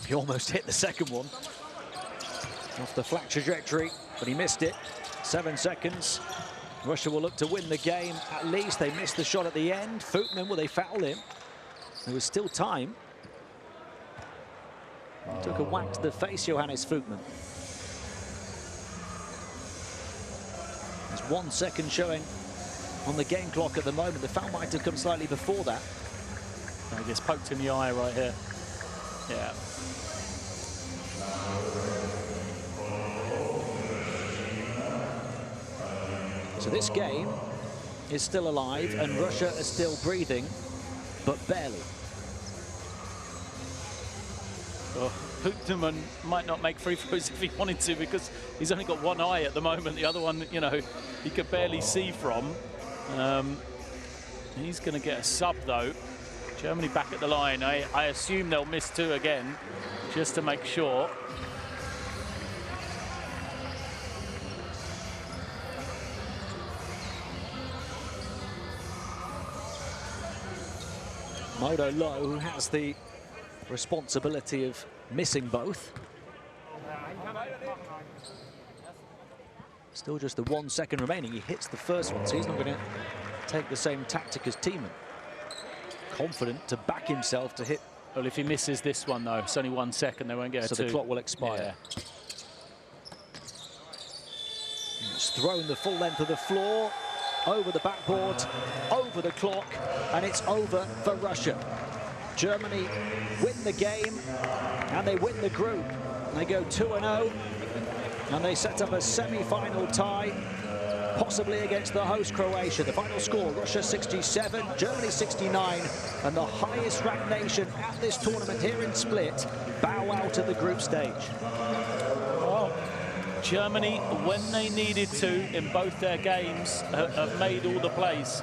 Speaker 1: He almost hit the second one. Off the flat trajectory, but he missed it. 7 seconds. Russia will look to win the game. At least they missed the shot at the end. Futman, will they foul him? There was still time. He took a whack to the face, Johannes Futman. There's 1 second showing on the game clock at the moment. The foul might have come slightly before that.
Speaker 2: He gets poked in the eye right here. Yeah.
Speaker 1: So this game is still alive and Russia is still breathing, but barely.
Speaker 2: Well, Futman might not make free throws if he wanted to, because he's only got one eye at the moment. The other one, you know, he could barely see from. He's going to get a sub, though. Germany back at the line. I assume they'll miss 2 again, just to make sure.
Speaker 1: Modo Low, who has the responsibility of missing both. Still just the 1 second remaining. He hits the first one, so he's not going to take the same tactic as Thiemann. Confident to back himself to hit.
Speaker 2: Well, if he misses this one, though, it's only 1 second, they won't get a 2.
Speaker 1: So the clock will expire.
Speaker 2: Yeah.
Speaker 1: It's thrown the full length of the floor, over the backboard, over the clock, and it's over for Russia. Germany win the game, and they win the group. They go 2-0, and they set up a semi-final tie, possibly against the host Croatia. The final score, Russia 67, Germany 69, and the highest ranked nation at this tournament here in Split bow out at the group stage.
Speaker 2: Germany, when they needed to in both their games, have made all the plays.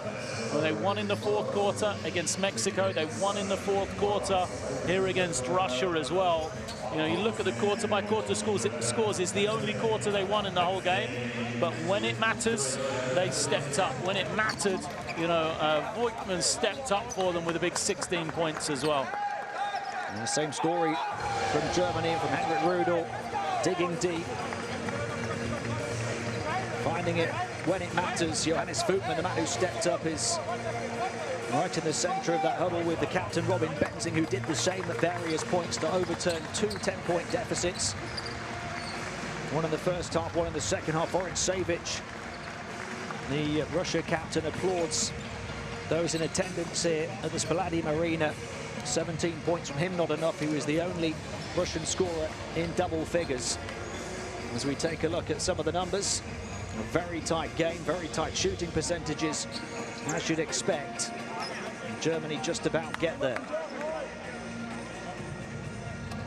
Speaker 2: When they won in the 4th quarter against Mexico, they won in the 4th quarter here against Russia as well. You know, you look at the quarter-by-quarter scores, it's the only quarter they won in the whole game. But when it matters, they stepped up. When it mattered, you know, Voigtmann stepped up for them with a big 16 points as well.
Speaker 1: And the same story from Germany, from Henrik Rudel, digging deep. Finding it when it matters. Johannes Futman, the man who stepped up, is right in the centre of that huddle with the captain, Robin Benzing, who did the same at various points to overturn 2 10-point deficits. One in the first half, one in the second half. Orange Savic, the Russia captain, applauds those in attendance here at the Spaladium Arena. 17 points from him, not enough. He was the only Russian scorer in double figures. As we take a look at some of the numbers, a very tight game, very tight shooting percentages, as you'd expect. Germany just about get there.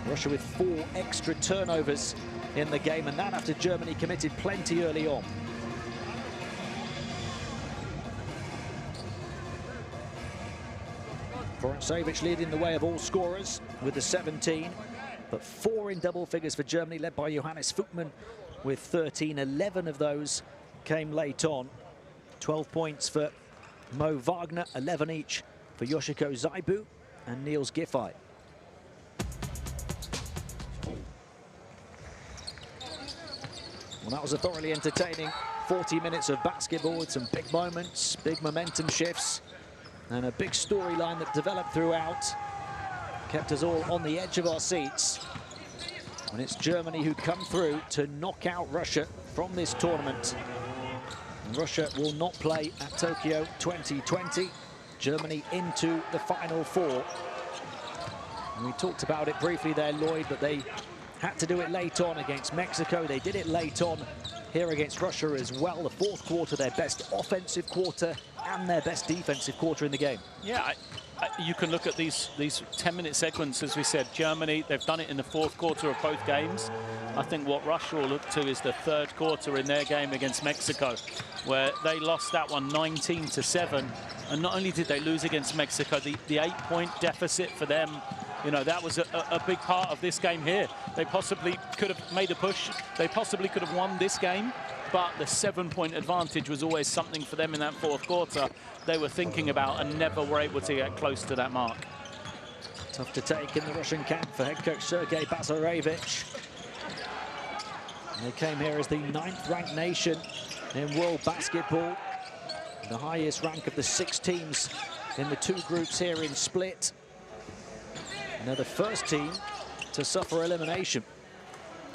Speaker 1: Russia with 4 extra turnovers in the game, and that after Germany committed plenty early on. Vorontsevich leading the way of all scorers with the 17, but 4 in double figures for Germany, led by Johannes Futman with 13. 11 of those came late on. 12 points for Mo Wagner, 11 each for Yoshiko Zaibu and Niels Giffey. Well, that was a thoroughly entertaining 40 minutes of basketball with some big moments, big momentum shifts, and a big storyline that developed throughout. Kept us all on the edge of our seats. And it's Germany who come through to knock out Russia from this tournament. And Russia will not play at Tokyo 2020. Germany into the Final 4. And we talked about it briefly there, Lloyd, but they had to do it late on against Mexico. They did it late on here against Russia as well. The 4th quarter, their best offensive quarter and their best defensive quarter in the game.
Speaker 2: Yeah, you can look at these 10-minute segments, as we said. Germany, they've done it in the 4th quarter of both games. I think what Russia will look to is the 3rd quarter in their game against Mexico, where they lost that one 19-7. And not only did they lose against Mexico, the 8-point deficit for them, you know, that was a big part of this game here. They possibly could have made a push. They possibly could have won this game, but the 7-point advantage was always something for them in that 4th quarter they were thinking about and never were able to get close to that mark.
Speaker 1: Tough to take in the Russian camp for head coach Sergei Bazarevich. And they came here as the 9th ranked nation in world basketball. The highest rank of the 6 teams in the 2 groups here in Split. And they're the first team to suffer elimination.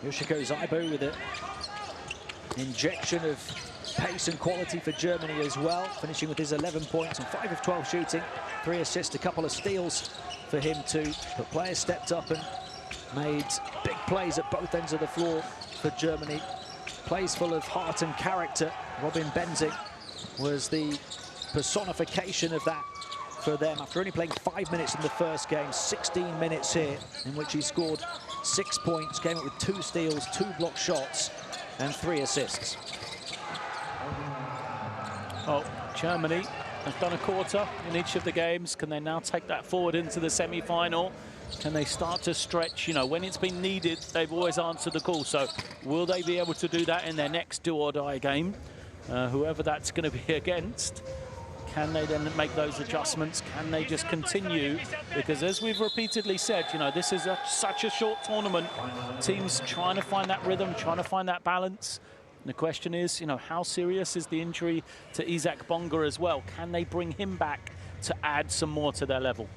Speaker 1: Yoshiko Zaibo with an injection of pace and quality for Germany as well, finishing with his 11 points and 5 of 12 shooting, 3 assists, a couple of steals for him too. But players stepped up and made big plays at both ends of the floor for Germany. Plays full of heart and character. Robin Benzing was the personification of that for them. After only playing 5 minutes in the first game, 16 minutes here, in which he scored 6 points, came up with 2 steals, 2 block shots, and 3 assists.
Speaker 2: Well, Germany have done a quarter in each of the games. Can they now take that forward into the semi-final? Can they start to stretch? You know, when it's been needed, they've always answered the call. So will they be able to do that in their next do-or-die game? Whoever that's going to be against, can they then make those adjustments? Can they just continue? Because as we've repeatedly said, you know, this is such a short tournament. Teams trying to find that rhythm, trying to find that balance. And the question is, you know, how serious is the injury to Isaac Bonga as well? Can they bring him back to add some more to their level?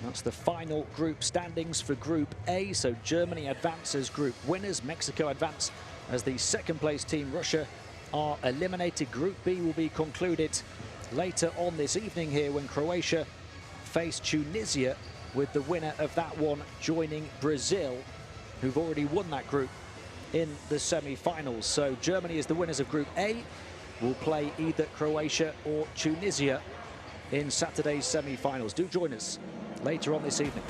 Speaker 1: That's the final group standings for Group A. So Germany advances group winners. Mexico advance as the 2nd place team. Russia are eliminated. Group B will be concluded later on this evening here when Croatia face Tunisia, with the winner of that one joining Brazil, who've already won that group in the semi-finals. So Germany is the winners of Group A, will play either Croatia or Tunisia in Saturday's semi-finals. Do join us later on this evening.